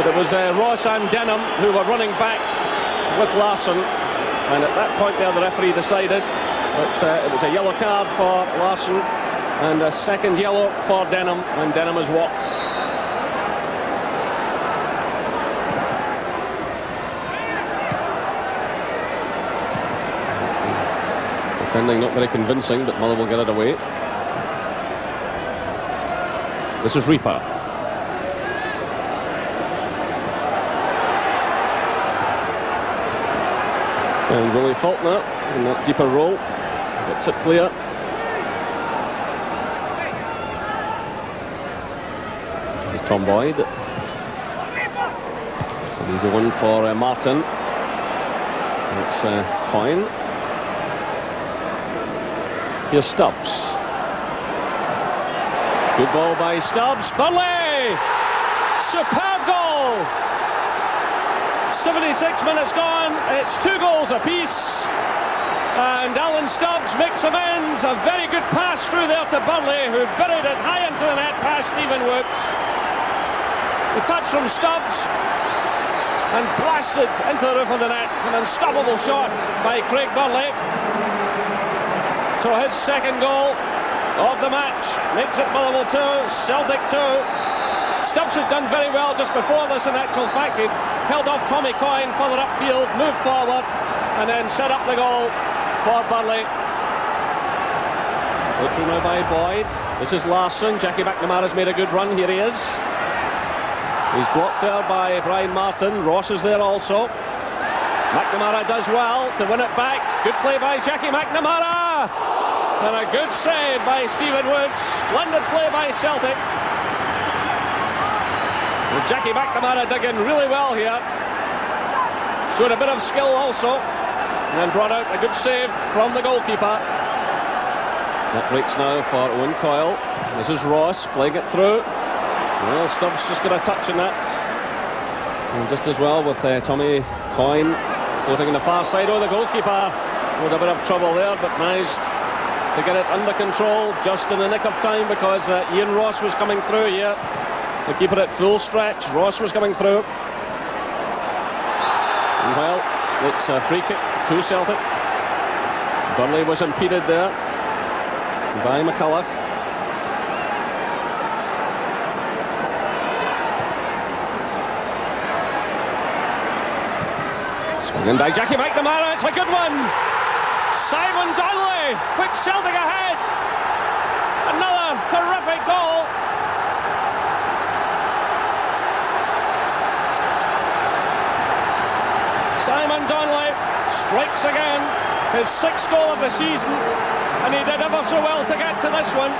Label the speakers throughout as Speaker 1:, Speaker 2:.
Speaker 1: But it was Ross and Denham who were running back with Larsson, and at that point there the referee decided that it was a yellow card for Larsson and a second yellow for Denham, and Denham has walked. Defending not very convincing, but Motherwell get it away. This is Reaper. And Willie Faulkner in that deeper role gets it clear. This is Tom Boyd. It's an easy one for Martin. It's Coyne. Here's Stubbs. Good ball by Stubbs. Burnley! Superb goal! 76 minutes gone. It's 2 goals apiece. And Alan Stubbs makes amends. A very good pass through there to Burnley, who buried it high into the net past Stephen Woods. The touch from Stubbs and blasted into the roof of the net. An unstoppable shot by Craig Burnley. So his second goal of the match makes it Motherwell 2, Celtic 2. Stubbs had done very well just before this. In actual fact, he'd held off Tommy Coyne further upfield, moved forward, and then set up the goal for Burnley. Put through now by Boyd. This is Larsson. Jackie McNamara's made a good run. Here he is. He's blocked there by Brian Martin. Ross is there also. McNamara does well to win it back. Good play by Jackie McNamara. And a good save by Stephen Woods. Splendid play by Celtic. And Jackie McNamara dug in really well here. Showed a bit of skill also. And brought out a good save from the goalkeeper. That breaks now for Owen Coyle. This is Ross playing it through. Well, Stubbs just got a touch in that. And just as well with Tommy Coyne floating on the far side. Oh, the goalkeeper with a bit of trouble there, but managed to get it under control just in the nick of time, because Ian Ross was coming through here. The keeper at full stretch. Ross was coming through. And well, it's a free kick to Celtic. Burnley was impeded there by McCulloch. Swung in by Jackie McNamara. It's a good one. Simon Donnelly puts Celtic ahead. Another terrific goal. Simon Donnelly strikes again, his 6th goal of the season, and he did ever so well to get to this one.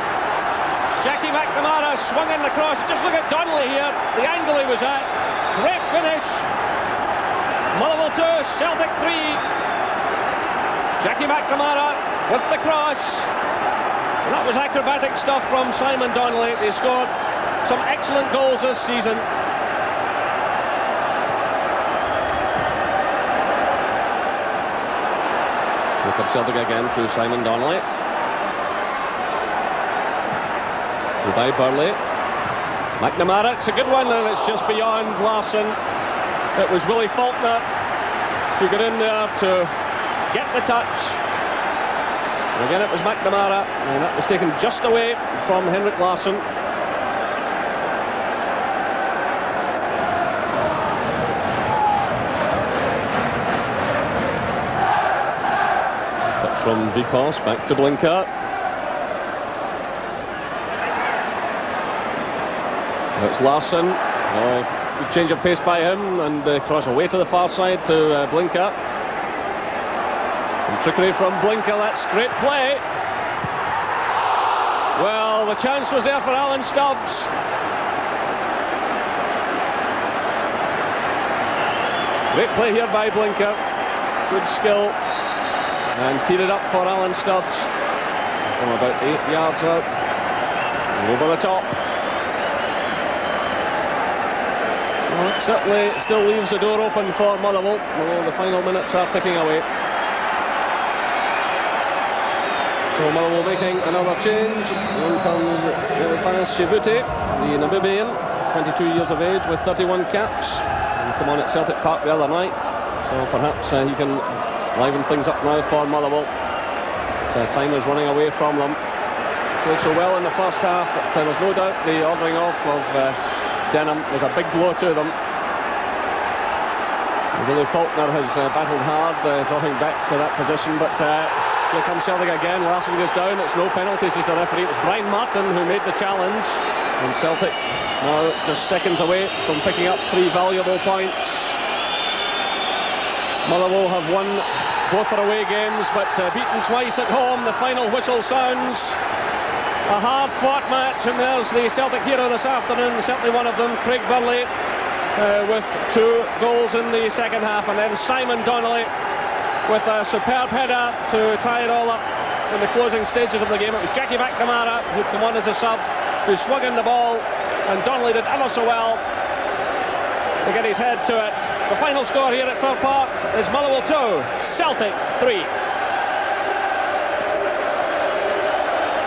Speaker 1: Jackie McNamara swung in the cross. Just look at Donnelly here, the angle he was at. Great finish. Motherwell 2, Celtic 3. Jackie McNamara with the cross. And that was acrobatic stuff from Simon Donnelly. They scored some excellent goals this season. Look at Celtic again through Simon Donnelly. Through by Burnley. McNamara, it's a good one, and it's just beyond Larsson. It was Willie Faulkner who got in there to get the touch. And again, it was McNamara, and that was taken just away from Henrik Larsson. Touch from Vikos, back to Blinker. Now it's Larsson. Oh, good change of pace by him, and cross away to the far side to Blinker. Some trickery from Blinker. That's great play. Well, the chance was there for Alan Stubbs. Great play here by Blinker. Good skill. And teed it up for Alan Stubbs from about 8 yards out. And over the top. Well, it certainly still leaves the door open for Motherwell, although the final minutes are ticking away. So Motherwell making another change. In comes Fanis Shibuti, the Namibian. 22 years of age with 31 caps. He came on at Celtic Park the other night, so perhaps he can liven things up now for Motherwell. Time is running away from them. Played so well in the first half, but there's no doubt the ordering off of Denham was a big blow to them. Billy Faulkner has battled hard, dropping back to that position, but here comes Celtic again. Larson goes down. It's no penalty, says the referee. It was Brian Martin who made the challenge, and Celtic now just seconds away from picking up 3 valuable points. Motherwell have won both their away games, but beaten twice at home. The final whistle sounds. A hard-fought match, and there's the Celtic hero this afternoon, certainly one of them, Craig Burley, with 2 goals in the second half, and then Simon Donnelly with a superb header to tie it all up in the closing stages of the game. It was Jackie McNamara who'd come on as a sub, who swung in the ball, and Donnelly did ever so well to get his head to it. The final score here at Fir Park is Motherwell 2, Celtic 3.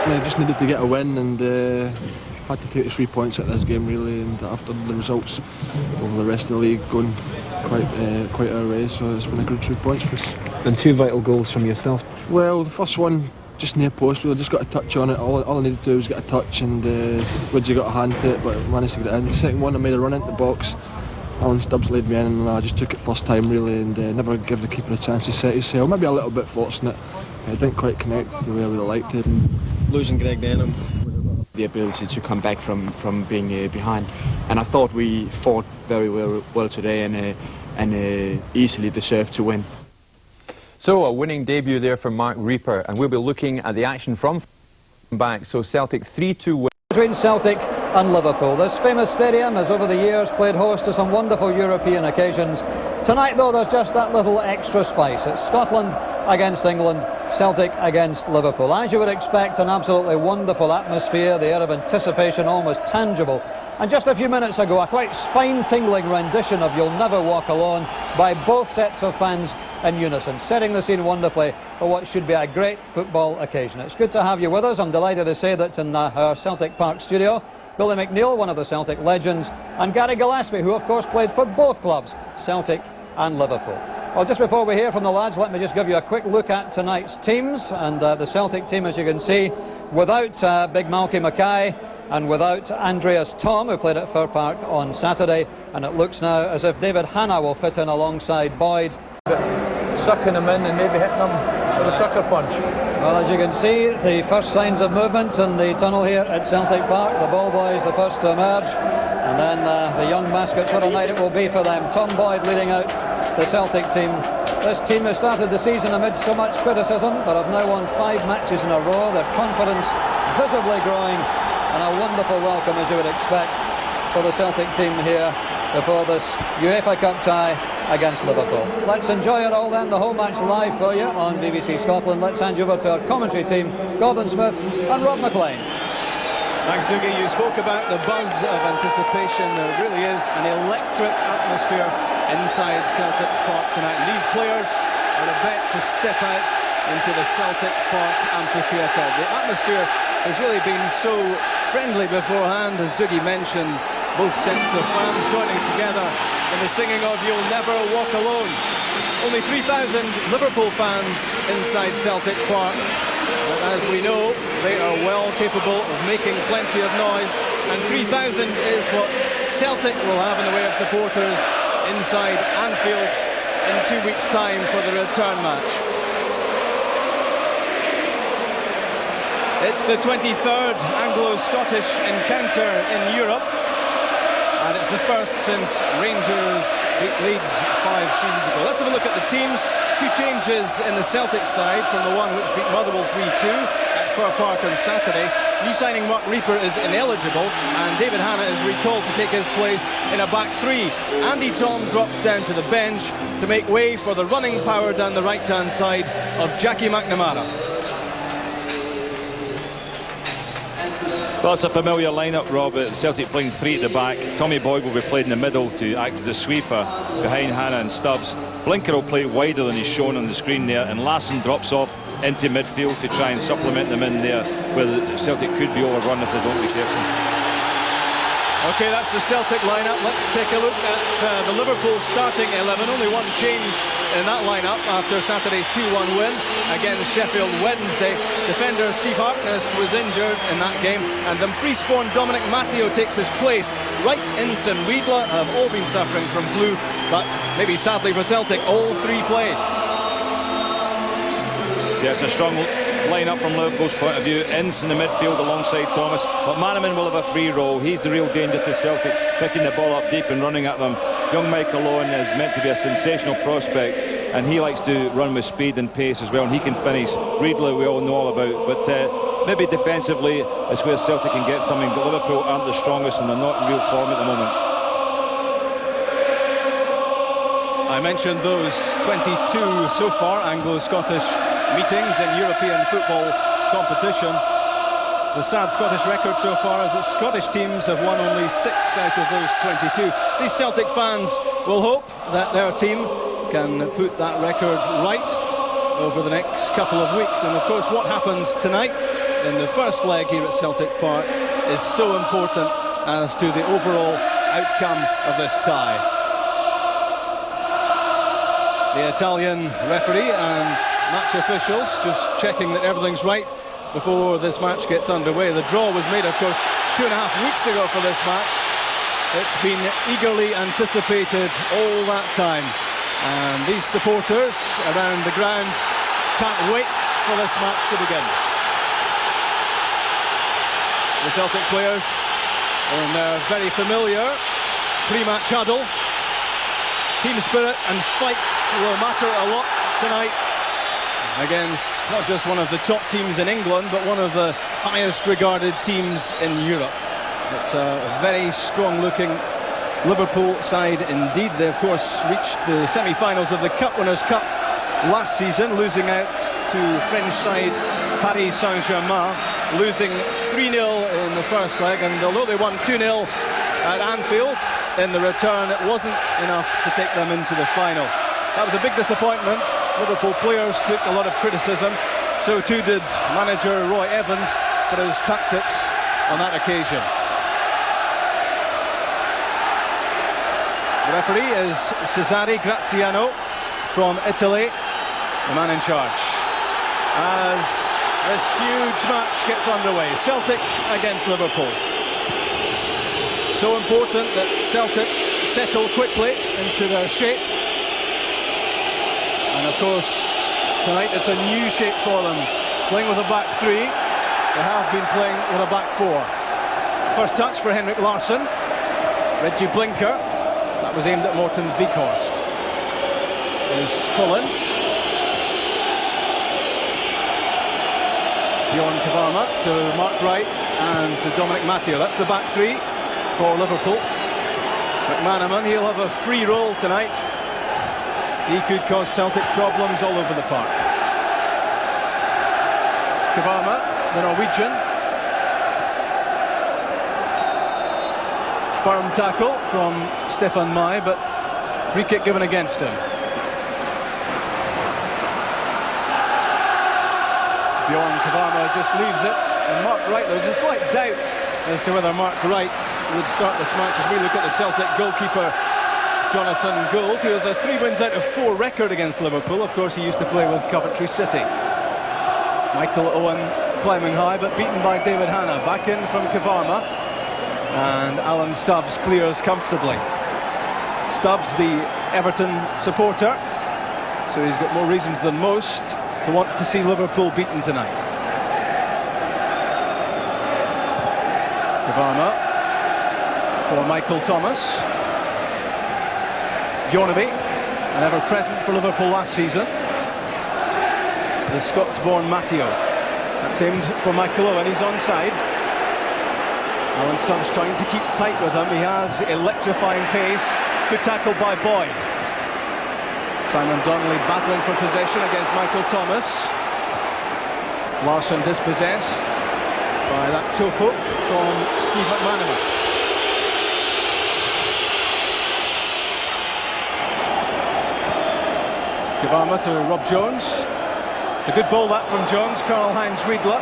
Speaker 2: I just needed to get a win, and had to take the 3 points at this game really, and after the results over the rest of the league going quite our way, so it's been a good 3 points for us.
Speaker 3: And 2 vital goals from yourself.
Speaker 2: Well, the first one just near post, we just got a touch on it. All I needed to do was get a touch, and Widgie got a hand to it, but managed to get it in. The second one I made a run into the box. Alan Stubbs laid me in, and I just took it first time really, and never give the keeper a chance to set his sail. Maybe a little bit fortunate. It didn't quite connect the way I would have liked it.
Speaker 3: Losing Greg Denham, the ability to come back from being behind, and I thought we fought very well today, and easily deserved to win.
Speaker 4: So a winning debut there from Mark Reaper, and we'll be looking at the action from back. So Celtic 3-2 win.
Speaker 5: Between Celtic and Liverpool. This famous stadium has over the years played host to some wonderful European occasions. Tonight though, there's just that little extra spice. It's Scotland against England, Celtic against Liverpool. As you would expect, an absolutely wonderful atmosphere, the air of anticipation almost tangible. And just a few minutes ago, a quite spine-tingling rendition of You'll Never Walk Alone by both sets of fans in unison, setting the scene wonderfully for what should be a great football occasion. It's good to have you with us. I'm delighted to say that in our Celtic Park studio, Billy McNeill, one of the Celtic legends, and Gary Gillespie, who of course played for both clubs, Celtic and Liverpool. Well, just before we hear from the lads, let me just give you a quick look at tonight's teams. And the Celtic team, as you can see, without Big Malky Mackay and without Andreas Thom, who played at Fir Park on Saturday, and it looks now as if David Hanna will fit in alongside Boyd.
Speaker 6: Sucking him in and maybe hitting him with a sucker punch.
Speaker 5: Well, as you can see, the first signs of movement in the tunnel here at Celtic Park. The ball boys the first to emerge, and then the young mascots, what a night it will be for them. Tom Boyd leading out the Celtic team. This team has started the season amid so much criticism, but have now won 5 matches in a row. Their confidence visibly growing, and a wonderful welcome, as you would expect, for the Celtic team here before this UEFA Cup tie against Liverpool. Let's enjoy it all then, the whole match live for you on BBC Scotland. Let's hand you over to our commentary team, Gordon Smith and Rob McLean.
Speaker 7: Thanks, Dougie. You spoke about the buzz of anticipation. There really is an electric atmosphere inside Celtic Park tonight. And these players are about to step out into the Celtic Park amphitheatre. The atmosphere has really been so friendly beforehand, as Dougie mentioned. Both sets of fans joining together in the singing of You'll Never Walk Alone. Only 3,000 Liverpool fans inside Celtic Park. But as we know, they are well capable of making plenty of noise. And 3,000 is what Celtic will have in the way of supporters inside Anfield in 2 weeks' time for the return match. It's the 23rd Anglo-Scottish encounter in Europe. And it's the first since Rangers beat Leeds 5 seasons ago. Let's have a look at the teams. 2 changes in the Celtic side from the one which beat Motherwell 3-2 at Fir Park on Saturday. New signing Mark Reaper is ineligible, and David Hanna is recalled to take his place in a back 3. Andy Thom drops down to the bench to make way for the running power down the right-hand side of Jackie McNamara.
Speaker 8: Well, it's a familiar lineup, Rob. Celtic playing 3 at the back. Tommy Boyd will be played in the middle to act as a sweeper behind Hanna and Stubbs. Blinker will play wider than he's shown on the screen there, and Larson drops off into midfield to try and supplement them in there, where Celtic could be overrun if they don't be careful.
Speaker 7: Okay, that's the Celtic lineup. Let's take a look at the Liverpool starting 11. Only one change in that lineup after Saturday's 2-1 win against Sheffield Wednesday. Defender Steve Harkness was injured in that game, and Dumfries-born Dominic Matteo takes his place. Wright, Ince and Riedler have all been suffering from flu, but maybe sadly for Celtic, all three played.
Speaker 8: Yeah, it's a strong line-up from Liverpool's point of view. Ince in the midfield alongside Thomas, but Manaman will have a free role. He's the real danger to Celtic, picking the ball up deep and running at them. Young Michael Owen is meant to be a sensational prospect, and he likes to run with speed and pace as well, and he can finish. Riedler we all know all about, but maybe defensively is where Celtic can get something, but Liverpool aren't the strongest and they're not in real form at the moment.
Speaker 7: I mentioned those 22 so far Anglo-Scottish meetings in European football competition. The sad Scottish record so far is that Scottish teams have won only 6 out of those 22. These Celtic fans will hope that their team can put that record right over the next couple of weeks. And of course what happens tonight in the first leg here at Celtic Park is so important as to the overall outcome of this tie. The Italian referee and match officials just checking that everything's right before this match gets underway. The draw was made, of course, 2.5 weeks ago for this match. It's been eagerly anticipated all that time, and these supporters around the ground can't wait for this match to begin. The Celtic players in their very familiar pre-match huddle. Team spirit and fight will matter a lot tonight against not just one of the top teams in England, but one of the highest regarded teams in Europe. It's a very strong looking Liverpool side indeed. They of course reached the semi-finals of the Cup Winners' Cup last season, losing out to French side Paris Saint-Germain, losing 3-0 in the first leg, and although they won 2-0 at Anfield in the return, it wasn't enough to take them into the final. That was a big disappointment. Liverpool players took a lot of criticism, so too did manager Roy Evans for his tactics on that occasion. The referee is Cesare Graziano from Italy, the man in charge, as this huge match gets underway. Celtic against Liverpool. So important that Celtic settle quickly into their shape. And of course, tonight it's a new shape for them. Playing with a back three. They have been playing with a back four. First touch for Henrik Larsson. Reggie Blinker. That was aimed at Morten Vikhorst. There's Collins. Bjorn Kavarma to Mark Wright and to Dominic Matteo. That's the back three for Liverpool. McManaman, he'll have a free role tonight. He could cause Celtic problems all over the park. Kavarma, the Norwegian. Firm tackle from Stefan Mai, but free kick given against him. Bjorn Kavarma just leaves it, and Mark Wright, there's a slight doubt as to whether Mark Wright would start this match as we look at the Celtic goalkeeper Jonathan Gould, who has a 3 wins out of 4 record against Liverpool. Of course, he used to play with Coventry City. Michael Owen climbing high, but beaten by David Hanna. Back in from Kavarma, and Alan Stubbs clears comfortably. Stubbs, the Everton supporter, so he's got more reasons than most to want to see Liverpool beaten tonight. Kavarma for Michael Thomas. Bjornaby, an ever-present for Liverpool last season. The Scots-born Matteo. That's aimed for Michael Owen, he's onside. Alan Stubbs trying to keep tight with him. He has electrifying pace. Good tackle by Boyd. Simon Donnelly battling for possession against Michael Thomas. Larsson dispossessed by that toe poke from Steve McManaman. Kavarma to Rob Jones. It's a good ball that from Jones. Karl-Heinz Riedler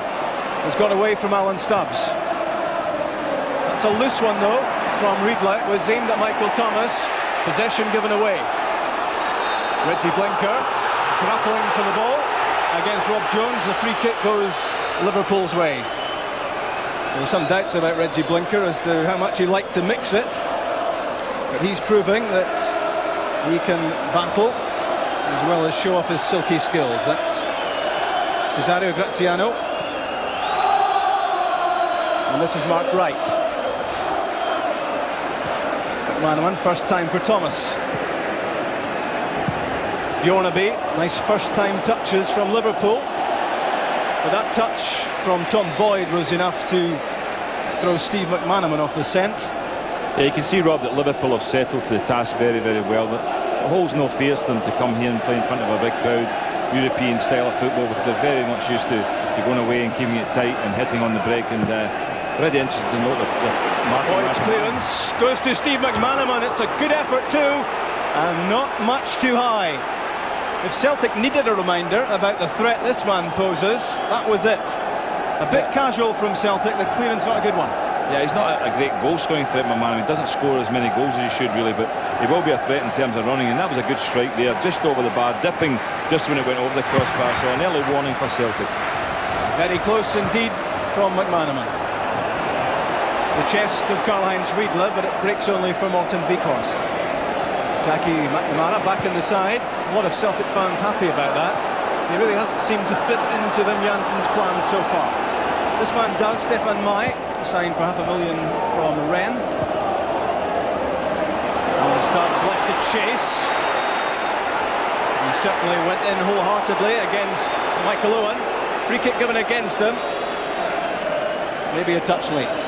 Speaker 7: has got away from Alan Stubbs. That's a loose one though from Riedler. It was aimed at Michael Thomas. Possession given away. Reggie Blinker grappling for the ball against Rob Jones. The free kick goes Liverpool's way. There were some doubts about Reggie Blinker as to how much he liked to mix it, but he's proving that he can battle as well as show off his silky skills. That's Cesario Graziano, and this is Mark Wright. McManaman, first time for Thomas. Bjornaby, nice first time touches from Liverpool, but that touch from Tom Boyd was enough to throw Steve McManaman off the scent.
Speaker 8: Yeah, you can see, Rob, that Liverpool have settled to the task very, very well. It holds no fears to them to come here and play in front of a big crowd, European style of football, because they're very much used to going away and keeping it tight and hitting on the break. And really interested to note that
Speaker 7: Boyd's clearance goes to Steve McManaman. It's a good effort too, and not much too high. If Celtic needed a reminder about the threat this man poses, that was it. A bit casual from Celtic, the clearance not a good one.
Speaker 8: Yeah, he's not a great goal-scoring threat, McManaman. He doesn't score as many goals as he should, really, but he will be a threat in terms of running, and that was a good strike there, just over the bar, dipping just when it went over the crossbar, so an early warning for Celtic.
Speaker 7: Very close indeed from McManaman. The chest of Karl-Heinz Riedler, but it breaks only for Morten Weghorst. Jackie McNamara back in the side. A lot of Celtic fans happy about that. He really hasn't seemed to fit into Wim Janssen's plans so far. This man does. Stefan Mai, signed for $500,000 from Rennes. Alan Stubbs left to chase. He certainly went in wholeheartedly against Michael Owen. Free kick given against him. Maybe a touch late.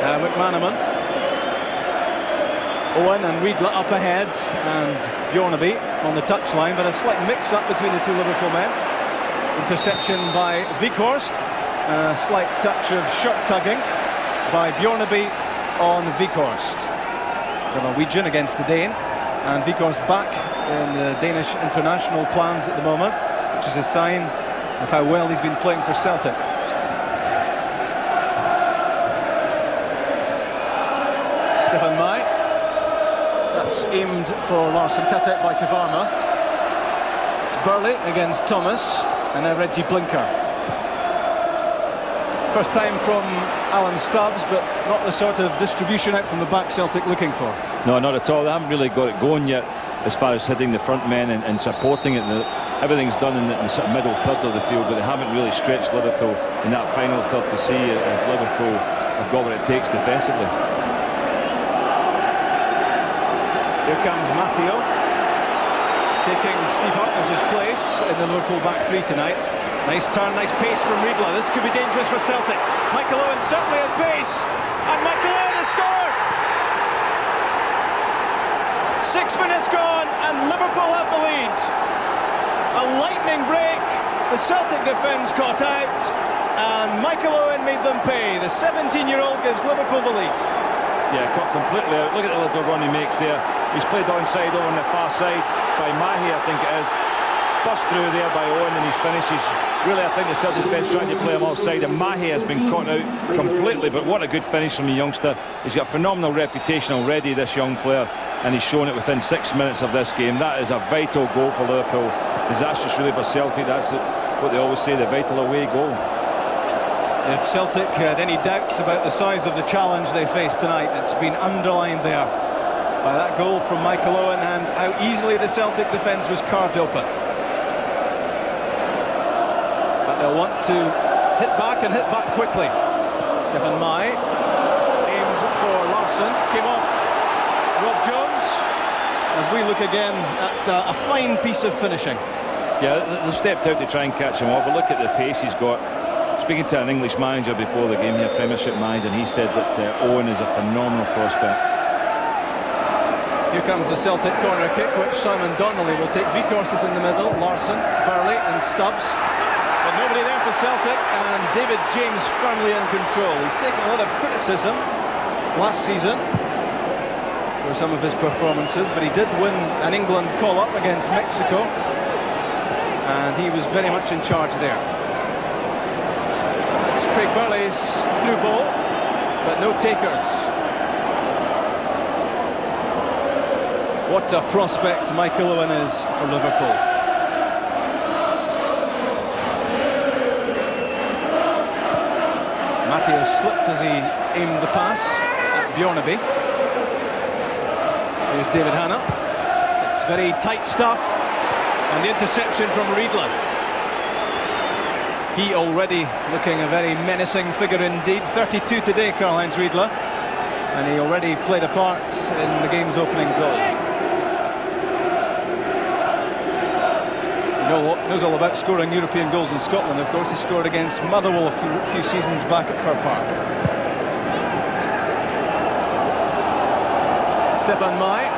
Speaker 7: McManaman, Owen and Riedler up ahead, and Bjornaby on the touchline, but a slight mix-up between the two Liverpool men. Interception by Weghorst, a slight touch of shirt-tugging by Bjornaby on Weghorst. The Norwegian against the Dane, and Weghorst back in the Danish international plans at the moment, which is a sign of how well he's been playing for Celtic. Stefan Mai. That's aimed for Larsson, cut out by Kavarma. It's Burley against Thomas, and now Reggie Blinker. First time from Alan Stubbs, but not the sort of distribution out from the back Celtic looking for.
Speaker 8: No, not at all. They haven't really got it going yet as far as hitting the front men and supporting it. Everything's done in the sort of middle third of the field, but they haven't really stretched Liverpool in that final third to see if Liverpool have got what it takes defensively.
Speaker 7: Here comes Matteo, taking Steve Harkness's place in the Liverpool back three tonight. Nice turn, nice pace from Riedler. This could be dangerous for Celtic. Michael Owen certainly has pace, and Michael Owen has scored! 6 minutes gone, and Liverpool have the lead. A lightning break, the Celtic defence caught out, and Michael Owen made them pay. The 17-year-old gives Liverpool the lead.
Speaker 8: Yeah, caught completely out. Look at the little run he makes there. He's played onside over on the far side by Mahi, I think it is. Burst through there by Owen, and he's finishes. Really, I think the Celtic defence trying to play him offside, and Mahi has been caught out completely, but what a good finish from the youngster. He's got a phenomenal reputation already, this young player, and he's shown it within 6 minutes of this game. That is a vital goal for Liverpool. Disastrous really for Celtic. That's what they always say, the vital away goal.
Speaker 7: If Celtic had any doubts about the size of the challenge they faced tonight, it's been underlined there by that goal from Michael Owen and how easily the Celtic defence was carved open. But they'll want to hit back and hit back quickly. Stefan Mai aimed for Larsson, came off Rob Jones, as we look again at a fine piece of finishing.
Speaker 8: Yeah, they stepped out to try and catch him off, but look at the pace he's got. Speaking to an English manager before the game here, Premiership manager, and he said that Owen is a phenomenal prospect.
Speaker 7: Here comes the Celtic corner kick, which Simon Donnelly will take. Weghorst is in the middle, Larsson, Burley and Stubbs. But nobody there for Celtic, and David James firmly in control. He's taken a lot of criticism last season for some of his performances, but he did win an England call-up against Mexico, and he was very much in charge there. Craig Burley's through ball, but no takers. What a prospect Michael Owen is for Liverpool. Matteo slipped as he aimed the pass at Bjornaby. Here's David Hanna. It's very tight stuff, and the interception from Riedler. He already looking a very menacing figure indeed. 32 today, Karl-Heinz Riedler, and he already played a part in the game's opening goal. He knows all about scoring European goals in Scotland. Of course, he scored against Motherwell a few seasons back at Fir Park. Stefan Mai.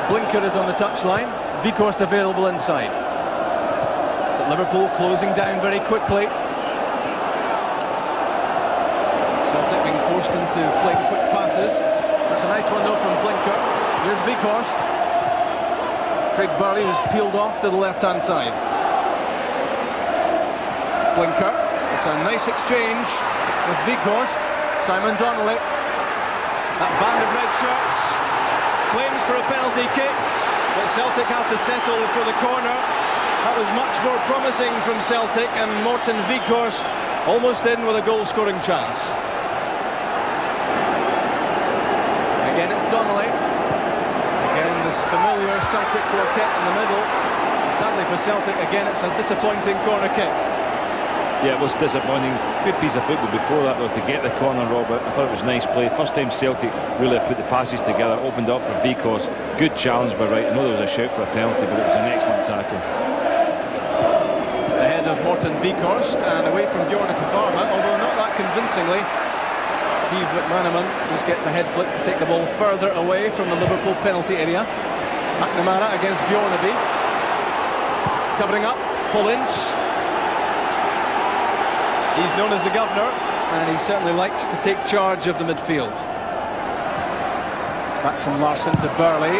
Speaker 7: Blinker is on the touchline. Weghorst available inside. But Liverpool closing down very quickly. Celtic being forced into playing quick passes. That's a nice one though from Blinker. Here's Weghorst. Craig Burley was peeled off to the left-hand side. Blinker. It's a nice exchange with Weghorst. Simon Donnelly. That band of red shirts claims for a penalty kick, but Celtic have to settle for the corner. That was much more promising from Celtic, and Morten Weghorst almost in with a goal-scoring chance. Again, it's Donnelly. Again, this familiar Celtic quartet in the middle. Sadly for Celtic, again, it's a disappointing corner kick.
Speaker 8: Yeah, it was disappointing. Good piece of football before that, though, to get the corner, Robert. I thought it was nice play. First time Celtic really put the passes together, opened up for Weghorst. Good challenge by Wright. I know there was a shout for a penalty, but it was an excellent tackle.
Speaker 7: Ahead of Morten Weghorst and away from Bjorn Kavarma, although not that convincingly. Steve McManaman just gets a head flick to take the ball further away from the Liverpool penalty area. McNamara against Bjornaby. Covering up, Pullins. He's known as the governor, and he certainly likes to take charge of the midfield. Back from Larsson to Burley.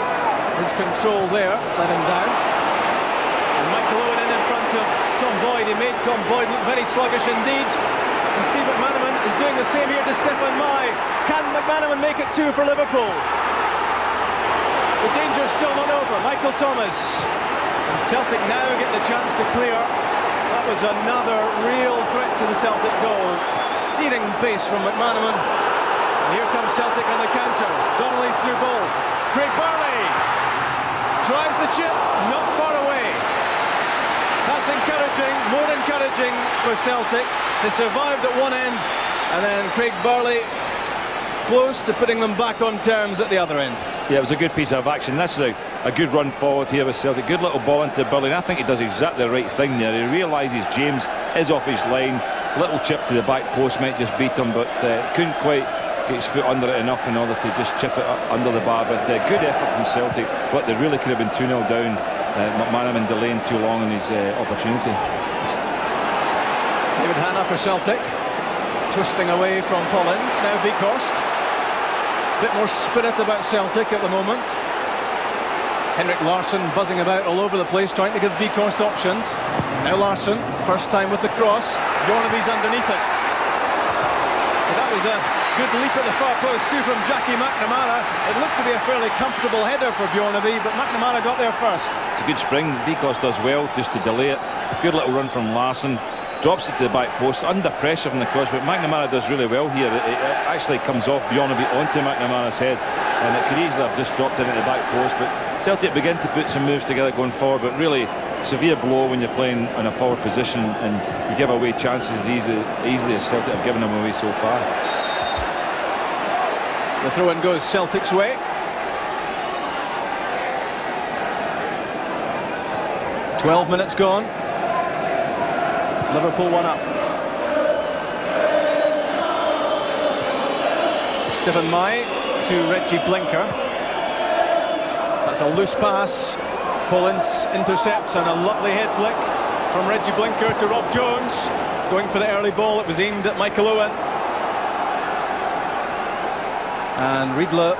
Speaker 7: His control there let him down. And Michael Owen in front of Tom Boyd. He made Tom Boyd look very sluggish indeed. And Steve McManaman is doing the same here to Stefan Mai. Can McManaman make it two for Liverpool? The danger's still not over. Michael Thomas. And Celtic now get the chance to clear. That was another real threat to the Celtic goal. Searing pace from McManaman. And here comes Celtic on the counter. Donnelly's through ball. Craig Burley drives the chip, not far away. That's encouraging, more encouraging for Celtic. They survived at one end, and then Craig Burley close to putting them back on terms at the other end.
Speaker 8: Yeah, it was a good piece of action. This is a good run forward here with Celtic. Good little ball into Burley, and I think he does exactly the right thing there. He realises James is off his line. Little chip to the back post might just beat him, but couldn't quite get his foot under it enough in order to just chip it up under the bar. But good effort from Celtic, but they really could have been 2-0 down. McManaman delaying too long in his opportunity.
Speaker 7: David Hanna for Celtic, twisting away from Pullins. Now Weghorst. Bit more spirit about Celtic at the moment. Henrik Larsson buzzing about all over the place, trying to give Weghorst options. Now Larsson, first time with the cross. Bjornaby's underneath it. But that was a good leap at the far post too from Jackie McNamara. It looked to be a fairly comfortable header for Bjornaby, but McNamara got there first.
Speaker 8: It's a good spring. Weghorst does well just to delay it. Good little run from Larsson. Drops it to the back post, under pressure from the cross, but McNamara does really well here. It actually comes off Bjornaby onto McNamara's head, and it could easily have just dropped in at the back post, but Celtic begin to put some moves together going forward, but really severe blow when you're playing in a forward position and you give away chances easily as Celtic have given them away so far.
Speaker 7: The throw-in goes Celtic's way. "12 minutes gone. Liverpool 1 up. Stephen Mai to Reggie Blinker. That's a loose pass. Pullins intercepts, and a lovely head flick from Reggie Blinker to Rob Jones. Going for the early ball, it was aimed at Michael Owen. And Riedler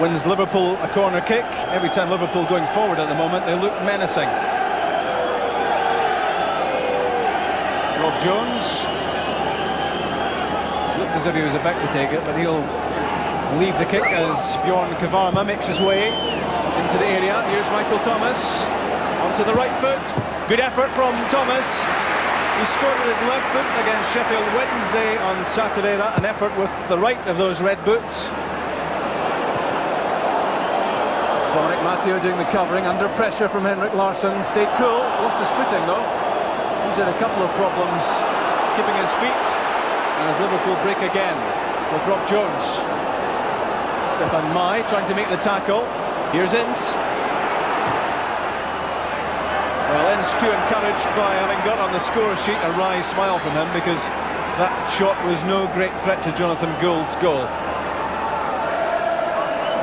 Speaker 7: wins Liverpool a corner kick. Every time Liverpool going forward at the moment, they look menacing. Rob Jones. as if he was about to take it, but he'll leave the kick as Bjorn Kavarma makes his way into the area. Here's Michael Thomas onto the right foot. Good effort from Thomas. He scored with his left foot against Sheffield Wednesday on Saturday. That an effort with the right of those red boots.
Speaker 6: Dominic Matteo doing the covering, under pressure from Henrik Larsson. Stayed cool, lost his footing though. He's had a couple of problems keeping his feet. And as Liverpool break again with Rob Jones. Stefan Mai trying to make the tackle. Here's Ince. Well, Ince too encouraged by having got on the score sheet a wry smile from him, because that shot was no great threat to Jonathan Gould's goal.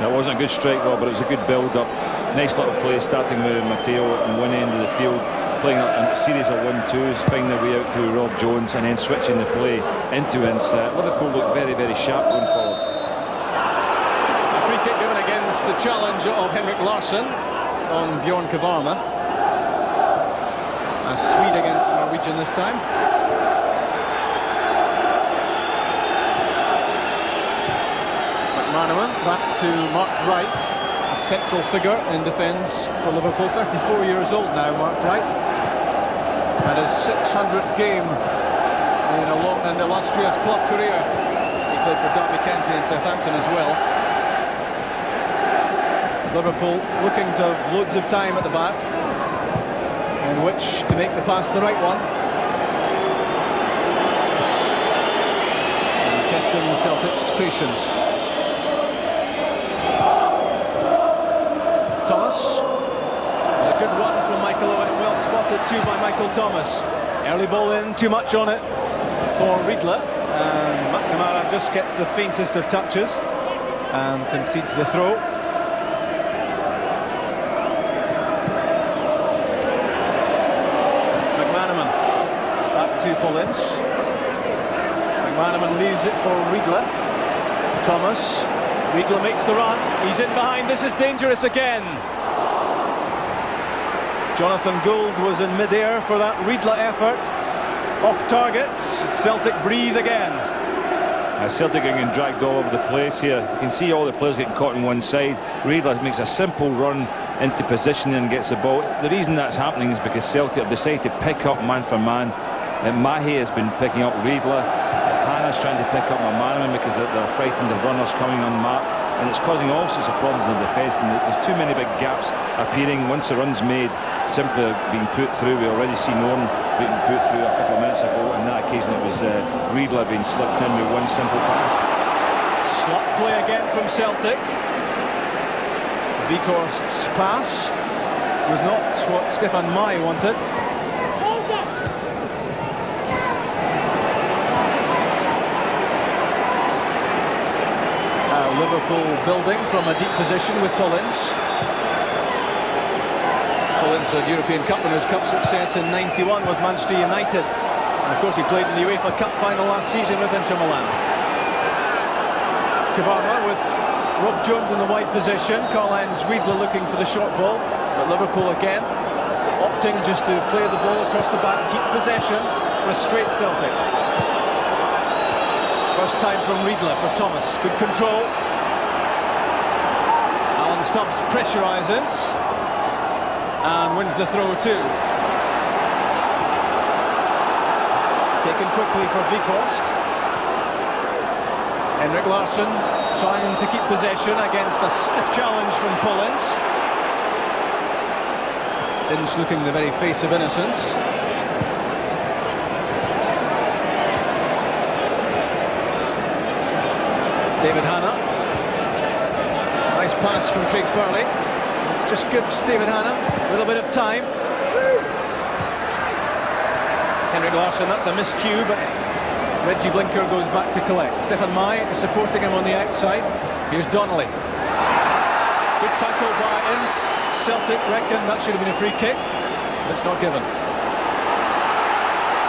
Speaker 8: It wasn't a good strike, Rob, but it was a good build-up. Nice little play, starting with Matteo on one end of the field, playing a series of 1-2s, finding their way out through Rob Jones, and then switching the play into Ince. Liverpool looked very, very sharp going forward.
Speaker 7: A free kick given against the challenge of Henrik Larsson on Bjorn Kavarma. A Swede against the Norwegian this time. McManaman back to Mark Wright, a central figure in defence for Liverpool. 34 years old now, Mark Wright, and his 600th game in a long and illustrious club career. He played for Derby County and Southampton as well. Liverpool looking to have loads of time at the back in which to make the pass the right one. And testing the Celtic's patience. Thomas. It was a good run from Michael Owen, and well spotted too by Michael Thomas. Early ball in, too much on it for Riedle, and McNamara just gets the faintest of touches and concedes the throw. To Collins. McManaman leaves it for Riedle. Thomas. Riedle makes the run. He's in behind. This is dangerous again. Jonathan Gould was in mid-air for that Riedle effort. Off target. Celtic breathe again.
Speaker 8: Celtic are getting dragged all over the place here. You can see all the players getting caught on one side. Riedle makes a simple run into position and gets the ball. The reason that's happening is because Celtic have decided to pick up man for man. Mahe has been picking up Riedle. Hannah's trying to pick up McManaman because they're frightened of runners coming unmarked, and it's causing all sorts of problems in the defence. And there's too many big gaps appearing once the run's made, simply being put through. We already seen one being put through a couple of minutes ago. On that occasion, it was Riedle being slipped in with one simple pass.
Speaker 7: Slot play again from Celtic. Vikhorst's pass was not what Stefan Mai wanted. Liverpool building from a deep position with Collins. Collins had European Cup Winners' Cup success in '91 with Manchester United. And of course he played in the UEFA Cup final last season with Inter Milan. Kavarma with Rob Jones in the wide position. Karl-Heinz Riedle looking for the short ball. But Liverpool again opting just to play the ball across the back, keep possession, frustrate Celtic. First time from Riedle for Thomas. Good control. Stubbs pressurises and wins the throw too. Taken quickly for Vikhorst. Henrik Larsson trying to keep possession against a stiff challenge from Collins. Ince looking the very face of innocence. David Hannah. Nice pass from Craig Burley. Just gives David Hannah a little bit of time. Henrik Larsson, that's a miscue, but Reggie Blinker goes back to collect. Stefan Mai is supporting him on the outside. Here's Donnelly. Good tackle by Ince. Celtic reckon that should have been a free kick, but it's not given.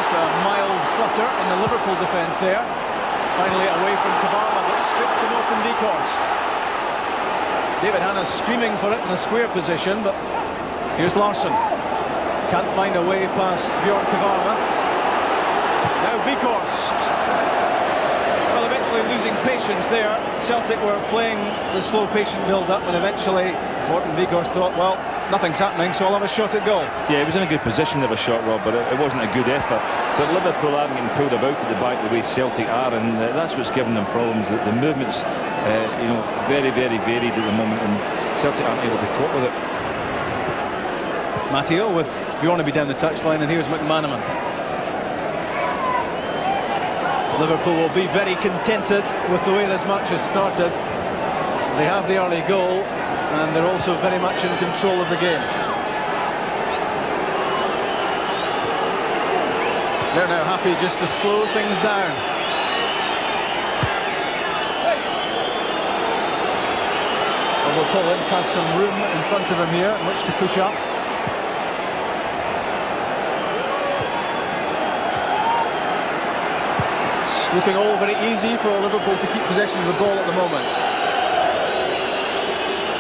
Speaker 7: It's a mild flutter in the Liverpool defence there. Finally away from Kavarma, but stripped to Morten Vikhorst. David Hannah screaming for it in a square position, but here's Larsson. Can't find a way past Bjorn Kavarma. Now Vikhorst. Well, eventually losing patience there. Celtic were playing the slow, patient build-up, and eventually Morten Vikhorst thought, well, nothing's happening, so I'll have a shot at goal.
Speaker 8: Yeah, he was in a good position to have a shot, Rob, but it wasn't a good effort. But Liverpool haven't been pulled about at the back the way Celtic are, and that's what's given them problems. The movements, you know, very, very varied at the moment, and Celtic aren't able to cope with it.
Speaker 7: Matteo with Bjornaby down the touchline, and here's McManaman. Liverpool will be very contented with the way this match has started. They have the early goal, and they're also very much in control of the game. They're now happy just to slow things down. Although Paul Ince has some room in front of him here in which to push up. It's looking all very easy for Liverpool to keep possession of the ball at the moment.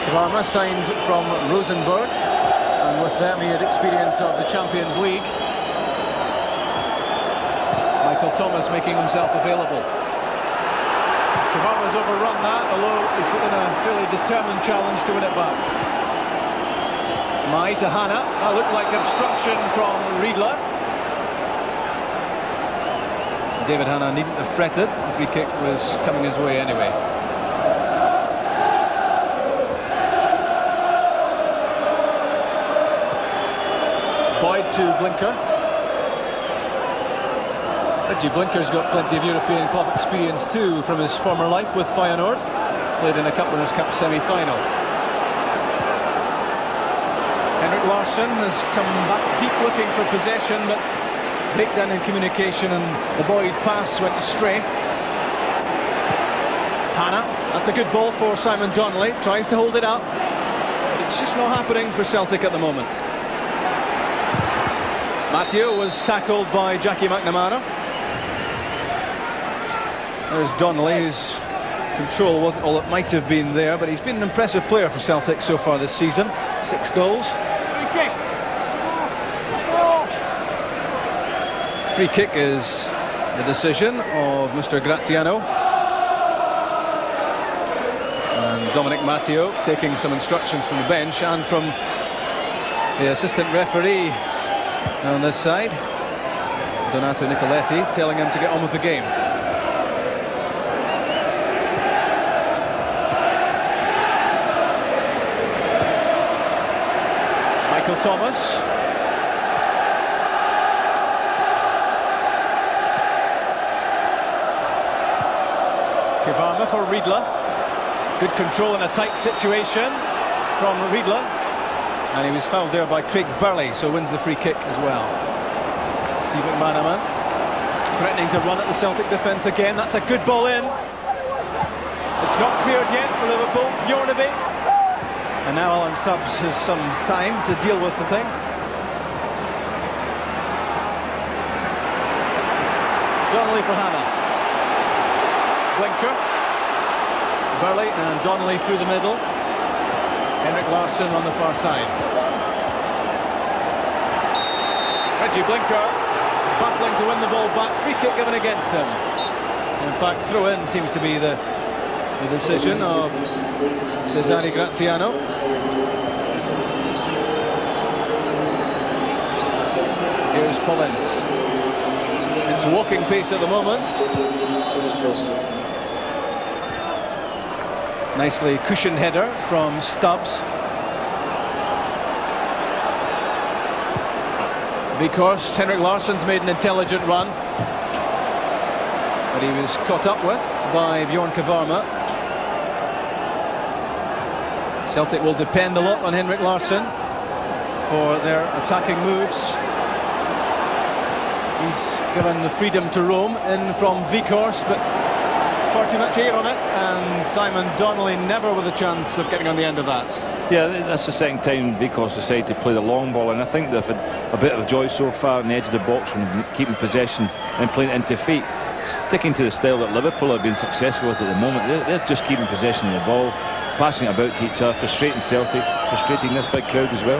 Speaker 7: Kvarma signed from Rosenborg, and with them he had experience of the Champions League. Michael Thomas making himself available. Kvarma's overrun that, although he put in a fairly determined challenge to win it back. Mai to Hanna. That looked like obstruction from Riedler. David Hanna needn't have fretted. The free kick was coming his way anyway. Boyd to Blinker. Reggie Blinker's got plenty of European club experience too from his former life with Feyenoord. Played in a Cup Winners' Cup semi-final. Henrik Larsson has come back deep looking for possession, but breakdown in communication, and the Boyd pass went astray. Hanna, that's a good ball for Simon Donnelly, tries to hold it up, but it's just not happening for Celtic at the moment. Matteo was tackled by Jackie McNamara. There's Donnelly, whose control wasn't all it might have been there, but he's been an impressive player for Celtic so far this season. 6 goals. Free kick is the decision of Mr. Graziano. And Dominic Matteo taking some instructions from the bench and from the assistant referee on this side, Donato Nicoletti, telling him to get on with the game. Michael Thomas. Kvarma for Riedler. Good control in a tight situation from Riedler. And he was fouled there by Craig Burley, so wins the free kick as well. Steve McManaman threatening to run at the Celtic defence again. That's a good ball in. It's not cleared yet for Liverpool. Bjornaby. And now Alan Stubbs has some time to deal with the thing. Donnelly for Hanna. Blinker. Burley and Donnelly through the middle. Henrik Larsson on the far side. Reggie Blinker battling to win the ball back. Free kick given against him. In fact, throw-in seems to be the decision of Cesare Graziano. Here's Paul Ince. It's walking pace at the moment. Nicely cushioned header from Stubbs. Because Henrik Larsson's made an intelligent run, but he was caught up with by Bjorn Kvarma. Celtic will depend a lot on Henrik Larsson for their attacking moves. He's given the freedom to roam in from Vikhorst, but far too much air on it, and Simon Donnelly never with a chance of getting on the end of that.
Speaker 8: Yeah, that's the second time Vikhorst decided to play the long ball, and I think they've had a bit of joy so far on the edge of the box from keeping possession and playing it into feet. Sticking to the style that Liverpool have been successful with at the moment. They're just keeping possession of the ball, passing it about to each other, frustrating Celtic, frustrating this big crowd as well.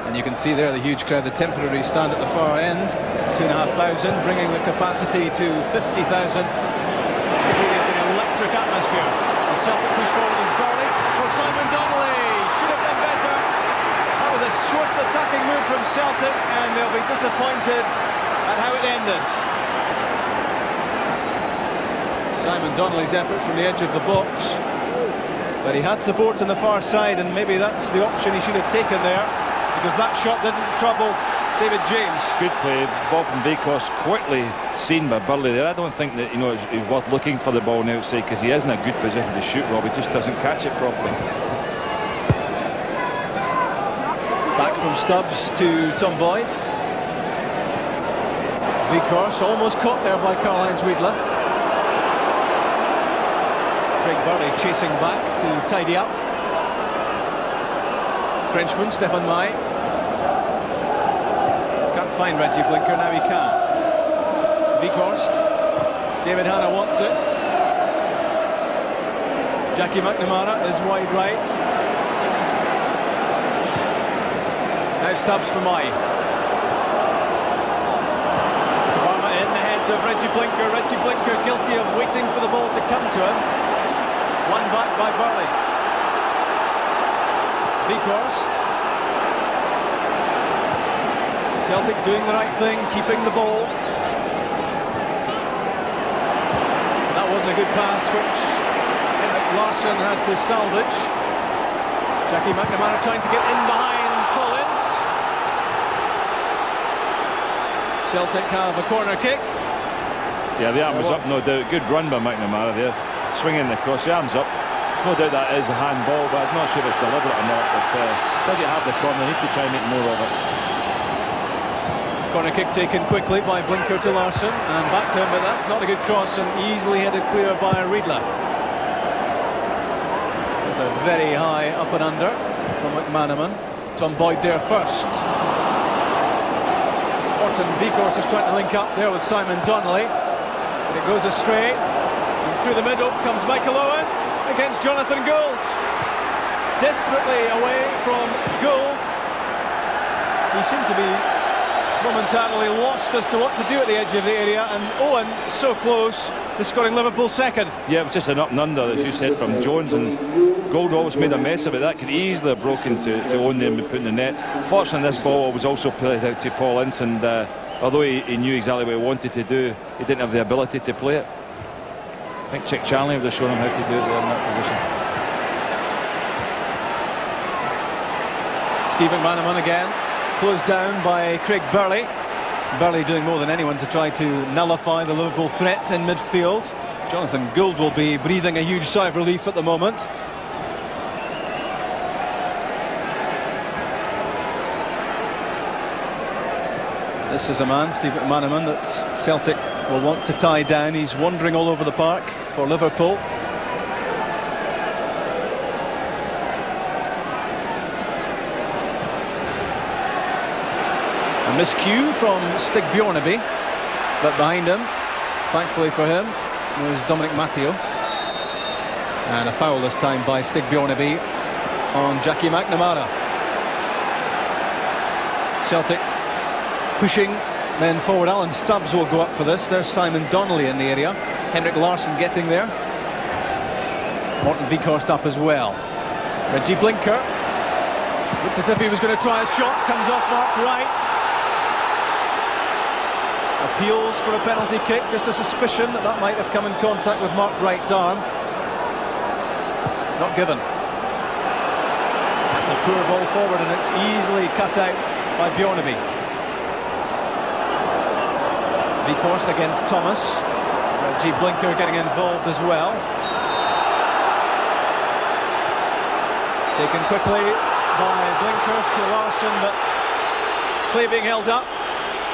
Speaker 7: And you can see there the huge crowd, the temporary stand at the far end, 2,500, bringing the capacity to 50,000. It really is an
Speaker 6: electric atmosphere. The Celtic push forward with Burley for Simon Donnelly. Should have done better. That was a swift attacking move from Celtic, and they'll be disappointed at how it ended. Simon Donnelly's effort from the edge of the box, but he had support on the far side, and maybe that's the option he should have taken there, because that shot didn't trouble David James.
Speaker 8: Good play, ball from Bakos, quickly seen by Burley there. I don't think that, you know, it's worth looking for the ball on the outside, because he is in a good position to shoot, Rob. He just doesn't catch it properly.
Speaker 6: Back from Stubbs to Tom Boyd. Bakos almost caught there by Karl-Heinz Riedler. Craig Burley chasing back to tidy up. Frenchman Stefan Mai can't find Reggie Blinker, now he can. Weghorst, David Hanna wants it. Jackie McNamara is wide right. Now Stubbs for Mai. Kavarma in ahead of Reggie Blinker. Reggie Blinker guilty of waiting for the ball to come to him. One back by Burley. Weghorst. Celtic doing the right thing, keeping the ball. That wasn't a good pass, which Henrik Larsson had to salvage. Jackie McNamara trying to get in behind Collins. Celtic have a corner kick.
Speaker 8: Yeah, the arm was up, no doubt. Good run by McNamara there. Swinging across, the arms up. No doubt that is a handball, but I'm not sure if it's deliberate or not. But Celtic have the corner, they need to try and make more of it.
Speaker 6: Corner kick taken quickly by Blinker to Larsson, and back to him, but that's not a good cross, and easily headed clear by Riedler. It's a very high up and under from McManaman. Tom Boyd there first. Morten Weghorst is trying to link up there with Simon Donnelly, but it goes astray. And through the middle comes Michael Owen against Jonathan Gould. Desperately away from Gould. He seemed to be momentarily lost as to what to do at the edge of the area, and Owen so close to scoring Liverpool's second.
Speaker 8: Yeah, it was just an up and under, as you said, from Jones, and Gould always made a mess of it. That could easily have broken to Owen there and be put in the net. Fortunately, this ball was also played out to Paul Ince, and although he knew exactly what he wanted to do, he didn't have the ability to play it. I think Chick Charnley would have shown him how to do it there in that position.
Speaker 6: Steve McManaman again, closed down by Craig Burley. Burley doing more than anyone to try to nullify the Liverpool threat in midfield. Jonathan Gould will be breathing a huge sigh of relief at the moment. This is a man, Steve McManaman, that Celtic will want to tie down. He's wandering all over the park for Liverpool. A miscue from Stig Bjornaby, but behind him, thankfully for him, was Dominic Matteo. And a foul this time by Stig Bjornaby on Jackie McNamara. Celtic pushing men forward. Alan Stubbs will go up for this. There's Simon Donnelly in the area. Henrik Larsson getting there. Morten Weghorst up as well. Reggie Blinker looked as if he was going to try a shot. Comes off Mark Wright. Appeals for a penalty kick. Just a suspicion that that might have come in contact with Mark Wright's arm. Not given. That's a poor ball forward, and it's easily cut out by Bjornaby. Weghorst against Thomas. Reggie Blinker getting involved as well. Taken quickly by Blinker to Larsson, but play being held up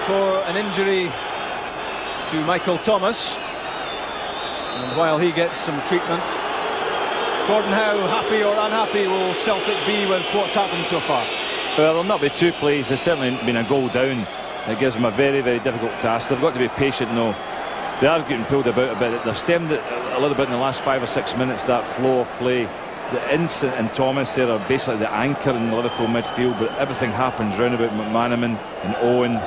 Speaker 6: for an injury to Michael Thomas. And while he gets some treatment, Gordon, how happy or unhappy will Celtic be with what's happened so far?
Speaker 8: Well, there'll not be two plays. There's certainly been a goal down. It gives them a very, very difficult task. They've got to be patient now. They are getting pulled about a bit. They've stemmed it a little bit in the last 5 or 6 minutes, that flow of play. The Ince and Thomas there are basically the anchor in the Liverpool midfield, but everything happens round about McManaman and Owen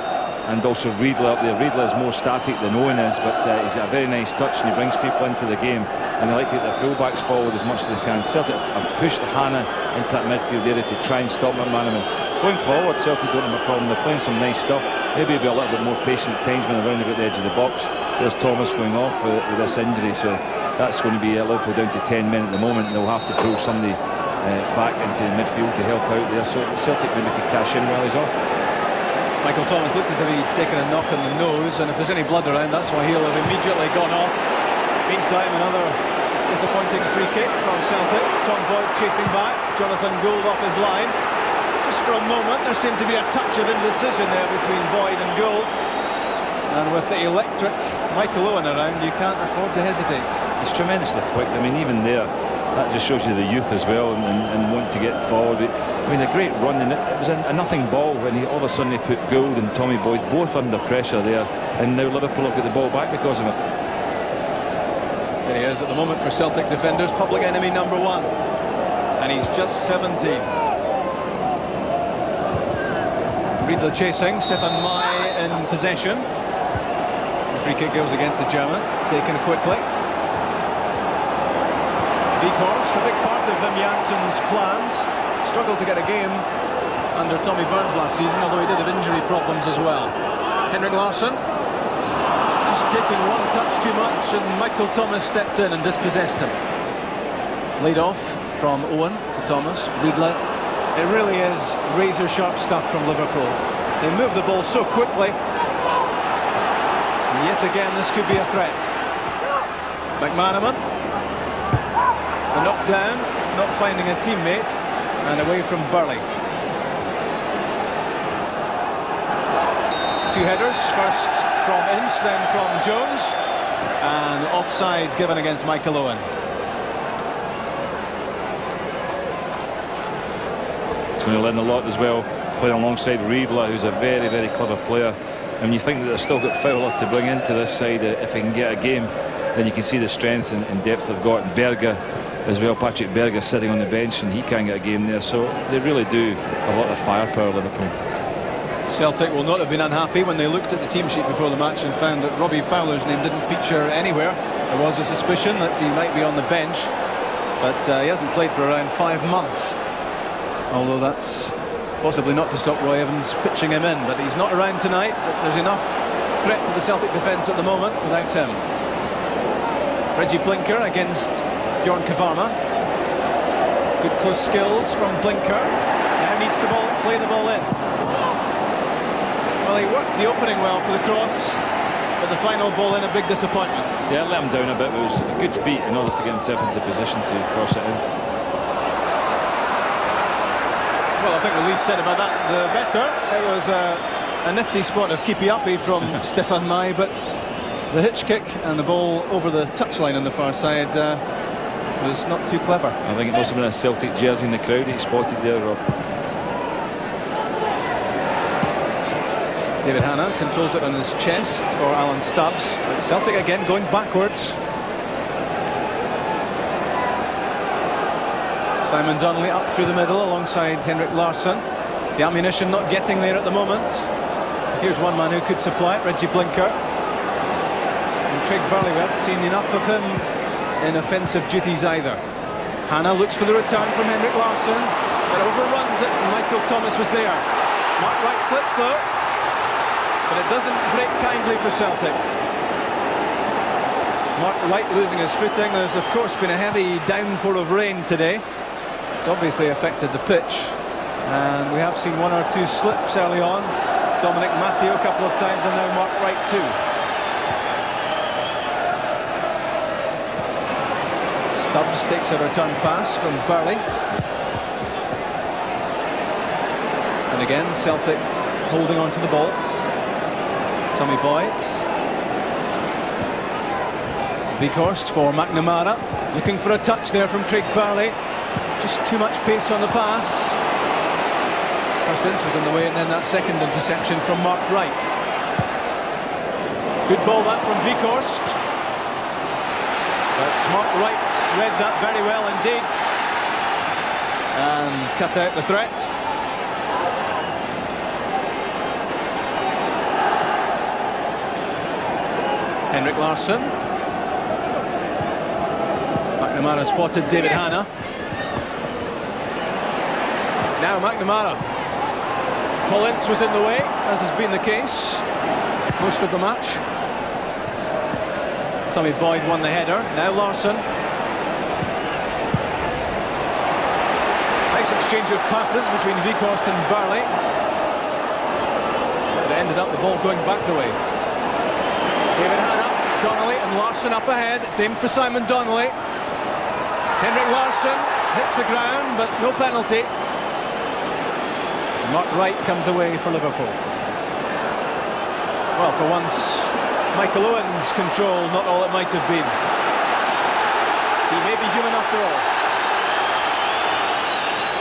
Speaker 8: and also Riedler up there. Riedler is more static than Owen is, but he's got a very nice touch and he brings people into the game, and they like to get their fullbacks forward as much as they can. Celtic have pushed Hannah into that midfield area to try and stop McManaman. Going forward, Celtic don't have a problem. They're playing some nice stuff. Maybe be a little bit more patient at times when they're round about the edge of the box. There's Thomas going off with this injury, so that's going to be Liverpool down to 10 men at the moment. They'll have to pull somebody back into the midfield to help out there, so Celtic maybe could cash in while he's off.
Speaker 6: Michael Thomas looked as if he'd taken a knock on the nose, and if there's any blood around, that's why he'll have immediately gone off. Meantime, another disappointing free kick from Celtic. Tom Boyd chasing back, Jonathan Gould off his line. Just for a moment there seemed to be a touch of indecision there between Boyd and Gould, and with the electric Michael Owen around, you can't afford to hesitate.
Speaker 8: He's tremendously quick. I mean, even there, that just shows you the youth as well, and want to get forward. I mean, a great run, and it was a nothing ball when all of a sudden he put Gould and Tommy Boyd both under pressure there, and now Liverpool have got the ball back because of it.
Speaker 6: There he is at the moment for Celtic defenders, public enemy number 1, and he's just 17. Riedler chasing, Stefan Mai in possession. The free kick goes against the German, taken quickly. Weghorst, a big part of Wim Janssen's plans, struggled to get a game under Tommy Burns last season, although he did have injury problems as well. Henrik Larsson just taking one touch too much, and Michael Thomas stepped in and dispossessed him. Laid off from Owen to Thomas. Riedler. It really is razor sharp stuff from Liverpool. They move the ball so quickly, and yet again this could be a threat. McManaman. The knockdown, not finding a teammate, and away from Burley. Two headers, first from Ince, then from Jones, and offside given against Michael Owen.
Speaker 8: He's going to learn a lot as well, playing alongside Riedler, who's a very, very clever player. And you think that they've still got Fowler to bring into this side. If he can get a game, then you can see the strength and depth they've got. And Berger as well, Patrick Berger sitting on the bench, and he can't get a game there, so they really do have a lot of firepower, Liverpool.
Speaker 6: Celtic will not have been unhappy when they looked at the team sheet before the match and found that Robbie Fowler's name didn't feature anywhere. There was a suspicion that he might be on the bench, but he hasn't played for around 5 months, although that's possibly not to stop Roy Evans pitching him in. But he's not around tonight, but there's enough threat to the Celtic defence at the moment without him. Reggie Blinker against Bjorn Kavarma. Good close skills from Blinker. Now needs to play the ball in. Well, he worked the opening well for the cross, but the final ball in a big disappointment.
Speaker 8: Yeah, let him down a bit, but it was a good feat in order to get himself into the position to cross it in.
Speaker 6: Well, I think the least said about that, the better. It was a nifty spot of keepy-uppy from Stefan Mai, but the hitch kick and the ball over the touchline on the far side was not too clever.
Speaker 8: I think it must have been a Celtic jersey in the crowd he spotted there, Rob.
Speaker 6: David Hannah controls it on his chest for Alan Stubbs, but Celtic again going backwards. Simon Donnelly up through the middle alongside Henrik Larsson. The ammunition not getting there at the moment. Here's one man who could supply it, Reggie Blinker. And Craig Burley, we haven't seen enough of him in offensive duties either. Hannah looks for the return from Henrik Larsson, but overruns it, and Michael Thomas was there. Mark Wright slips though, but it doesn't break kindly for Celtic. Mark Wright losing his footing. There's of course been a heavy downpour of rain today. It's obviously affected the pitch, and we have seen one or two slips early on. Dominic Matteo a couple of times, and now Mark Wright too. Stubbs takes a return pass from Burley, and again Celtic holding on to the ball. Tommy Boyd. Weghorst for McNamara, looking for a touch there from Craig Burley. Just too much pace on the pass. First Ince was in the way, and then that second interception from Mark Wright. Good ball that from Weghorst. But Mark Wright read that very well indeed and cut out the threat. Henrik Larsson. McNamara spotted David Hanna. Now McNamara. Paul Ince was in the way, as has been the case most of the match. Tommy Boyd won the header. Now Larsson. Nice exchange of passes between Weghorst and Burley. But it ended up the ball going back the way. David Hanna, Donnelly and Larsson up ahead. It's aimed for Simon Donnelly. Henrik Larsson hits the ground, but no penalty. Mark Wright comes away for Liverpool. Well, for once, Michael Owen's control, not all it might have been. He may be human after all.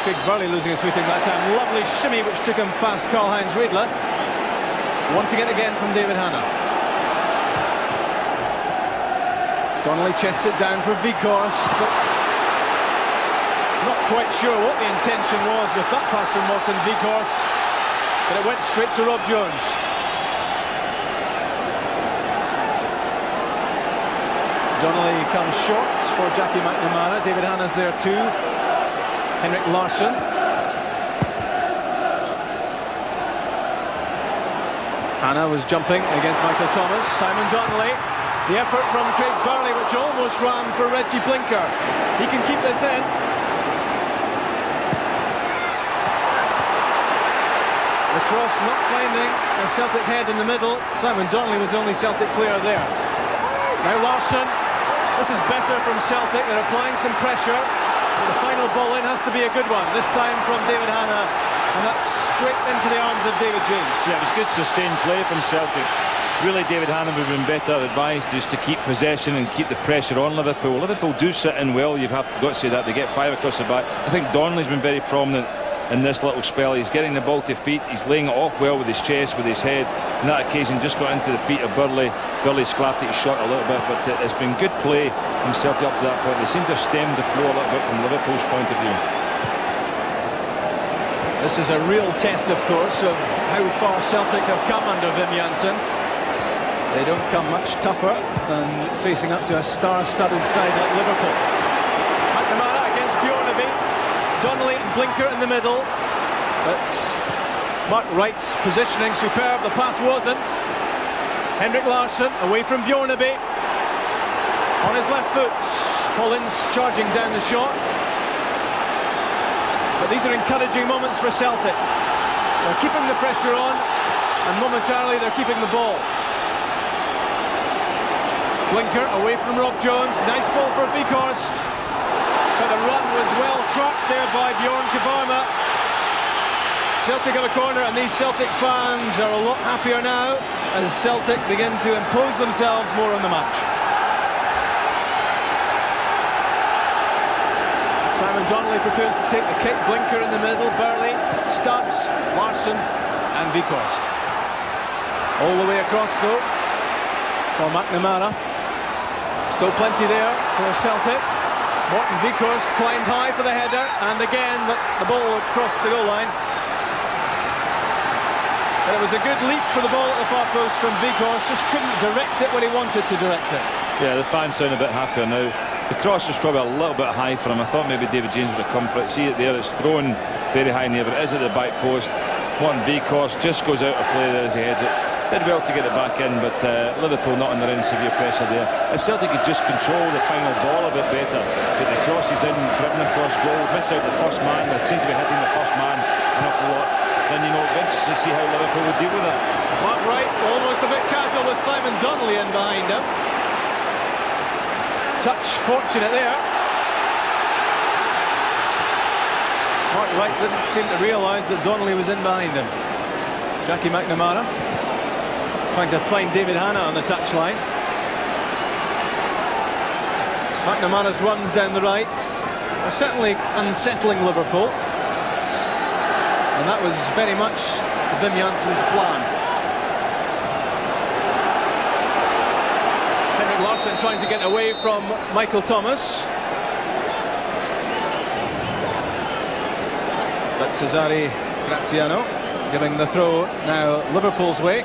Speaker 6: Craig Burley losing his footing that time. Lovely shimmy which took him past Karl-Heinz Riedler. Wanting it again from David Hanna. Donnelly chests it down for Weghorst, but not quite sure what the intention was with that pass from Morten Weghorst, but it went straight to Rob Jones. Donnelly comes short for Jackie McNamara. David Hanna's there too. Henrik Larsson. Hanna was jumping against Michael Thomas. Simon Donnelly. The effort from Craig Burley, which almost ran for Reggie Blinker. He can keep this in. The cross not finding a Celtic head in the middle. Simon Donnelly was the only Celtic player there. Now Larsson. This is better from Celtic. They're applying some pressure. But the final ball in has to be a good one. This time from David Hanna. And that's straight into the arms of David James.
Speaker 8: Yeah, it was good sustained play from Celtic. Really, David Hanna would have been better advised just to keep possession and keep the pressure on Liverpool. Liverpool do sit in well, you've got to say that. They get 5 across the back. I think Donnelly's been very prominent in this little spell. He's getting the ball to feet, he's laying it off well with his chest, with his head. On that occasion, just got into the feet of Burley. Burley sclaffed his shot a little bit, but it's been good play from Celtic up to that point. They seem to have stemmed the flow a little bit from Liverpool's point of view.
Speaker 6: This is a real test, of course, of how far Celtic have come under Wim Jansen. They don't come much tougher than facing up to a star-studded side like Liverpool. McNamara against Bjornaby. Donnelly and Blinker in the middle. But Mark Wright's positioning superb. The pass wasn't. Henrik Larsson away from Bjornaby. On his left foot. Collins charging down the shot. But these are encouraging moments for Celtic. They're keeping the pressure on, and momentarily they're keeping the ball. Blinker away from Rob Jones. Nice ball for Weghorst. But the run was well tracked there by Bjorn Kavarma. Celtic have a corner, and these Celtic fans are a lot happier now as Celtic begin to impose themselves more on the match. Simon Donnelly prepares to take the kick. Blinker in the middle. Burley, Stubbs, Larsson and Weghorst. All the way across though for McNamara. Still plenty there for Celtic. Morten Weghorst climbed high for the header, and again the ball crossed the goal line. But it was a good leap for the ball at the far post from Weghorst. Just couldn't direct it when he wanted to direct it.
Speaker 8: Yeah, the fans sound a bit happier now. The cross was probably a little bit high for him. I thought maybe David James would have come for it. See it there, it's thrown very high in the air, but it is at the back post. Morten Weghorst just goes out of play there as he heads it. Did well to get it back in, but Liverpool not under any severe pressure there. If Celtic could just control the final ball a bit better, get the crosses in, driven across goal, miss out the first man, they seem to be hitting the first man an awful lot, then you know, it's interesting to see how Liverpool would deal with it.
Speaker 6: Mark Wright almost a bit casual with Simon Donnelly in behind him. Touch fortunate there. Mark Wright didn't seem to realise that Donnelly was in behind him. Jackie McNamara trying to find David Hanna on the touchline. McNamara's runs down the right are certainly unsettling Liverpool, and that was very much Wim Janssen's plan. Henrik Larsson trying to get away from Michael Thomas, but Cesare Graziano giving the throw now Liverpool's way.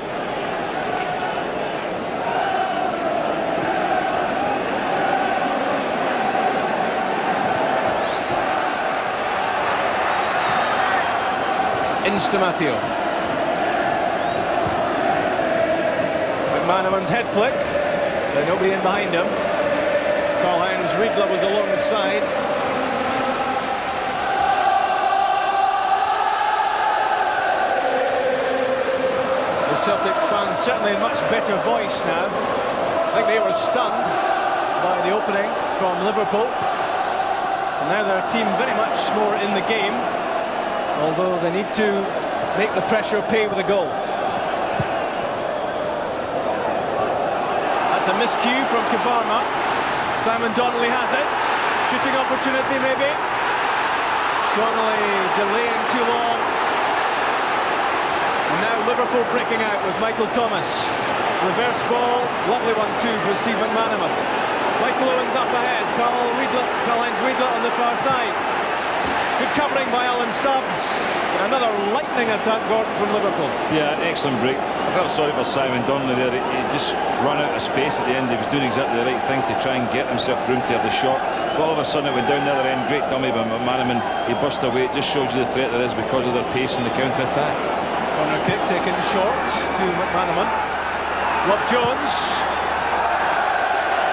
Speaker 6: Inch to Matteo. McManaman's head flick. There's nobody in behind him. Karl-Heinz Riedle was alongside. The Celtic fans certainly in much better voice now. I think they were stunned by the opening from Liverpool. And now their team very much more in the game, although they need to make the pressure pay with a goal. That's a miscue from Kavarma. Simon Donnelly has it. Shooting opportunity maybe. Donnelly delaying too long. And now Liverpool breaking out with Michael Thomas. Reverse ball, lovely one too for Steve McManaman. Michael Owen's up ahead. Karl-Heinz Riedle on the far side. Good covering by Alan Stubbs. Another lightning attack, Gordon, from Liverpool.
Speaker 8: Yeah, excellent break. I felt sorry for Simon Donnelly there. He just ran out of space at the end. He was doing exactly the right thing to try and get himself room to have the shot. But all of a sudden it went down the other end. Great dummy by McManaman. He burst away. It just shows you the threat there is because of their pace in the counter-attack.
Speaker 6: Corner kick taken short to McManaman. Rob Jones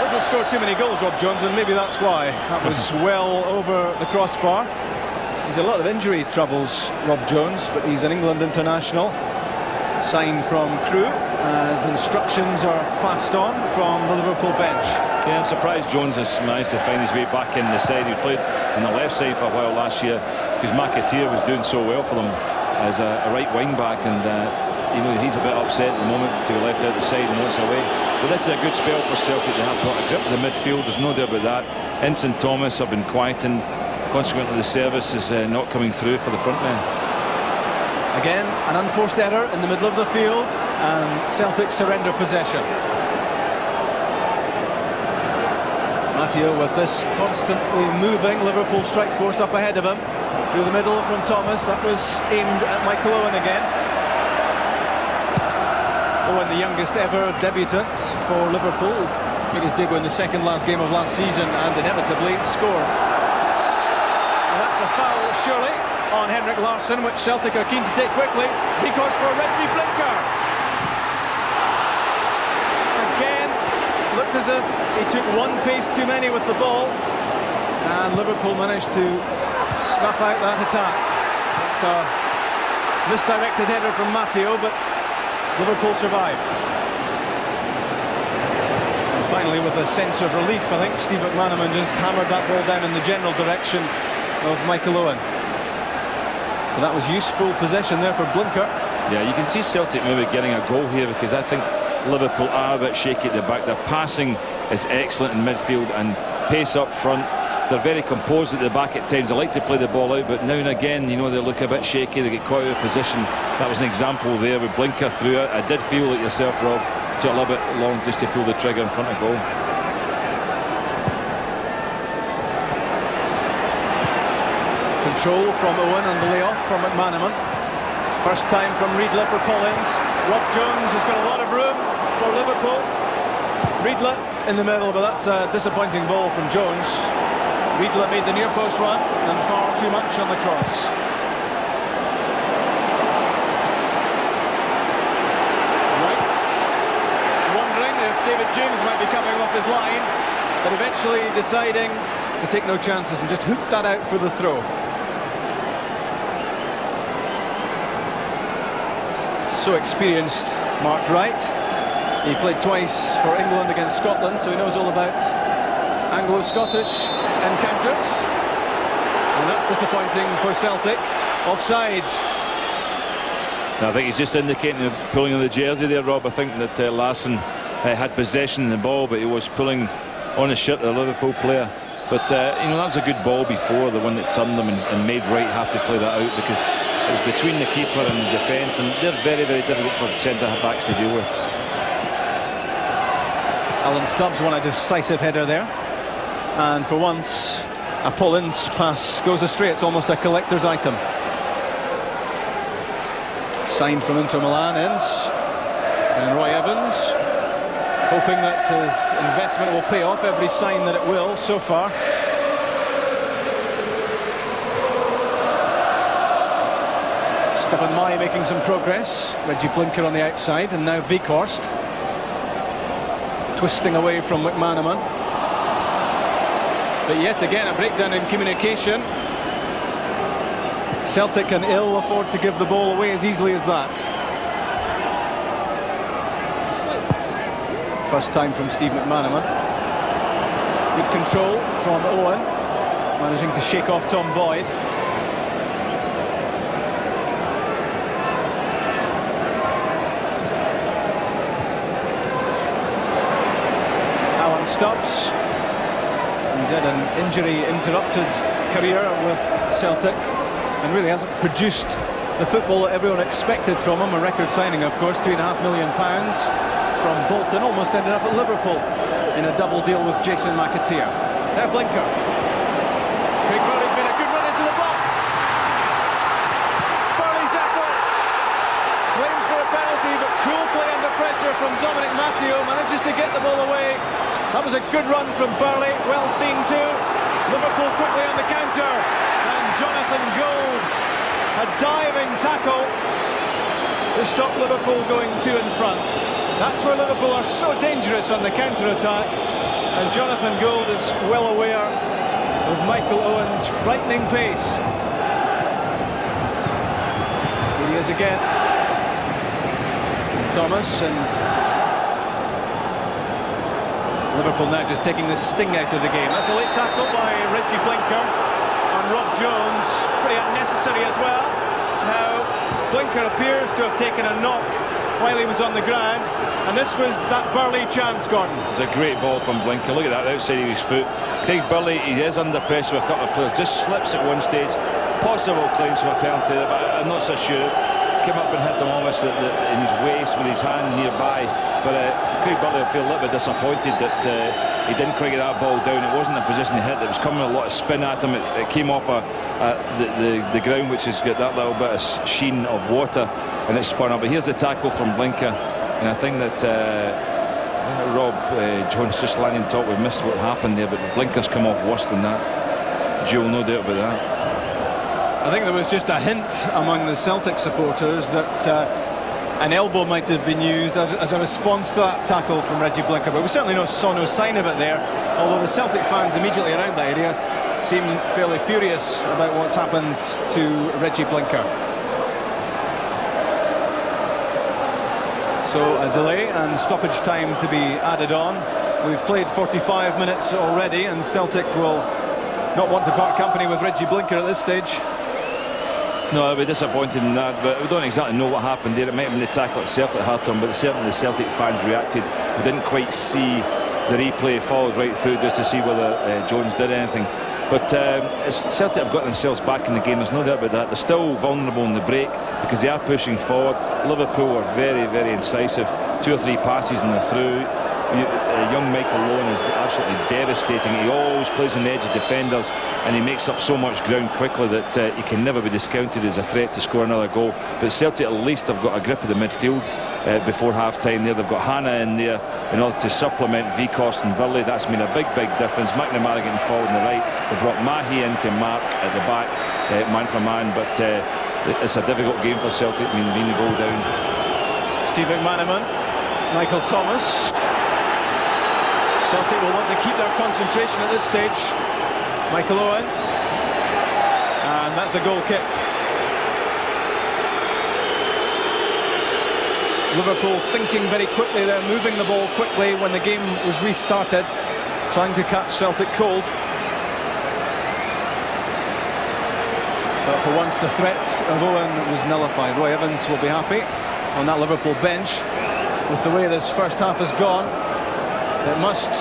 Speaker 6: doesn't score too many goals, Rob Jones, and maybe that's why. That was well over the crossbar. He's a lot of injury troubles, Rob Jones, but he's an England international, signed from Crewe, as instructions are passed on from the Liverpool bench.
Speaker 8: Yeah, I'm surprised Jones has managed to find his way back in the side. He played on the left side for a while last year because McAteer was doing so well for them as a right wing back, and he's a bit upset at the moment to be left out the side and wants away. But this is a good spell for Celtic. They have got a grip of the midfield, there's no doubt about that. Ince and Thomas have been quietened. Consequently, the service is not coming through for the front men.
Speaker 6: Again, an unforced error in the middle of the field, and Celtic surrender possession. Matteo with this constantly moving Liverpool strike force up ahead of him. Through the middle from Thomas, that was aimed at Michael Owen again. Owen, the youngest ever debutant for Liverpool, made his debut in the second last game of last season and inevitably scored. A foul surely on Henrik Larsson, which Celtic are keen to take quickly because for Reggie Blinker. Again, looked as if he took one pace too many with the ball, and Liverpool managed to snuff out that attack. It's a misdirected header from Matteo, but Liverpool survived. And finally, with a sense of relief, I think Steve McManaman just hammered that ball down in the general direction of Michael Owen. So that was useful possession there for Blinker.
Speaker 8: Yeah, you can see Celtic maybe getting a goal here because I think Liverpool are a bit shaky at the back. Their passing is excellent in midfield and pace up front. They're very composed at the back at times. They like to play the ball out, but now and again, they look a bit shaky. They get caught out of position. That was an example there with Blinker through it. I did feel like yourself, Rob, took a little bit long just to pull the trigger in front of goal.
Speaker 6: Control from Owen and the layoff from McManaman. First time from Riedle for Collins. Rob Jones has got a lot of room for Liverpool. Riedle in the middle, but that's a disappointing ball from Jones. Riedle made the near post run and far too much on the cross. Right, wondering if David James might be coming off his line, but eventually deciding to take no chances and just hook that out for the throw. So experienced, Mark Wright. He played twice for England against Scotland, so he knows all about Anglo-Scottish encounters. And that's disappointing for Celtic. Offside.
Speaker 8: I think he's just indicating pulling on the jersey there, Rob. I think that Larsson had possession of the ball, but he was pulling on his shirt of the Liverpool player. But that was a good ball before, the one that turned them and made Wright have to play that out because it was between the keeper and the defence, and they're very, very difficult for centre-backs to deal with.
Speaker 6: Alan Stubbs won a decisive header there, and for once a Paul Ince pass goes astray. It's almost a collector's item. Signed from Inter Milan, Ince, and Roy Evans hoping that his investment will pay off. Every sign that it will so far. Stefan Mai making some progress. Reggie Blinker on the outside, and now Weghorst twisting away from McManaman. But yet again a breakdown in communication. Celtic can ill afford to give the ball away as easily as that. First time from Steve McManaman. Good control from Owen, managing to shake off Tom Boyd. Alan Stubbs, he's had an injury-interrupted career with Celtic and really hasn't produced the football that everyone expected from him. A record signing, of course, £3.5 million from Bolton, almost ended up at Liverpool in a double deal with Jason McAteer. Now Blinker. Craig Burley's made a good run into the box. Burley's effort. Claims for a penalty, but cool play under pressure from Dominic Matteo. Manages to get the ball away. That was a good run from Burley. Well seen too. Liverpool quickly on the counter. And Jonathan Gold, a diving tackle to stop Liverpool going two in front. That's where Liverpool are so dangerous on the counter-attack, and Jonathan Gold is well aware of Michael Owen's frightening pace. Here he is again. Thomas, and Liverpool now just taking the sting out of the game. That's a late tackle by Reggie Blinker on Rob Jones, pretty unnecessary as well. Now Blinker appears to have taken a knock while he was on the ground, and this was that Burley chance, Gordon.
Speaker 8: It's a great ball from Blinker. Look at that outside of his foot. Craig Burley, he is under pressure with a couple of players, just slips at one stage. Possible claims for a penalty, but I'm not so sure. Came up and hit him almost in his waist with his hand nearby, but Craig Burley will feel a little bit disappointed that he didn't quite get that ball down. It wasn't a position to hit. It was coming a lot of spin at him. It came off the ground, which has got that little bit of sheen of water, and it spun up. But here's the tackle from Blinker, and I think that Rob Jones just landing top. We missed what happened there, but Blinker's come off worse than that. Joel, no doubt about that.
Speaker 6: I think there was just a hint among the Celtic supporters that an elbow might have been used as a response to that tackle from Reggie Blinker, but we certainly saw no sign of it there, although the Celtic fans immediately around that area seem fairly furious about what's happened to Reggie Blinker. So a delay and stoppage time to be added on. We've played 45 minutes already, and Celtic will not want to part company with Reggie Blinker at this stage.
Speaker 8: No, I'll be disappointed in that, but we don't exactly know what happened there. It might have been the tackle itself that hurt him, but certainly the Celtic fans reacted. We didn't quite see the replay, followed right through just to see whether Jones did anything. But Celtic have got themselves back in the game, there's no doubt about that. They're still vulnerable in the break because they are pushing forward. Liverpool are very, very incisive. 2 or 3 passes and they're through. Young Michael Owen is absolutely devastating. He always plays on the edge of defenders, and he makes up so much ground quickly that he can never be discounted as a threat to score another goal. But Celtic at least have got a grip of the midfield before half-time there. They've got Hannah in there in order to supplement Weghorst and Burley. That's made a big, big difference. McNamara getting forward on the right. They brought Mahi into mark at the back, man for man, but it's a difficult game for Celtic. I mean, being the goal down.
Speaker 6: Steve McManaman, Michael Thomas. Celtic will want to keep their concentration at this stage. Michael Owen, and that's a goal kick. Liverpool thinking very quickly there, moving the ball quickly when the game was restarted, trying to catch Celtic cold. But for once the threat of Owen was nullified. Roy Evans will be happy on that Liverpool bench with the way this first half has gone. It must,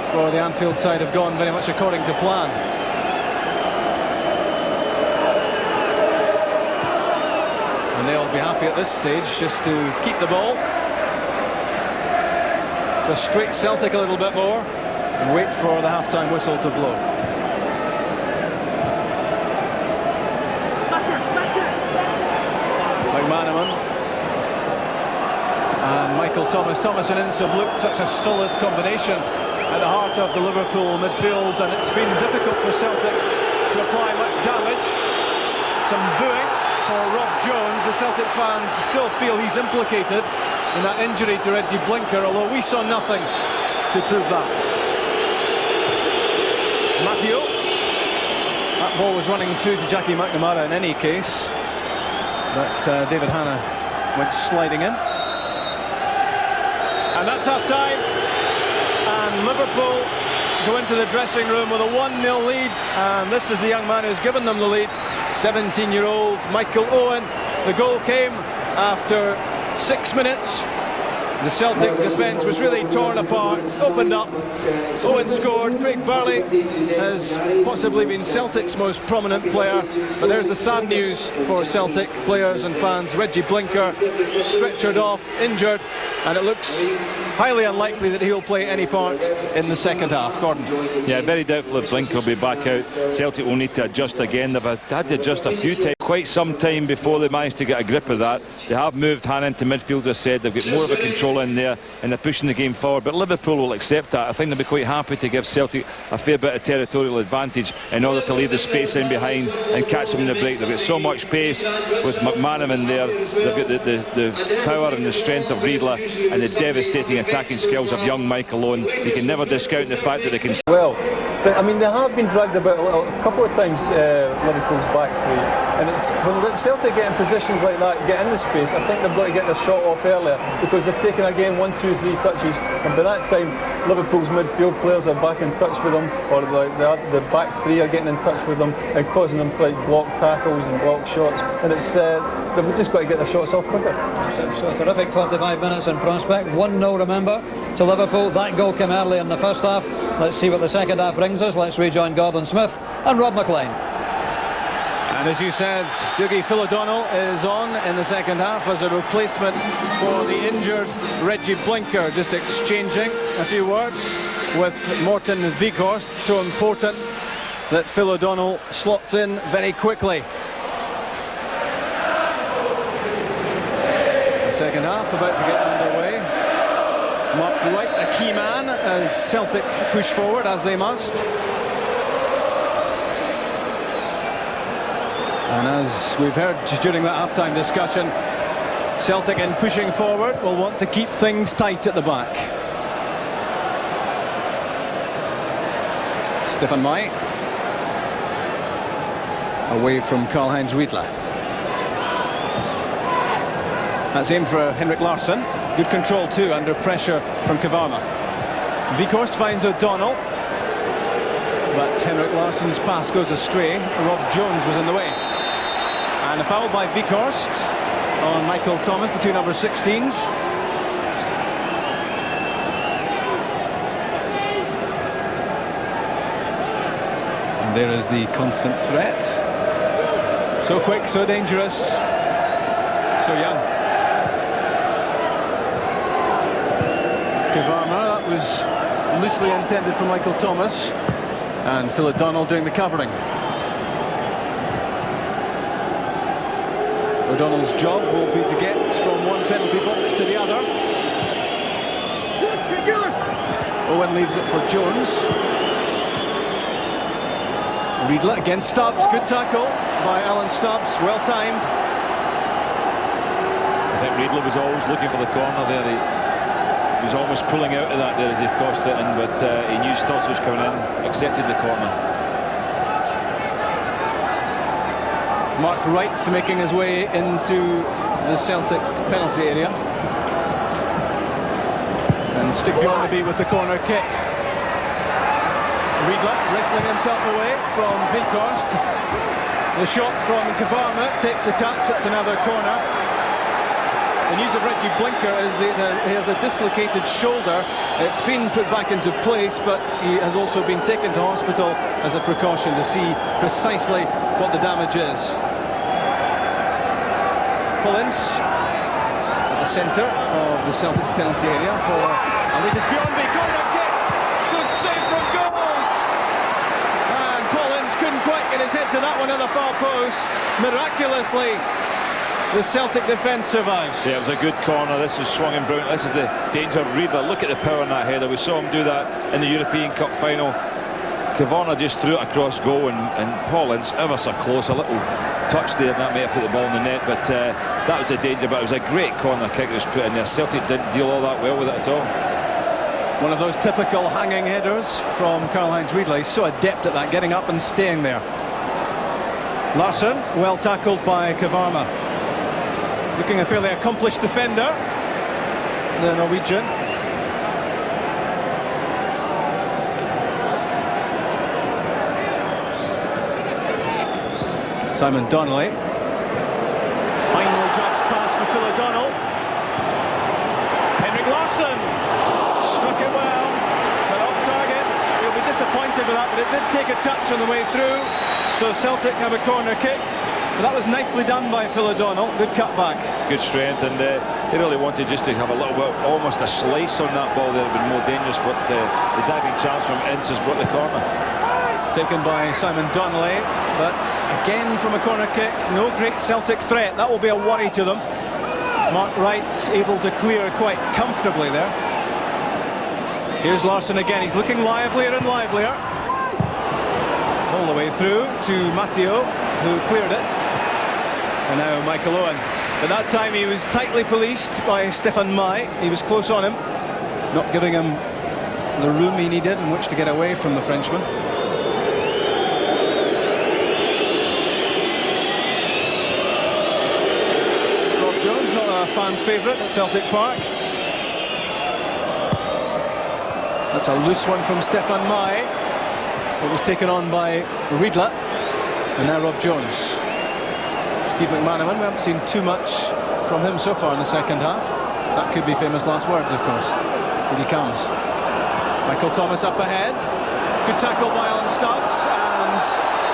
Speaker 6: for the Anfield side, have gone very much according to plan. And they'll be happy at this stage just to keep the ball, frustrate Celtic a little bit more, and wait for the half-time whistle to blow. McManaman. And Michael Thomas. Thomas and Ince have looked such a solid combination at the heart of the Liverpool midfield, and it's been difficult for Celtic to apply much damage. Some booing. for Rob Jones. The Celtic fans still feel he's implicated in that injury to Reggie Blinker, although we saw nothing to prove that. Matteo. That ball was running through to Jackie McNamara in any case, but David Hanna went sliding in. And that's half-time, and Liverpool go into the dressing room with a 1-0 lead, and this is the young man who's given them the lead, 17-year-old Michael Owen. The goal came after 6 minutes. The Celtic defence was really torn apart, opened up. Owen scored. Craig Burley has possibly been Celtic's most prominent player, but there's the sad news for Celtic players and fans. Reggie Blinker stretchered off, injured, and it looks highly unlikely that he'll play any part in the second half. Gordon.
Speaker 8: Yeah, very doubtful if Blinker will be back out. Celtic will need to adjust again. They've had to adjust a few times, quite some time before they managed to get a grip of that. They have moved Hanna into midfield, as I said. They've got more of a control in there, and they're pushing the game forward, but Liverpool will accept that. I think they'll be quite happy to give Celtic a fair bit of territorial advantage in order to leave the space in behind and catch them in the break. They've got so much pace with McManaman in there. They've got the power and the strength of Riedler and the devastating attacking skills of young Michael Owen. You can never discount the fact that they can...
Speaker 9: Well, but I mean, they have been dragged about a couple of times, Liverpool's back three, and it's when Celtic get in positions like that, get in the space, I think they've got to get their shot off earlier, because they're taking again 1, 2, 3 touches, and by that time Liverpool's midfield players are back in touch with them, or the back three are getting in touch with them and causing them to block tackles and block shots, and it's they've just got to get their shots off quicker.
Speaker 5: So a terrific 25 minutes in prospect. 1-0, remember, to Liverpool. That goal came early in the first half. Let's see what the second half brings us. Let's rejoin Gordon Smith and Rob McLean.
Speaker 6: And as you said, Dougie Phil-O'Donnell is on in the second half as a replacement for the injured Reggie Blinker. Just exchanging a few words with Morten Vikhorst. So important that Phil-O'Donnell slots in very quickly. Second half about to get underway. Mark Wright, a key man as Celtic push forward, as they must. And as we've heard during that half-time discussion, Celtic in pushing forward will want to keep things tight at the back. Stefan Mai away from Karl-Heinz Riedler. That's aimed for Henrik Larsson. Good control too under pressure from Kavarma. Vikhorst finds O'Donnell, but Henrik Larsson's pass goes astray. Rob Jones was in the way. And a foul by Vikhorst on Michael Thomas, the two number 16s. And there is the constant threat. So quick, so dangerous, so young. Kavarma, that was loosely intended for Michael Thomas, and Phil O'Donnell doing the covering. O'Donnell's job will be to get from one penalty box to the other. Owen leaves it for Jones. Riedler against Stubbs, good tackle by Alan Stubbs, well timed.
Speaker 8: I think Riedler was always looking for the corner there. He was almost pulling out of that there as he crossed it in, but he knew Stubbs was coming in, accepted the corner.
Speaker 6: Mark Wright making his way into the Celtic penalty area. And Stig Bjorneby with the corner kick. Riedler wrestling himself away from Vikhorst. The shot from Kavarma takes a touch, it's another corner. The news of Reggie Blinker is that he has a dislocated shoulder. It's been put back into place, but he has also been taken to hospital as a precaution to see precisely what the damage is. Pullins at the centre of the Celtic penalty area for Alitas Bjorneby. Corner kick, good save from Gold. And Pullins couldn't quite get his head to that one at the far post. Miraculously, the Celtic defence survives.
Speaker 8: Yeah, it was a good corner. This is swung in brilliant. This is the danger of Riedler. Look at the power in that header. We saw him do that in the European Cup final. Kavanagh just threw it across goal, and Paul Ince ever so close, a little touch there, and that may have put the ball in the net, but that was a danger. But it was a great corner kick that was put in there. Celtic didn't deal all that well with it at all.
Speaker 6: One of those typical hanging headers from Karl-Heinz Riedle. He's so adept at that, getting up and staying there. Larsson, well tackled by Kavarma. Looking a fairly accomplished defender, the Norwegian. Simon Donnelly. Finally judged pass for Phil O'Donnell. Henrik Larsson struck it well, but off target. He'll be disappointed with that, but it did take a touch on the way through. So Celtic have a corner kick. But that was nicely done by Phil O'Donnell. Good cutback.
Speaker 8: Good strength, and they really wanted just to have a little bit, almost a slice on that ball there. It would have been more dangerous, but the diving chance from Ince has brought the corner.
Speaker 6: Taken by Simon Donnelly, but again from a corner kick. No great Celtic threat. That will be a worry to them. Mark Wright's able to clear quite comfortably there. Here's Larsson again. He's looking livelier and livelier. All the way through to Matteo, who cleared it. And now Michael Owen. But that time he was tightly policed by Stefan Mai. He was close on him, not giving him the room he needed in which to get away from the Frenchman. Rob Jones, not a fan's favourite at Celtic Park. That's a loose one from Stefan Mai. It was taken on by Riedle, and now Rob Jones. Steve McManaman, we haven't seen too much from him so far in the second half. That could be famous last words, of course. Here he comes. Michael Thomas up ahead. Good tackle by Alan Stubbs, and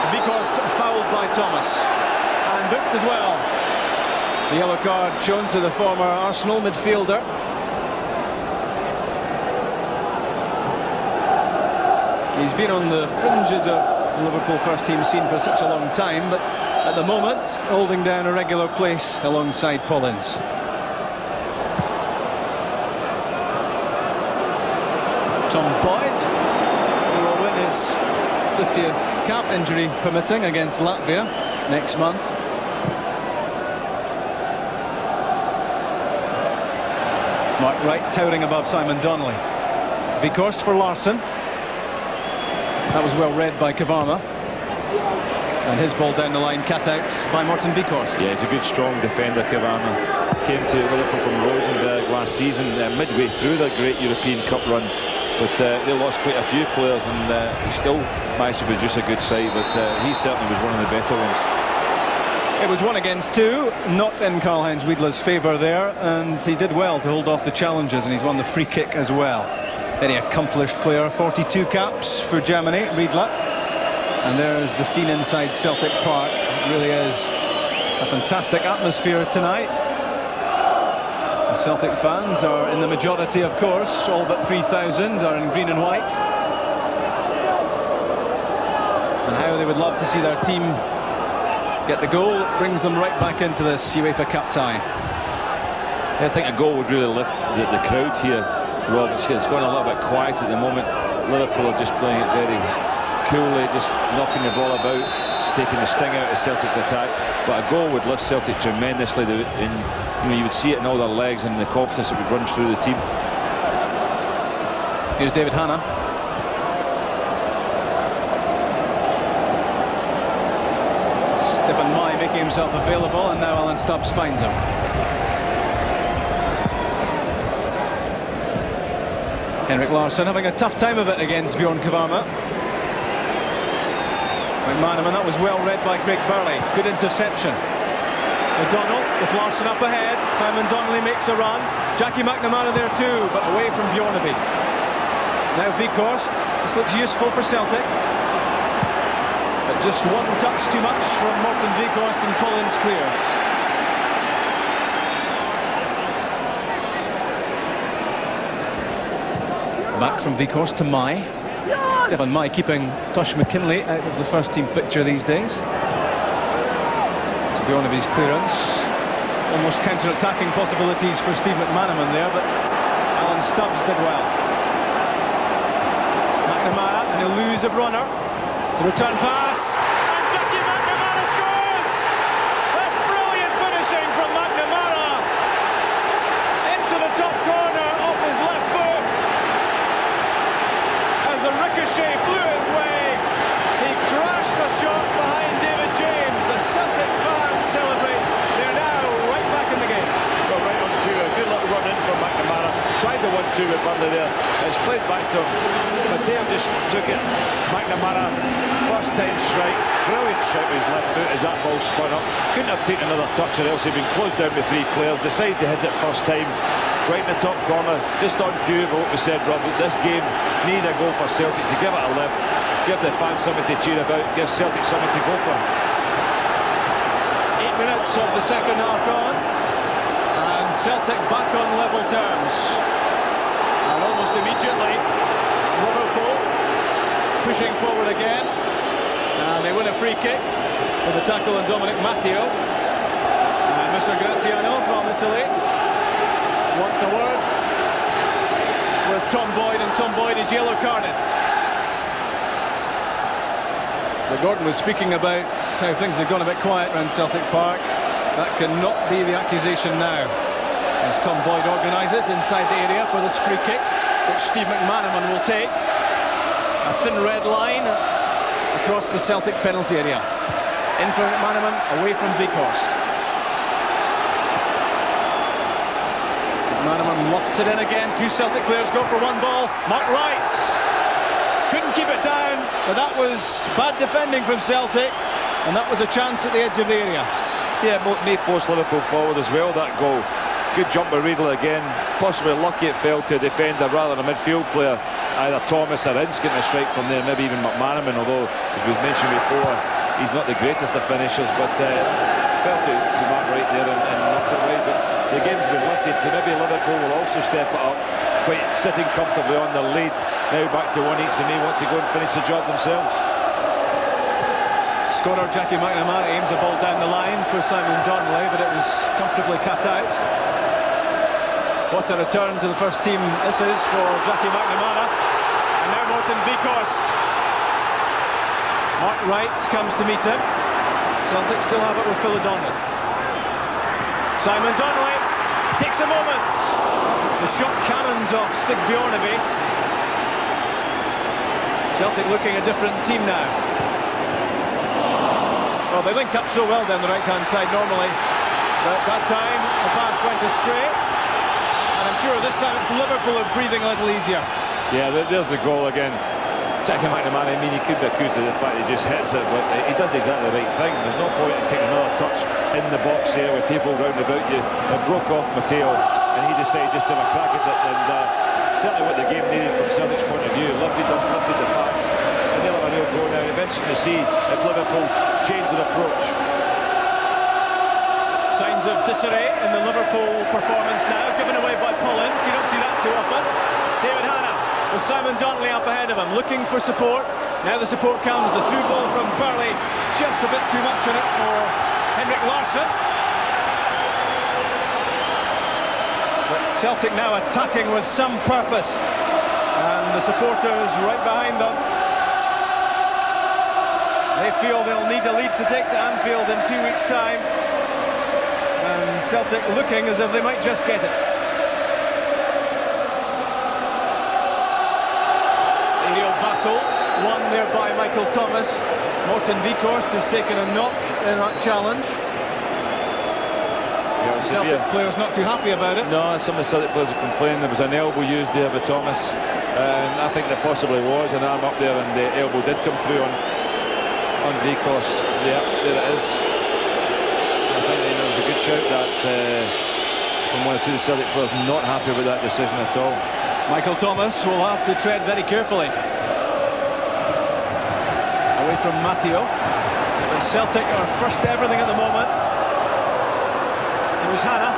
Speaker 6: Vikhorst fouled by Thomas. And booked as well. The yellow card shown to the former Arsenal midfielder. He's been on the fringes of the Liverpool first team scene for such a long time, but at the moment holding down a regular place alongside Paul Ince. Tom Boyd, who will win his 50th cap, injury permitting, against Latvia next month. Mark Wright towering above Simon Donnelly. Vikhorst for Larsson. That was well read by Kavarma. And his ball down the line, cut out by Morten Vikhorst.
Speaker 8: Yeah, he's a good, strong defender, Kavarma. Came to Liverpool from Rosenberg last season, midway through their great European Cup run. But they lost quite a few players, and he still managed to produce a good side. But he certainly was one of the better ones.
Speaker 6: It was 1-2, not in Karl-Heinz Riedle's favour there, and he did well to hold off the challenges, and he's won the free kick as well. Very accomplished player, 42 caps for Germany, Riedle. And there's the scene inside Celtic Park. It really is a fantastic atmosphere tonight. The Celtic fans are in the majority, of course. All but 3,000 are in green and white. And how they would love to see their team get the goal. It brings them right back into this UEFA Cup tie.
Speaker 8: I think a goal would really lift the crowd here, Rob. It's going a little bit quiet at the moment. Liverpool are just playing it very coolly, just knocking the ball about, just taking the sting out of Celtic's attack. But a goal would lift Celtic tremendously, and you would see it in all their legs and the confidence that would run through the team.
Speaker 6: Here's David Hanna. Stefan Mai making himself available, and now Alan Stubbs finds him. Henrik Larsson having a tough time of it against Bjorn Kavarma. McManaman, that was well read by Craig Burley. Good interception. O'Donnell with Larsson up ahead. Simon Donnelly makes a run. Jackie McNamara there too, but away from Bjornaby. Now Vikhorst. This looks useful for Celtic. But just one touch too much from Morten Vikhorst, and Paul Ince clears. Back from Vikhorst to Mai. Stefan Mai keeping Tosh McKinley out of the first team picture these days. To be on of his clearance. Almost counter-attacking possibilities for Steve McManaman there, but Alan Stubbs did well. McNamara, and an elusive runner. The return pass, and Jackie McNamara scores! That's brilliant finishing from McNamara into the top corner off his left foot. As the ricochet flew his way, he crashed a shot behind David James. The Celtic fans celebrate. They're now right back in the game.
Speaker 8: Well, right on cue, a good little run in from McNamara. Tried the 1-2 with Burnley there. It's played back to him. Matteo just took it. McNamara, first time strike. Brilliant strike with his left foot as that ball spun up. Couldn't have taken another touch or else he'd been closed down with 3 players. Decided to hit it first time. Right in the top corner, just on cue of what we said, Robert. This game need a goal for Celtic to give it a lift. Give the fans something to cheer about. Give Celtic something to go for.
Speaker 6: 8 minutes of the second half gone, and Celtic back on level terms. And almost immediately, Liverpool pushing forward again, and they win a free kick with a tackle on Dominic Matteo. And Mr. Gratiano from Italy wants a word with Tom Boyd, and Tom Boyd is yellow carded. Gordon was speaking about how things had gone a bit quiet around Celtic Park. That cannot be the accusation now, as Tom Boyd organises inside the area for this free kick, which Steve McManaman will take. A thin red line across the Celtic penalty area. In for McManaman, away from Weghorst. McManaman lofts it in again. 2 Celtic players go for 1 ball. Mark Wright couldn't keep it down, but that was bad defending from Celtic, and that was a chance at the edge of the area.
Speaker 8: Yeah, may force Liverpool forward as well, that goal. Good jump by Riedel again. Possibly lucky it fell to a defender rather than a midfield player. Either Thomas or Ince getting a strike from there, maybe even McManaman, although, as we've mentioned before, he's not the greatest of finishers, but fell to Mark Wright there and knocked it right. But the game's been lifted to maybe Liverpool will also step it up, quite sitting comfortably on the lead. Now back to 1-8, and may want to go and finish the job themselves.
Speaker 6: Scorer Jackie McNamara aims a ball down the line for Simon Donnelly, but it was comfortably cut out. What a return to the first team this is for Jackie McNamara. And now Morten Weghorst. Mark Wright comes to meet him. Celtic still have it with Phil O'Donnell. Simon Donnelly takes a moment. The shot cannons off Stig Bjornaby. Celtic looking a different team now. Well, they link up so well down the right-hand side normally, but that time the pass went astray, and I'm sure this time it's Liverpool are breathing a little easier.
Speaker 8: Yeah, there's the goal again. Jackie McNamara, I mean, he could be accused of the fact he just hits it, but he does exactly the right thing. There's no point in taking another touch in the box here with people round about you. It broke off Matteo, and he decided just to have a crack at it, and certainly what the game needed from Celtic's point of view. Lifted the facts, and they'll have a real go now. Eventually to see if Liverpool change their approach.
Speaker 6: Signs of disarray in the Liverpool performance now, given away by Pullins. You don't see that too often. David Hanna with Simon Donnelly up ahead of him, looking for support. Now the support comes, the through ball from Burley, just a bit too much on it for Henrik Larsson. But Celtic now attacking with some purpose, and the supporters right behind them. They feel they'll need a lead to take to Anfield in 2 weeks' time, and Celtic looking as if they might just get it. Aerial battle won there by Michael Thomas. Morten Weghorst has taken a knock in that challenge.
Speaker 8: Yeah,
Speaker 6: Celtic players not too happy about it.
Speaker 8: No, some of the Celtic players are complaining there was an elbow used there by Thomas, and I think there possibly was an arm up there, and the elbow did come through on Weghorst. Yeah, there it is. I think there was a good shout that from one or two of the Celtic players not happy with that decision at all.
Speaker 6: Michael Thomas will have to tread very carefully. Away from Matteo. But Celtic are first to everything at the moment. Here's Hanna.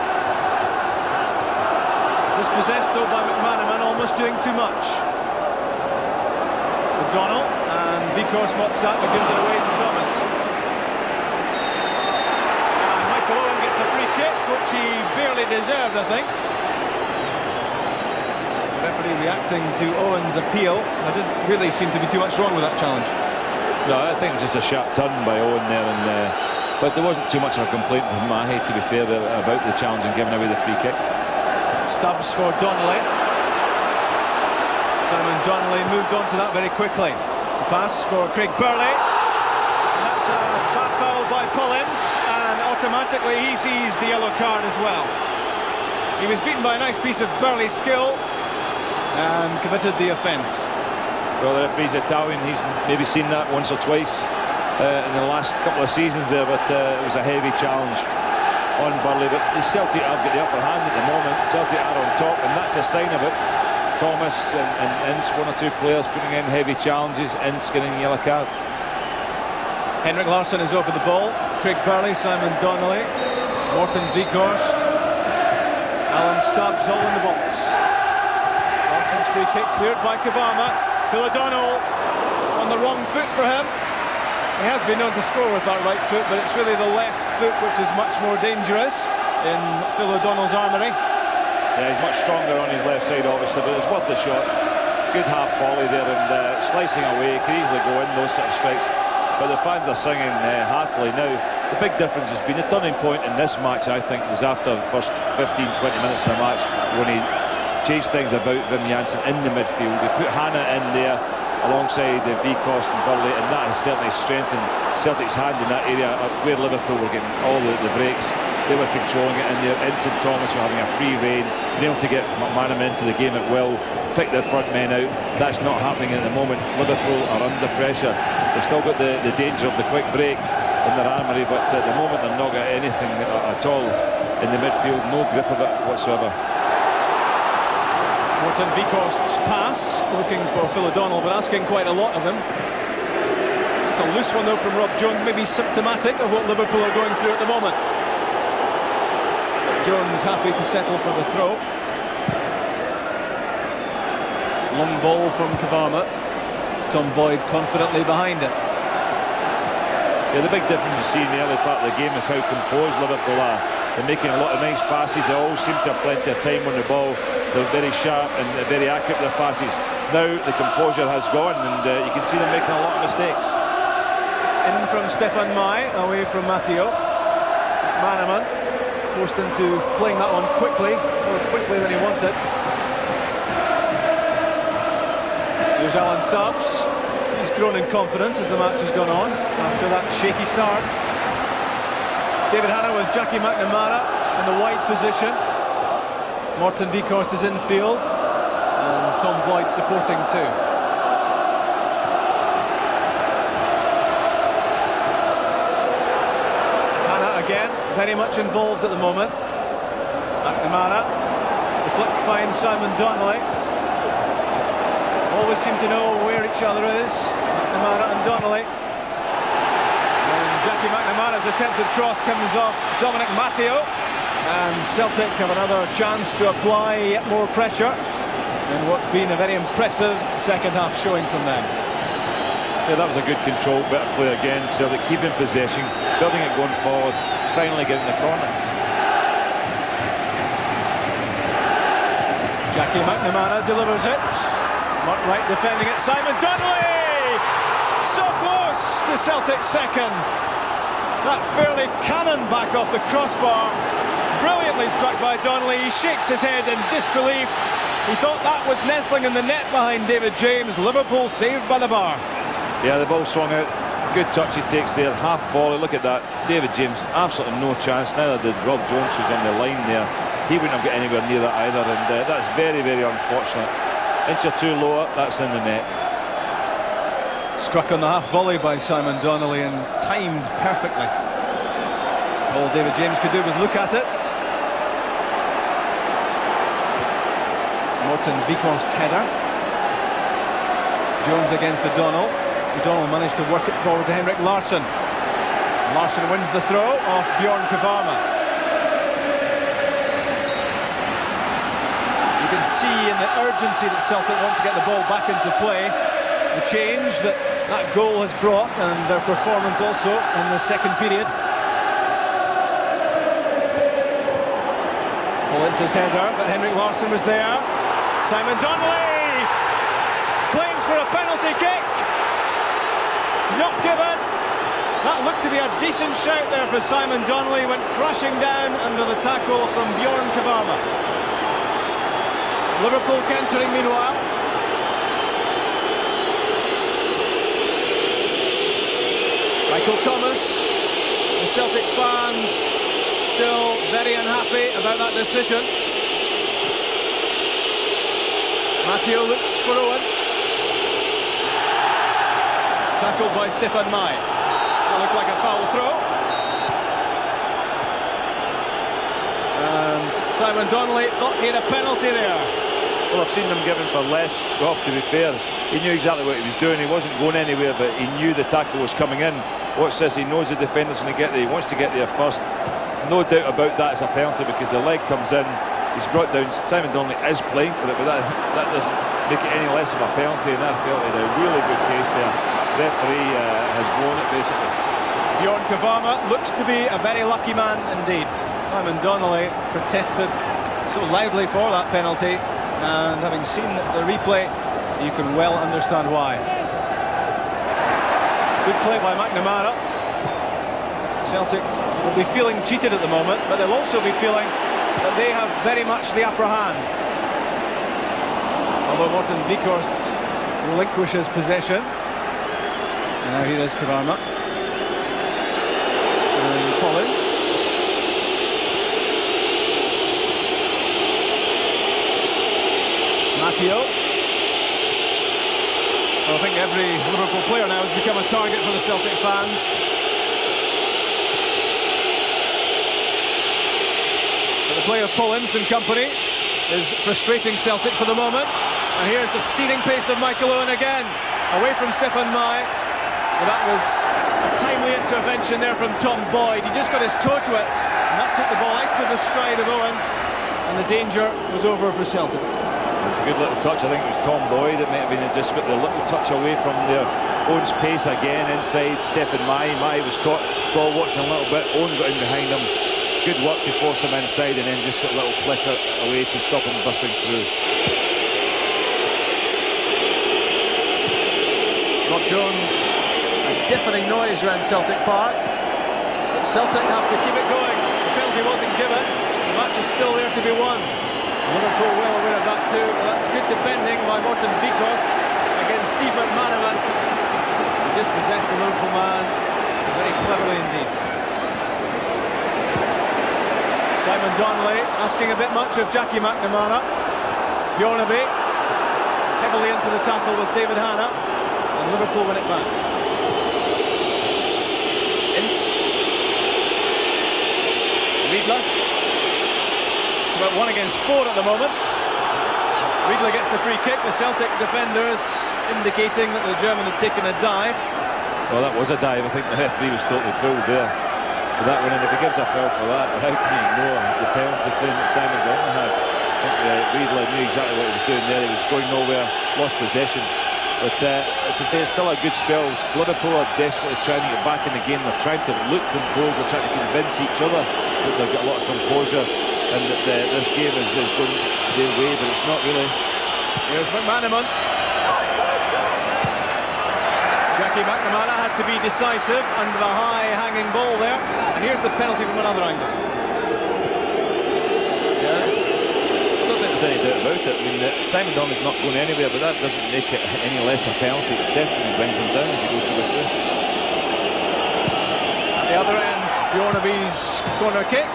Speaker 6: Dispossessed though by McManaman, almost doing too much. O'Donnell, and Weghorst mops up and gives it away to Thomas. And Michael Owen gets a free kick, which he barely deserved, I think.
Speaker 7: The referee reacting to Owen's appeal. There didn't really seem to be too much wrong with that challenge.
Speaker 8: No, I think it was just a sharp turn by Owen there, but there wasn't too much of a complaint from Mahe, to be fair, about the challenge and giving away the free kick.
Speaker 7: Stubbs for Donnelly. Simon Donnelly moved on to that very quickly. The pass for Craig Burley. And that's a bad foul by Pullins, and automatically he sees the yellow card as well. He was beaten by a nice piece of Burley's skill and committed the offence.
Speaker 8: Well, the referee's Italian, he's maybe seen that once or twice in the last couple of seasons there, but it was a heavy challenge on Burley. But the Celtic have got the upper hand at the moment. Celtic are on top, and that's a sign of it. Thomas and Ince, one or two players putting in heavy challenges. Ince getting a yellow card.
Speaker 7: Henrik Larsson is over the ball. Craig Burley, Simon Donnelly, Morten Vikhorst, Alan Stubbs all in the box. Larsson's free kick cleared by Kavama. Phil O'Donnell on the wrong foot for him. He has been known to score with that right foot, but it's really the left foot which is much more dangerous in Phil O'Donnell's armoury.
Speaker 8: Yeah, he's much stronger on his left side, obviously, but it's worth the shot. Good half volley there, and slicing away, could easily go in those sort of strikes. But the fans are singing heartily now. The big difference has been the turning point in this match, I think, was after the first 15-20 minutes of the match, when he chased things about Wim Jansen in the midfield. He put Hannah in there alongside Vikhorst and Burley, and that has certainly strengthened Celtic's hand in that area where Liverpool were getting all the breaks. They were controlling it in there. Ince and Thomas were having a free rein, being able to get McManaman into the game at will, pick their front men out. That's not happening at the moment. Liverpool are under pressure. They've still got the danger of the quick break in their armoury, but at the moment they're not got anything at all in the midfield, no grip of it whatsoever.
Speaker 7: Morten Vikhorst's pass, looking for Phil O'Donnell, but asking quite a lot of him. It's a loose one though from Rob Jones, maybe symptomatic of what Liverpool are going through at the moment. Jones happy to settle for the throw. Long ball from Kavama. Tom Boyd confidently behind it.
Speaker 8: Yeah, the big difference you see in the early part of the game is how composed Liverpool are. They're making a lot of nice passes. They all seem to have plenty of time on the ball. They're very sharp and very accurate with their passes. Now the composure has gone, and you can see them making a lot of mistakes.
Speaker 7: In from Stefan Mai, away from Matteo. McManaman forced into playing that one quickly, more quickly than he wanted. Here's Alan Stubbs. He's grown in confidence as the match has gone on after that shaky start. David Hannah with Jackie McNamara in the wide position. Morten Vikhorst is infield, and Tom Boyd supporting too. Hannah again, very much involved at the moment. McNamara, the flick finds Simon Donnelly. Always seem to know where each other is, McNamara and Donnelly. Jackie McNamara's attempted cross comes off Dominic Matteo, and Celtic have another chance to apply yet more pressure in what's been a very impressive second half showing from them.
Speaker 8: Yeah, that was a good control, better play again. Celtic keeping possession, building it going forward, finally getting the corner.
Speaker 7: Jackie McNamara delivers it. Mark Wright defending it. Simon Donnelly! So close to Celtic's second. That fairly cannon back off the crossbar. Brilliantly struck by Donnelly. He shakes his head in disbelief. He thought that was nestling in the net behind David James. Liverpool saved by the bar.
Speaker 8: Yeah, the ball swung out. Good touch he takes there. Half volley. Look at that. David James, absolutely no chance. Neither did Rob Jones, who's on the line there. He wouldn't have got anywhere near that either. And that's very, very unfortunate. Inch or two lower, that's in the net.
Speaker 7: Struck on the half volley by Simon Donnelly and timed perfectly. All David James could do was look at it. Morten Vikhorst header. Jones against O'Donnell. O'Donnell managed to work it forward to Henrik Larsson. Larsson wins the throw off Bjorn Kavama. You can see in the urgency that Celtic want to get the ball back into play, the change that goal has brought, and their performance also in the second period. Paul Ince's header, but Henrik Larsson was there.
Speaker 6: Simon Donnelly claims for a penalty kick. Not given. That looked to be a decent shout there for Simon Donnelly. Went crashing down under the tackle from Bjorn Kavarma. Liverpool countering meanwhile. Michael Thomas. The Celtic fans still very unhappy about that decision. Matteo looks for Owen. Tackled by Stefan Mai. That looked like a foul throw. And Simon Donnelly thought he had a penalty there.
Speaker 8: Well, I've seen them given for less. Well, to be fair, he knew exactly what he was doing. He wasn't going anywhere, but he knew the tackle was coming in. Watch this, he knows the defender's going to get there. He wants to get there first. No doubt about that, it's a penalty because the leg comes in. He's brought down. Simon Donnelly is playing for it, but that doesn't make it any less of a penalty. And I felt he had a really good case there. The referee has blown it basically.
Speaker 6: Bjorn Kavarma looks to be a very lucky man indeed. Simon Donnelly protested so loudly for that penalty, and having seen the replay, you can well understand why. Good play by McNamara. Celtic will be feeling cheated at the moment, but they'll also be feeling that they have very much the upper hand. Although Morten Vikhorst relinquishes possession. And now here is Kavarma. And Collins. Matteo. Well, I think every Liverpool player now has become a target for the Celtic fans. But the play of Collins and company is frustrating Celtic for the moment. And here's the seething pace of Michael Owen again, away from Stefan Mai. Well, that was a timely intervention there from Tom Boyd. He just got his toe to it, and that took the ball out of the stride of Owen, and the danger was over for Celtic.
Speaker 8: It was a good little touch. I think it was Tom Boyd that might have been just got the little touch away from there. Owen's pace again inside Stefan Mai. Mai was caught ball watching a little bit. Owen got in behind him. Good work to force him inside, and then just got a little flicker away to stop him busting through.
Speaker 6: Rob Jones, a deafening noise around Celtic Park. But Celtic have to keep it going. The penalty wasn't given. The match is still there to be won. Liverpool well aware of that too. Well, that's good defending by Morten Vikhorst against Steve McManaman. He dispossessed the Liverpool man very cleverly indeed. Simon Donnelly asking a bit much of Jackie McNamara. Bjornaby heavily into the tackle with David Hanna, and Liverpool win it back. Ince. Riedler. It's about 1 against 4 at the moment. Riedler gets the free kick. The Celtic defenders indicating that the German had taken a dive.
Speaker 8: Well, that was a dive. I think the referee was totally fooled there for that one, and if he gives a foul for that, how can he ignore the penalty claim that Simon Donnelly had? I think Riedler knew exactly what he was doing there. He was going nowhere, lost possession. But as I say, it's still a good spell. Liverpool are desperately trying to get back in the game. They're trying to look composed. They're trying to convince each other that they've got a lot of composure and that this game is going their way, but it's not really.
Speaker 6: Here's McManaman. Jackie McNamara had to be decisive under a high-hanging ball there. And here's the penalty from another angle.
Speaker 8: Yeah, I don't think there's any doubt about it. I mean, Simon Donnelly's not going anywhere, but that doesn't make it any less a penalty. It definitely brings him down as he goes to go through.
Speaker 6: At the other end, Bjornaby's corner kick.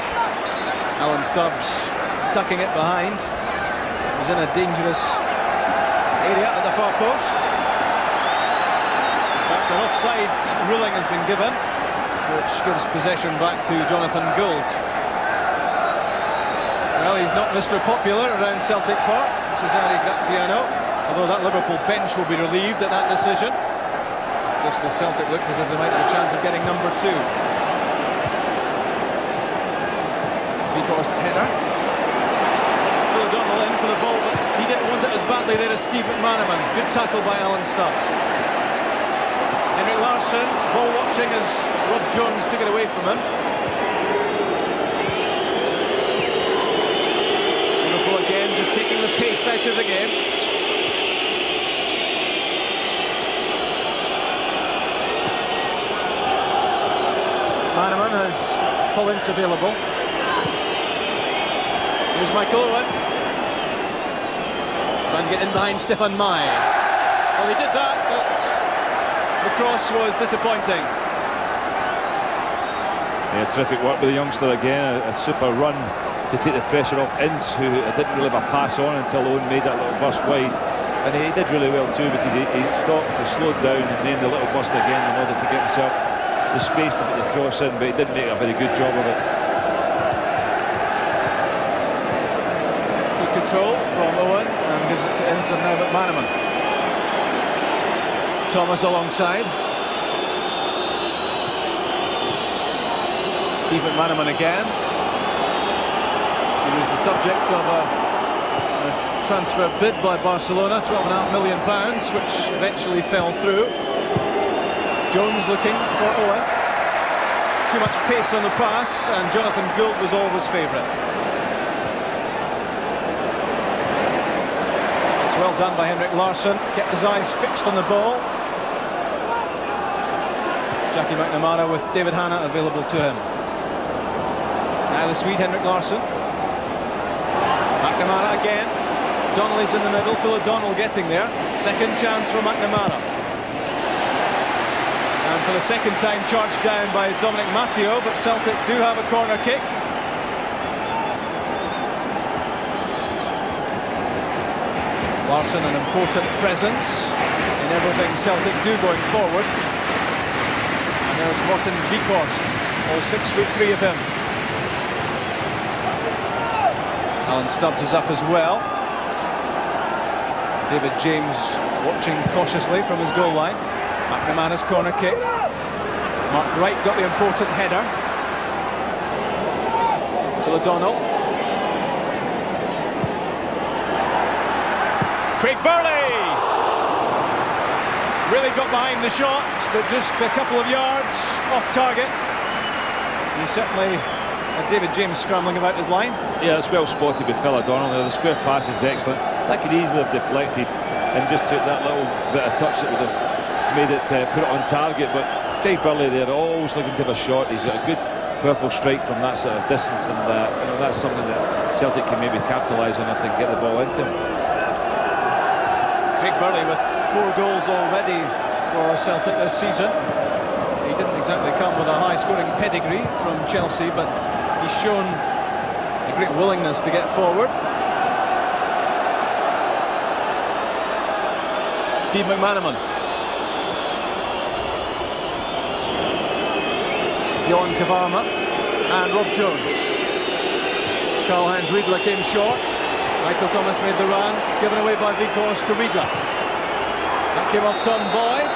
Speaker 6: Alan Stubbs tucking it behind. He was in a dangerous area at the far post. In fact, an offside ruling has been given, which gives possession back to Jonathan Gould. Well, he's not Mr. Popular around Celtic Park, Cesare Graziano, although that Liverpool bench will be relieved at that decision. Just as Celtic looked as if they might have a chance of getting number 2. Vikhorst's header. Phil O'Donnell in for the ball, but he didn't want it as badly there as Steve McManaman. Good tackle by Alan Stubbs. Henrik Larsson, ball watching as Rob Jones took it away from him. Liverpool again just taking the pace out of the game. Manaman has Paul Ince available. Here's Michael Owen. Trying to get in behind Stefan Mai. Well, he did that, but the cross was disappointing.
Speaker 8: Yeah, terrific work with the youngster again. A super run to take the pressure off Ince, who didn't really have a pass on until Owen made that little burst wide. And he did really well too, because he stopped, he slowed down and made the little burst again in order to get himself the space to put the cross in, but he didn't make a very good job of it.
Speaker 6: Good control from Owen, and gives it to Ince, and now McManaman. Thomas alongside. Steve McManaman again. He was the subject of a transfer bid by Barcelona, £12.5 million, which eventually fell through. Jones looking for Owen. Too much pace on the pass, and Jonathan Gould was always favourite. It's well done by Henrik Larsson. Kept his eyes fixed on the ball. Jackie McNamara with David Hanna available to him. Now the Swede, Henrik Larsson. McNamara again. Donnelly's in the middle. Phil O'Donnell getting there. Second chance for McNamara. And for the second time charged down by Dominic Matteo, but Celtic do have a corner kick. Larsson, an important presence in everything Celtic do going forward. And there's Morten Vikhorst, all 6'3" of him. Alan Stubbs is up as well. David James watching cautiously from his goal line. McNamara's corner kick. Mark Wright got the important header. Phil O'Donnell. Craig Burley really got behind the shot, but just a couple of yards off target. He certainly had David James scrambling about his line.
Speaker 8: Yeah, it's well spotted with Phil O'Donnell there. The square pass is excellent. That could easily have deflected and just took that little bit of touch that would have made it put it on target, but Craig Burley there always looking to have a shot. He's got a good powerful strike from that sort of distance, and you know, that's something that Celtic can maybe capitalise on if they can get the ball into him.
Speaker 6: Craig Burley with 4 goals already for Celtic this season. He didn't exactly come with a high scoring pedigree from Chelsea, but he's shown a great willingness to get forward. Steve McManaman. Johan Kavarma and Rob Jones. Karl-Heinz Riedler came short. Michael Thomas made the run. It's given away by Vikhorst to Riedler. That came off Tom Boyd.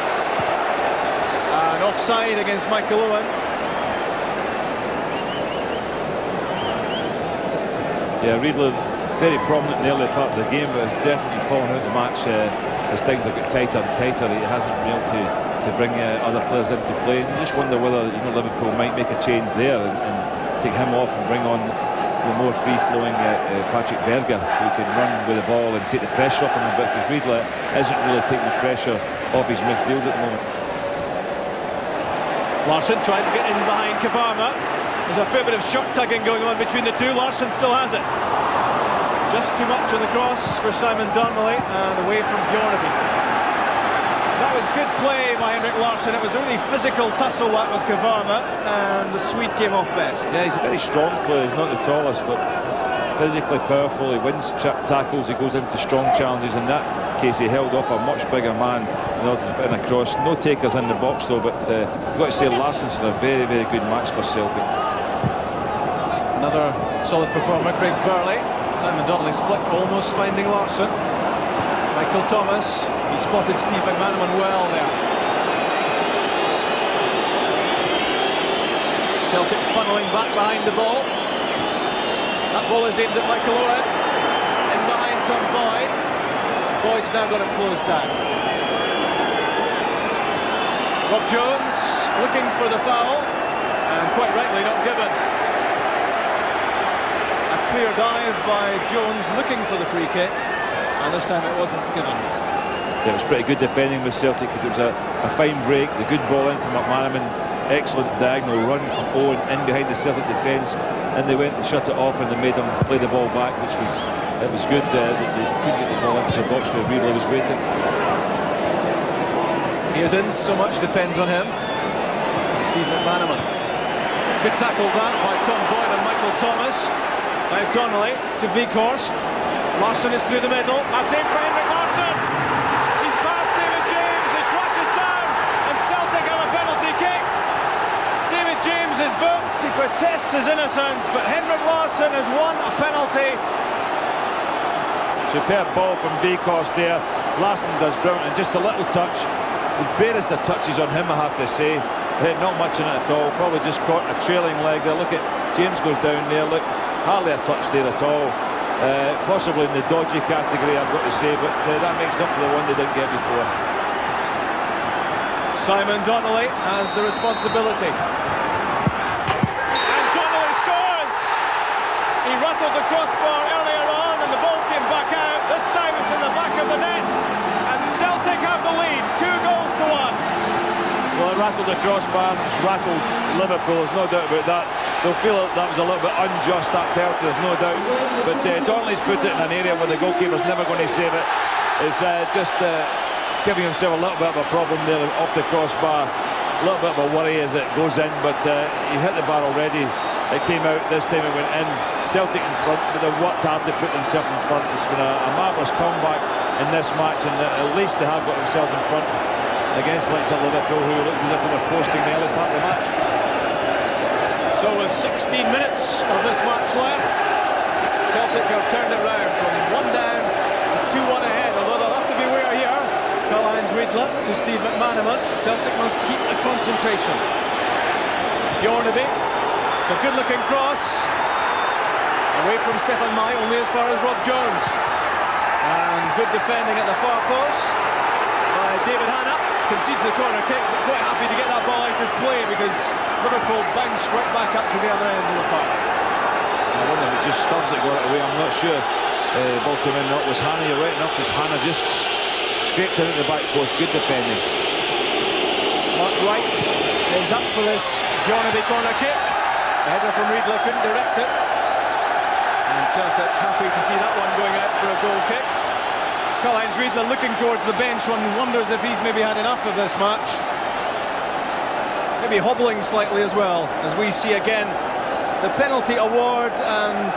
Speaker 6: And offside against Michael Owen.
Speaker 8: Yeah, Riedler very prominent in the early part of the game, but has definitely fallen out of the match as things have got tighter and tighter. He hasn't been able to bring other players into play. And you just wonder whether Liverpool might make a change there and take him off and bring on the more free-flowing Patrick Berger, who can run with the ball and take the pressure off him a bit, because Riedler isn't really taking the pressure off his midfield at the moment.
Speaker 6: Larsson trying to get in behind Kavarma. There's a fair bit of shot tugging going on between the two. Larsson still has it. Just too much on the cross for Simon Donnelly, and away from Bjornaby. That was good play by Henrik Larsson. It was a really physical tussle that with Kavarma, and the Swede came off best.
Speaker 8: Yeah, he's a very strong player. He's not the tallest, but physically powerful. He wins tackles, he goes into strong challenges. In that case, he held off a much bigger man in order to put in a cross. No takers in the box though, but you've got to say Larsson's had a very, very good match for Celtic.
Speaker 6: Another solid performer, Craig Burley. Simon Donnelly's flick almost finding Larsson. Michael Thomas, he spotted Steve McManaman well there. Celtic funneling back behind the ball. That ball is aimed at Michael Owen. In behind Tom Boyd. Boyd's now got him closed down. Rob Jones looking for the foul, and quite rightly not given. Clear dive by Jones looking for the free kick. And this time it wasn't given.
Speaker 8: Yeah, it was pretty good defending with Celtic because it was a fine break, the good ball in from McManaman, excellent diagonal run from Owen in behind the Celtic defence, and they went and shut it off and they made them play the ball back, which was good. They couldn't get the ball into the box where Wheeler was waiting.
Speaker 6: He is in, so much depends on him. And Steve McManaman. Good tackle that by Tom Boyd and Michael Thomas. Now Donnelly to Weghorst. Larsson is through the middle. That's in for Henrik Larsson. He's past David James. He crashes down, and Celtic have a penalty kick. David James is booked. He protests his innocence, but Henrik Larsson has won a penalty.
Speaker 8: Superb ball from Weghorst there. Larsson does brilliant, and just a little touch. The barest of touches on him, I have to say. Not much in it at all. Probably just caught a trailing leg there. Look at James goes down there. Look, hardly a touch there at all. Possibly in the dodgy category, I've got to say, but that makes up for the one they didn't get before.
Speaker 6: Simon Donnelly has the responsibility. And Donnelly scores! He rattled the crossbar earlier on and the ball came back out. This time it's in the back of the net. And Celtic have the lead, 2 goals to 1.
Speaker 8: Well, it rattled the crossbar, it's rattled Liverpool, there's no doubt about that. They'll feel that was a little bit unjust, that penalty, there's no doubt. But Donnelly's put it in an area where the goalkeeper's never going to save it. It's just giving himself a little bit of a problem there off the crossbar. A little bit of a worry as it goes in, but he hit the bar already. It came out, this time it went in. Celtic in front, but they've worked hard to put themselves in front. It's been a marvellous comeback in this match, and at least they have got themselves in front against likes of Liverpool, who looked as if they were posting the early part of the match.
Speaker 6: So with 16 minutes of this match left, Celtic have turned it round from 1 down to 2-1 ahead, although they'll have to beware here. Karl-Heinz Riedler to Steve McManaman. Celtic must keep the concentration. Bjorneby, it's a good looking cross. Away from Stefan Mai, only as far as Rob Jones. And good defending at the far post by David Hanna. Concedes the corner kick, but quite happy to get that ball out of play because Liverpool bounced right back up to the other end of the park.
Speaker 8: I wonder if it just Stubbs that got it away, I'm not sure. The ball came in, that was Hanna, you're right enough, as Hanna just scraped it at the back post, good defending.
Speaker 6: Mark Wright is up for this Bjorneby corner kick. The header from Riedler couldn't direct it. And Celtic happy to see that one going out for a goal kick. Karl-Heinz Riedler looking towards the bench, one wonders if he's maybe had enough of this match. Maybe hobbling slightly as well, as we see again the penalty award, and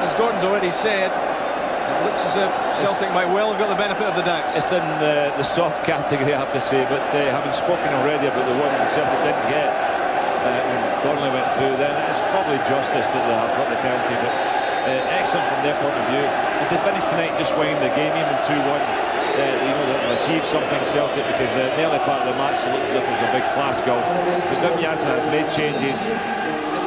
Speaker 6: as Gordon's already said, it looks as if Celtic might well have got the benefit of the doubt.
Speaker 8: It's in the soft category, I have to say, but having spoken already about the one that Celtic didn't get when Donnelly went through, then it's probably justice that they have got the penalty, but excellent from their point of view. If they finish tonight just winning the game, even 2-1, they'll achieve something, Celtic, because in the early part of the match it looked as if it was a big class gulf. But Wim Jansen has made changes,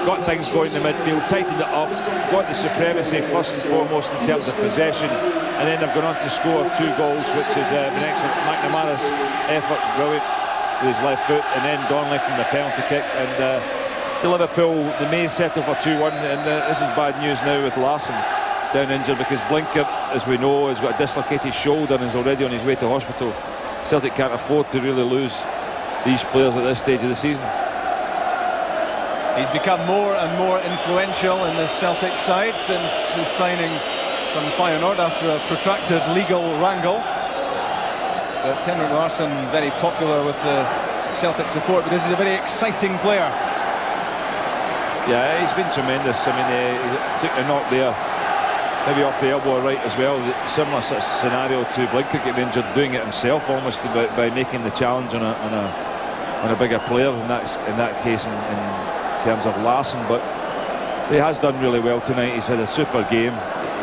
Speaker 8: got things going in the midfield, tightened it up, got the supremacy first and foremost in terms of possession, and then they've gone on to score 2 goals, which has been excellent. McNamara's effort, brilliant, with his left foot, and then Donnelly from the penalty kick, and to Liverpool, they may settle for 2-1, and this is bad news now with Larsson down injured, because Blinker, as we know, has got a dislocated shoulder and is already on his way to hospital. Celtic can't afford to really lose these players at this stage of the season.
Speaker 6: He's become more and more influential in the Celtic side since his signing from Feyenoord after a protracted legal wrangle. But Henrik Larsson very popular with the Celtic support because he's a very exciting player.
Speaker 8: Yeah, he's been tremendous. I mean, he took a knock there, maybe off the elbow right as well. Similar sort of scenario to Blinker getting injured, doing it himself almost by making the challenge on a bigger player. In that case, in terms of Larsson, but he has done really well tonight. He's had a super game.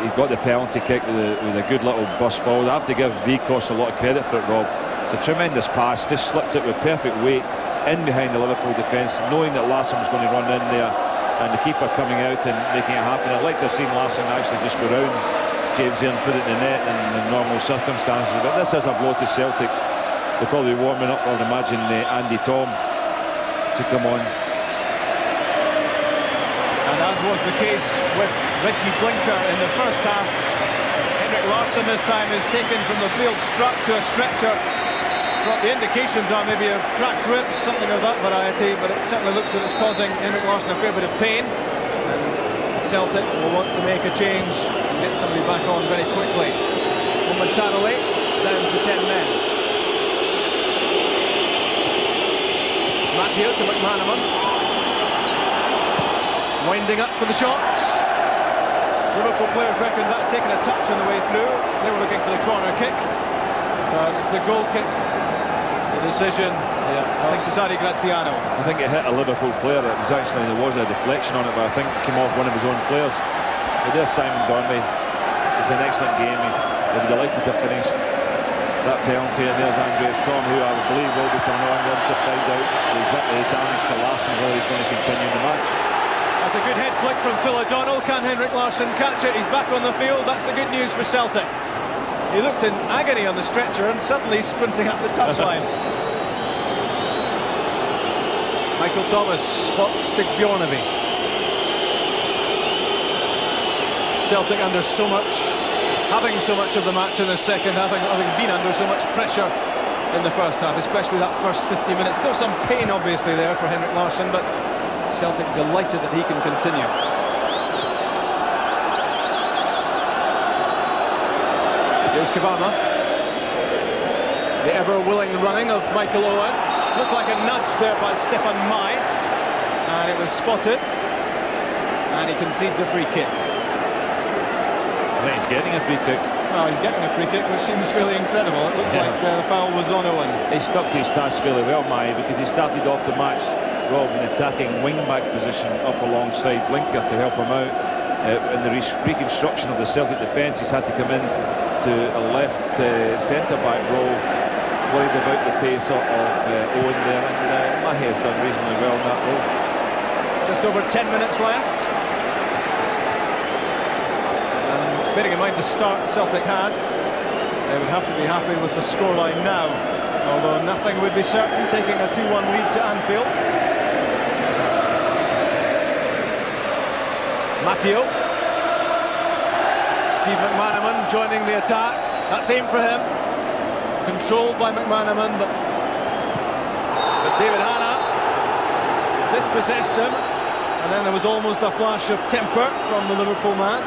Speaker 8: He got the penalty kick with a good little burst forward. I have to give Weghorst a lot of credit for it, Rob. It's a tremendous pass, just slipped it with perfect weight in behind the Liverpool defence, knowing that Larsson was going to run in there, and the keeper coming out and making it happen. I'd like to have seen Larsson actually just go round James here and put it in the net in the normal circumstances, but this is a blow to Celtic. They'll probably be warming up, I'd imagine, Andy Tom to come on.
Speaker 6: And as was the case with Richie Blinker in the first half,
Speaker 7: Henrik Larsson this time is taken from the field, struck to a stretcher. What the indications are maybe of cracked ribs, something of that variety, but it certainly looks like it's causing Henrik Larsson a fair bit of pain. And Celtic will want to make a change and get somebody back on very quickly. Momentarily, down to 10 men. Matteo to McManaman. Winding up for the shots. Liverpool players reckon that taken a touch on the way through. They were looking for the corner kick. It's a goal kick. The decision of Cesare Graziano.
Speaker 8: I think it hit a Liverpool player. It was actually, there was a deflection on it, but I think it came off one of his own players. But there's Simon Burnley. It's an excellent game. He'll be delighted to finish that penalty. And there's Andreas Tom, who I believe will be coming on once to find out exactly the damage to Larsson, whether he's going to continue the match.
Speaker 7: That's a good head flick from Phil O'Donnell. Can Henrik Larsson catch it? He's back on the field. That's the good news for Celtic. He looked in agony on the stretcher and suddenly sprinting up the touchline. Michael Thomas spots Stig Bjornaby. Celtic under so much, having so much of the match in the second half, having been under so much pressure in the first half, especially that first 50 minutes. Still some pain obviously there for Henrik Larsson, but Celtic delighted that he can continue. Here's Kavama. The ever-willing running of Michael Owen. Looked like a nudge there by Stefan Mai. And it was spotted. And he concedes a free kick.
Speaker 8: I think he's getting a free kick.
Speaker 7: Oh, he's getting a free kick, which seems really incredible. It looked like the foul was on Owen.
Speaker 8: He stuck to his task really well, Mai, because he started off the match, Rob, in the attacking wing-back position up alongside Blinker to help him out. In the reconstruction of the Celtic defence, he's had to come in to a left centre-back role, worried about the pace of Owen there, and Mahi has done reasonably well in that role.
Speaker 7: Just over 10 minutes left. And bearing in mind the start Celtic had, they would have to be happy with the scoreline now, although nothing would be certain, taking a 2-1 lead to Anfield. Matteo. Steve McManaman joining the attack. That's aimed for him. Controlled by McManaman, but David Hanna dispossessed him. And then there was almost a flash of temper from the Liverpool man.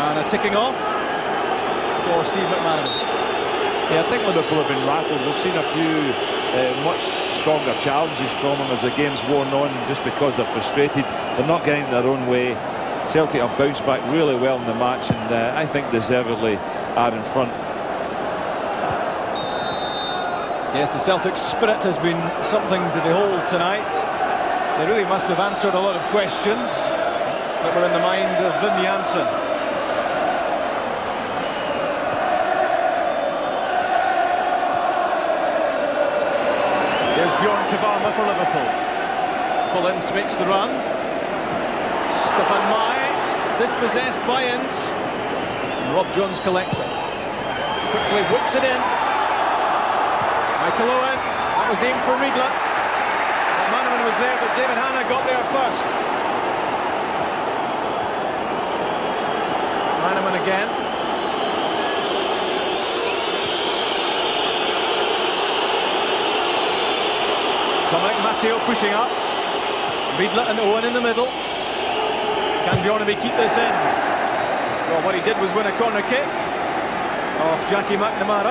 Speaker 7: And a ticking off for Steve McManaman.
Speaker 8: Yeah, I think Liverpool have been rattled. We've seen a few much stronger challenges from them as the game's worn on, just because they're frustrated. They're not getting their own way. Celtic have bounced back really well in the match, and I think deservedly are in front.
Speaker 7: Yes, the Celtic spirit has been something to behold tonight. They really must have answered a lot of questions that were in the mind of Wim Jansen. Here's Bjorn Kavama for Liverpool. Collins makes the run. Stefan Mai, dispossessed by Ince. Rob Jones collects it. Quickly whips it in. Michael Owen, that was aimed for Riedler. McManaman was there, but David Hanna got there first. McManaman again. Dominic Matteo pushing up. Riedler and Owen in the middle. Can Bjornaby keep this in? Well, what he did was win a corner kick off Jackie McNamara.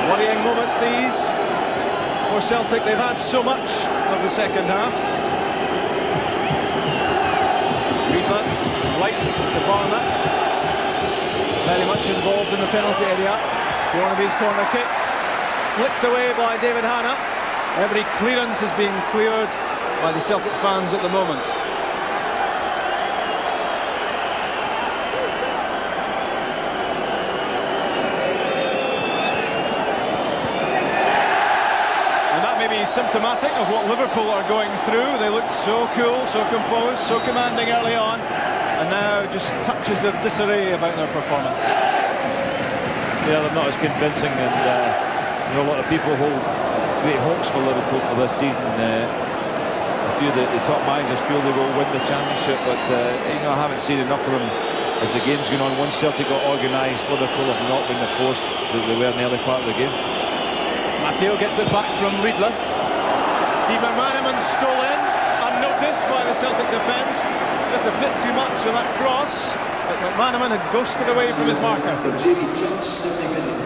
Speaker 7: Worrying moments these for Celtic. They've had so much of the second half. Riedler, right to Varna. Very much involved in the penalty area. Bjornaby's corner kick. Flicked away by David Hanna. Every clearance is being cleared by the Celtic fans at the moment. And that may be symptomatic of what Liverpool are going through. They looked so cool, so composed, so commanding early on, and now just touches of disarray about their performance.
Speaker 8: Yeah, they're not as convincing, and a lot of people hold great hopes for Liverpool for this season. a few of the top managers feel they will win the championship, but I haven't seen enough of them as the game's going on. Once Celtic got organised, Liverpool have not been the force that they were in the early part of the game.
Speaker 6: Matteo gets it back from Riedler. Steve McManaman stole in, unnoticed by the Celtic defence. Just a bit too much of that cross, but McManaman had ghosted away from his marker.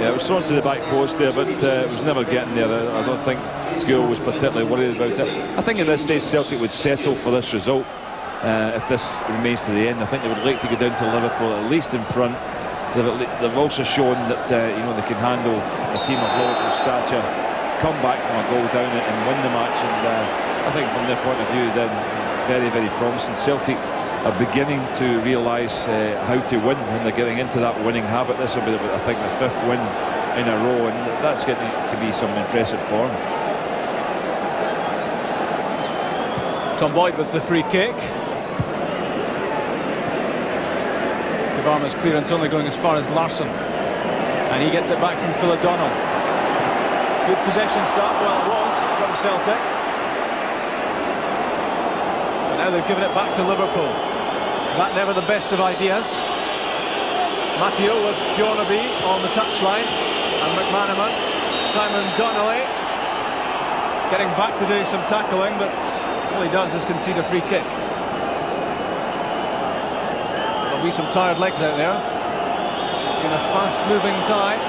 Speaker 8: Yeah, it was thrown to the back post there, but it was never getting there. I don't think Gould was particularly worried about it. I think at this stage Celtic would settle for this result if this remains to the end. I think they would like to go down to Liverpool at least in front. They've also shown that they can handle a team of Liverpool stature, come back from a goal down and win the match. And I think from their point of view, then it's very, very promising. Celtic are beginning to realise how to win, and they're getting into that winning habit. This will be, I think, the 5th win in a row, and that's getting to be some impressive form.
Speaker 6: Tom Boyd with the free kick. Kavarma's clearance only going as far as Larsson, and he gets it back from Phil O'Donnell. Good possession start, well it was, from Celtic. And now they've given it back to Liverpool. That never the best of ideas. Matteo with Bjornaby on the touchline, and McManaman. Simon Donnelly getting back to do some tackling, but all he does is concede a free kick. There'll be some tired legs out there. It's been a fast-moving tie.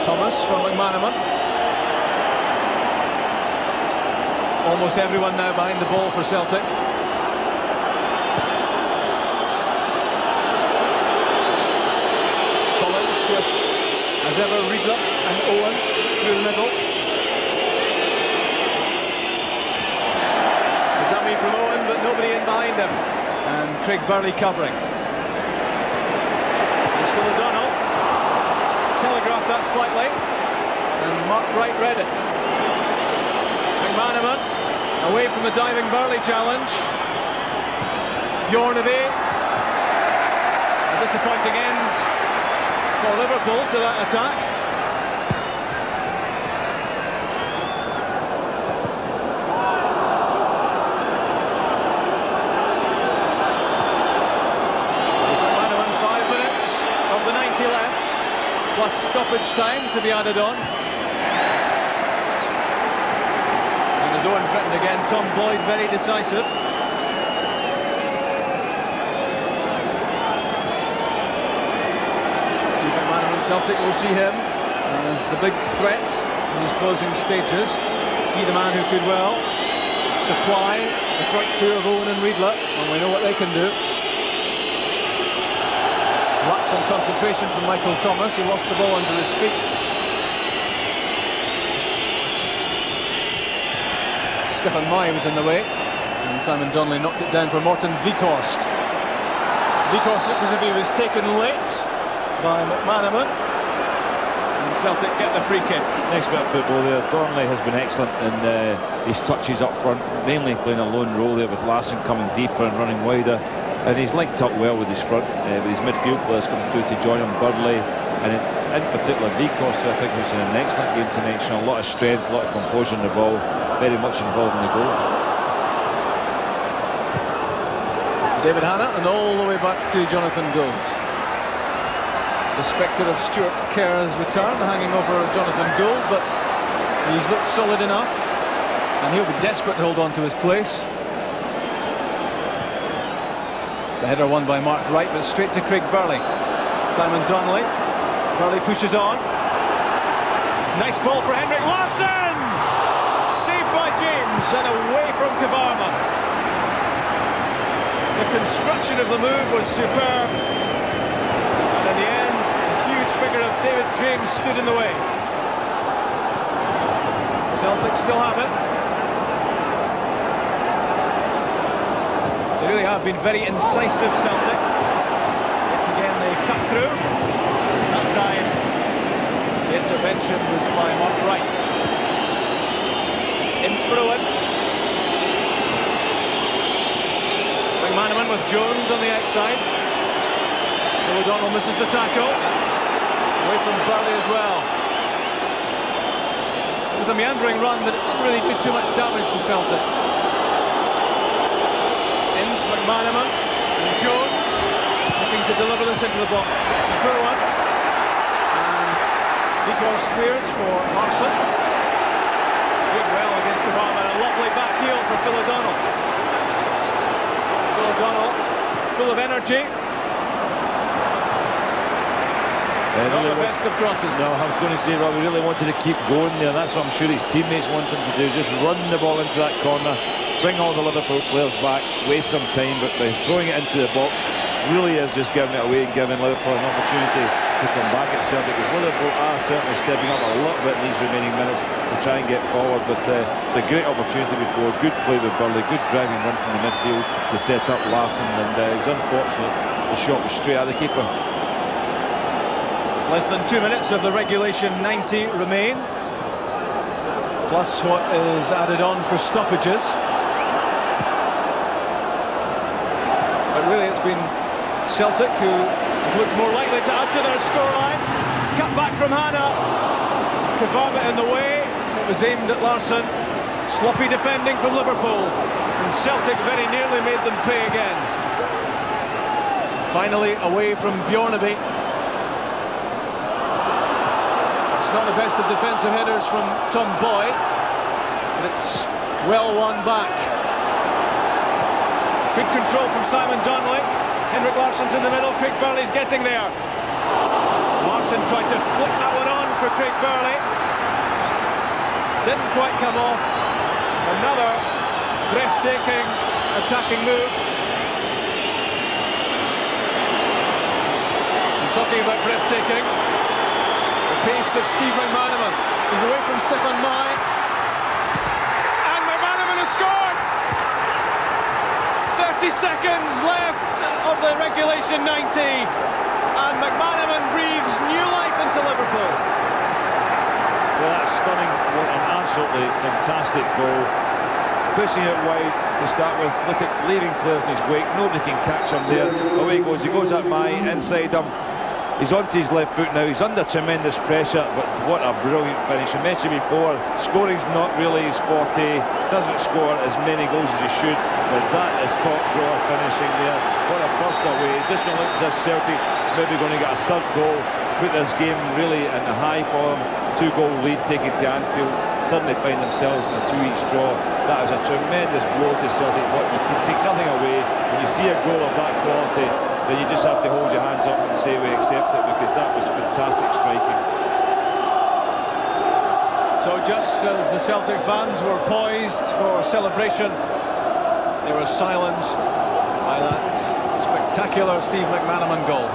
Speaker 6: Thomas from McManaman. Almost everyone now behind the ball for Celtic. Collins with, as ever, Riedler and Owen through the middle. The dummy from Owen, but nobody in behind him. And Craig Burley covering. It's for O'Donnell. Telegraphed that slightly, and Mark Wright read it. McManaman away from the diving Burley challenge. Bjornaby. A disappointing end for Liverpool to that attack. There's McManaman, 5 minutes of the 90 left. Plus stoppage time to be added on. And as Owen threatened again, Tom Boyd very decisive. Steve McManaman, Celtic will see him as the big threat in his closing stages. He the man who could well supply the front two of Owen and Riedler, and we know what they can do. Lapse on concentration from Michael Thomas. He lost the ball under his feet. Stefan Mai was in the way, and Simon Donnelly knocked it down for Morten Vikhorst. Vikhorst looked as if he was taken late by McManaman, and Celtic get the free kick.
Speaker 8: Next bit of football there. Donnelly has been excellent in his touches up front, mainly playing a lone role there with Larsson coming deeper and running wider. And he's linked up well with his front, with his midfield players coming through to join him, Burley, and in particular Vikhorst, I think, who's in an excellent game tonight, showing a lot of strength, a lot of composure in the ball, very much involved in the goal.
Speaker 6: David Hanna, and all the way back to Jonathan Gould. The spectre of Stuart Kerr's return hanging over Jonathan Gould, but he's looked solid enough, and he'll be desperate to hold on to his place. The header won by Mark Wright, but straight to Craig Burley. Simon Donnelly. Burley pushes on. Nice ball for Henrik Larsson! Saved by James and away from Kavarma. The construction of the move was superb. And in the end, the huge figure of David James stood in the way. Celtic still have it. They really have been very incisive, Celtic. Yet again they cut through. That time the intervention was by Mark Wright. In for Owen. McManaman with Jones on the outside. O'Donnell misses the tackle. Away from Burley as well. It was a meandering run, but it didn't really do too much damage to Celtic. Ince, McManaman and Jones looking to deliver this into the box. It's a poor one. And Vickers clears for Larsson. Did well against Kavama. A lovely back heel for Phil O'Donnell. Phil O'Donnell, full of energy. Not the best of crosses.
Speaker 8: No, I was going to say, Robbie really wanted to keep going there. That's what I'm sure his teammates want him to do. Just run the ball into that corner, bring all the Liverpool players back, waste some time, but by throwing it into the box really is just giving it away and giving Liverpool an opportunity to come back at Celtic, because Liverpool are certainly stepping up a little bit in these remaining minutes to try and get forward, but it's a great opportunity before. Good play with Burley, good driving run from the midfield to set up Larsson, and it was unfortunate the shot was straight at the keeper.
Speaker 6: Less than 2 minutes of the regulation 90 remain, plus what is added on for stoppages. But really it's been Celtic who looked more likely to add to their scoreline. Cut back from Hannah. Kavama in the way. It was aimed at Larsson. Sloppy defending from Liverpool. And Celtic very nearly made them pay again. Finally away from Bjornaby. It's not the best of defensive headers from Tom Boy, but it's well won back. Good control from Simon Donnelly. Henrik Larsson's in the middle. Craig Burley's getting there. Larsson tried to flick that one on for Craig Burley. Didn't quite come off. Another breathtaking attacking move. I'm talking about breathtaking. Pace of Steve McManaman. He's away from Stefan Mai. And McManaman has scored! 30 seconds left of the regulation 90. And McManaman breathes new life into Liverpool.
Speaker 8: Well, that's stunning. What an absolutely fantastic goal. Pushing it wide to start with. Look at leaving players in his wake. Nobody can catch him there. Away he goes. He goes at Mai, inside him. He's onto his left foot now, he's under tremendous pressure, but what a brilliant finish. I mentioned before, scoring's not really his forte, doesn't score as many goals as he should, but that is top drawer finishing there. What a burst away. It just looks as if Celtic maybe going to get a third goal, put this game really in the high for them. 2-goal lead taken to Anfield, suddenly find themselves in a 2-each draw. That is a tremendous blow to Celtic, but you can take nothing away. When you see a goal of that quality, then you just have to hold your hands up and say we accept it, because that was fantastic striking.
Speaker 6: So just as the Celtic fans were poised for celebration, they were silenced by that spectacular Steve McManaman goal.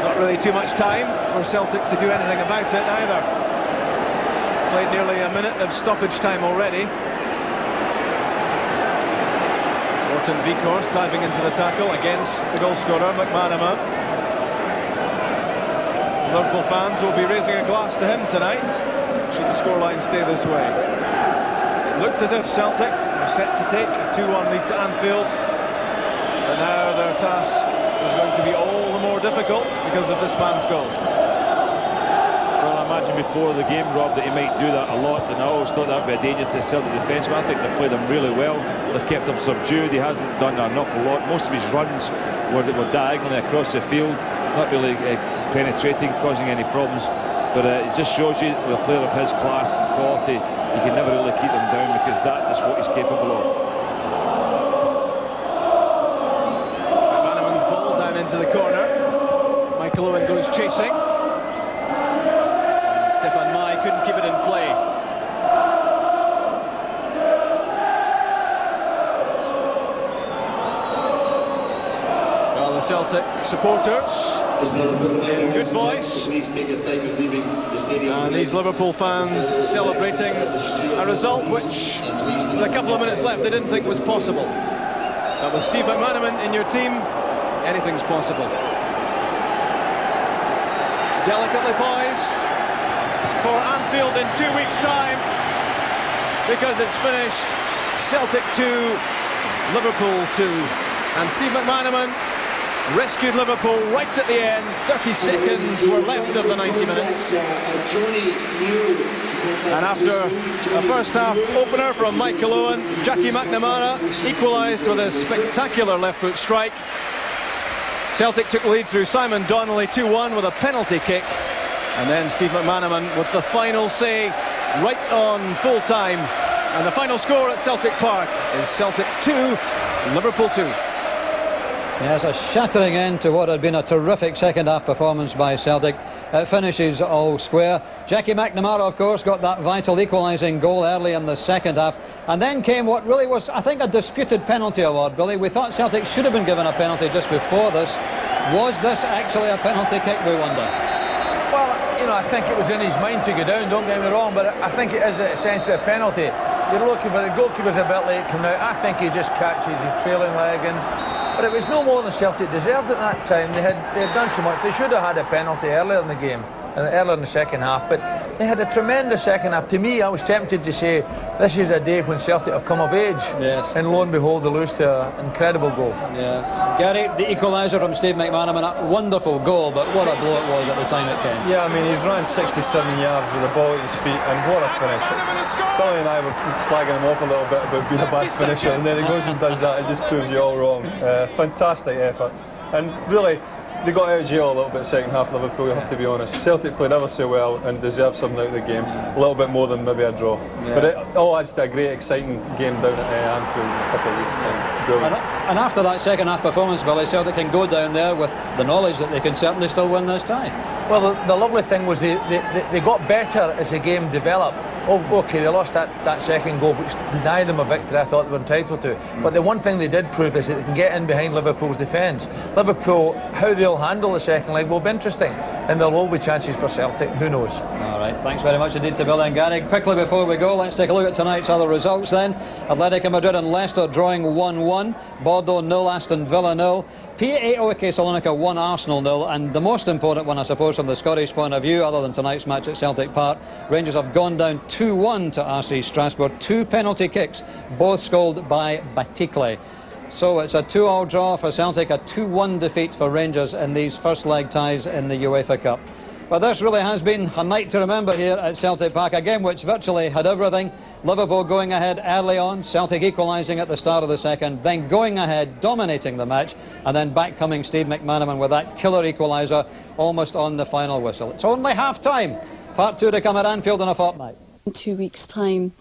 Speaker 6: Not really too much time for Celtic to do anything about it either. Played nearly a minute of stoppage time already. Vickers diving into the tackle against the goalscorer McManaman. Liverpool fans will be raising a glass to him tonight should the scoreline stay this way. It looked as if Celtic were set to take a 2-1 lead to Anfield, but now their task is going to be all the more difficult because of this man's goal.
Speaker 8: Well, I imagine before the game, Rob, that he might do that a lot, and I always thought that would be a danger to the Celtic defence, but I think they've played him really well. They've kept him subdued. He hasn't done an awful lot. Most of his runs were diagonally across the field, not really penetrating, causing any problems, but it just shows you with a player of his class and quality, you can never really keep him down, because that is what he's capable of.
Speaker 6: McManaman's ball down into the corner. Michael Owen goes chasing. Stefan Mai couldn't keep it in play. Well, the Celtic supporters in good voice, and these Liverpool fans celebrating a result which, with a couple of minutes left, they didn't think was possible. But with Steve McManaman in your team, anything's possible. It's delicately poised for Anfield in 2 weeks' time, because it's finished Celtic 2, Liverpool 2, and Steve McManaman rescued Liverpool right at the end. 30 seconds were left of the 90 minutes. And after a first half opener from Michael Owen, Jackie McNamara equalised with a spectacular left foot strike. Celtic took the lead through Simon Donnelly 2-1 with a penalty kick. And then Steve McManaman with the final say right on full time. And the final score at Celtic Park is Celtic 2, Liverpool 2.
Speaker 5: Yes, a shattering end to what had been a terrific second-half performance by Celtic. It finishes all square. Jackie McNamara, of course, got that vital equalising goal early in the second half. And then came what really was, I think, a disputed penalty award, Billy. We thought Celtic should have been given a penalty just before this. Was this actually a penalty kick, we wonder?
Speaker 10: Well, you know, I think it was in his mind to go down, don't get me wrong, but I think it is essentially a penalty. You're looking for the goalkeeper's a bit late coming out. I think he just catches his trailing leg in. But it was no more than Celtic deserved at that time. They had done so much. They should have had a penalty earlier in the game, earlier in the second half. But they had a tremendous second half. To me, I was tempted to say this is a day when Celtic have come of age.
Speaker 5: Yes.
Speaker 10: And lo and behold, they lose to an incredible goal.
Speaker 5: Yeah. Gary, the equaliser from Steve McManaman, a wonderful goal, but what a blow it was at the time it came.
Speaker 9: Yeah, I mean, he's ran 67 yards with the ball at his feet, and what a finish. Billy and I were slagging him off a little bit about being a bad finisher, and then he goes and does that. It just proves you all wrong. Fantastic effort, and really they got out of jail a little bit second half. Liverpool, you have to be honest. Celtic played ever so well and deserved something out of the game, a little bit more than maybe a draw. Yeah. But it all adds to a great exciting game down at Anfield in a couple of weeks' time. Brilliant.
Speaker 5: And after that second half performance, Billy, Celtic can go down there with the knowledge that they can certainly still win this tie.
Speaker 10: Well, the lovely thing was they got better as the game developed. Oh, okay, they lost that second goal, which denied them a victory I thought they were entitled to. But the one thing they did prove is that they can get in behind Liverpool's defence. Liverpool, how they'll handle the second leg will be interesting. And there'll all be chances for Celtic, who knows.
Speaker 5: All right, thanks very much indeed to Billy and Gary. Quickly before we go, let's take a look at tonight's other results then. Atletico Madrid and Leicester drawing 1-1. Bordeaux 0, Aston Villa 0. PAOK Salonika 1, Arsenal 0, and the most important one, I suppose, from the Scottish point of view, other than tonight's match at Celtic Park, Rangers have gone down 2-1 to RC Strasbourg. 2 penalty kicks, both scored by Baticle. So it's a 2-all draw for Celtic, a 2-1 defeat for Rangers in these first leg ties in the UEFA Cup. But this really has been a night to remember here at Celtic Park, a game which virtually had everything. Liverpool going ahead early on, Celtic equalising at the start of the second, then going ahead, dominating the match, and then back coming Steve McManaman with that killer equaliser almost on the final whistle. It's only half-time. Part 2 to come at Anfield in a fortnight.
Speaker 11: In 2 weeks' time.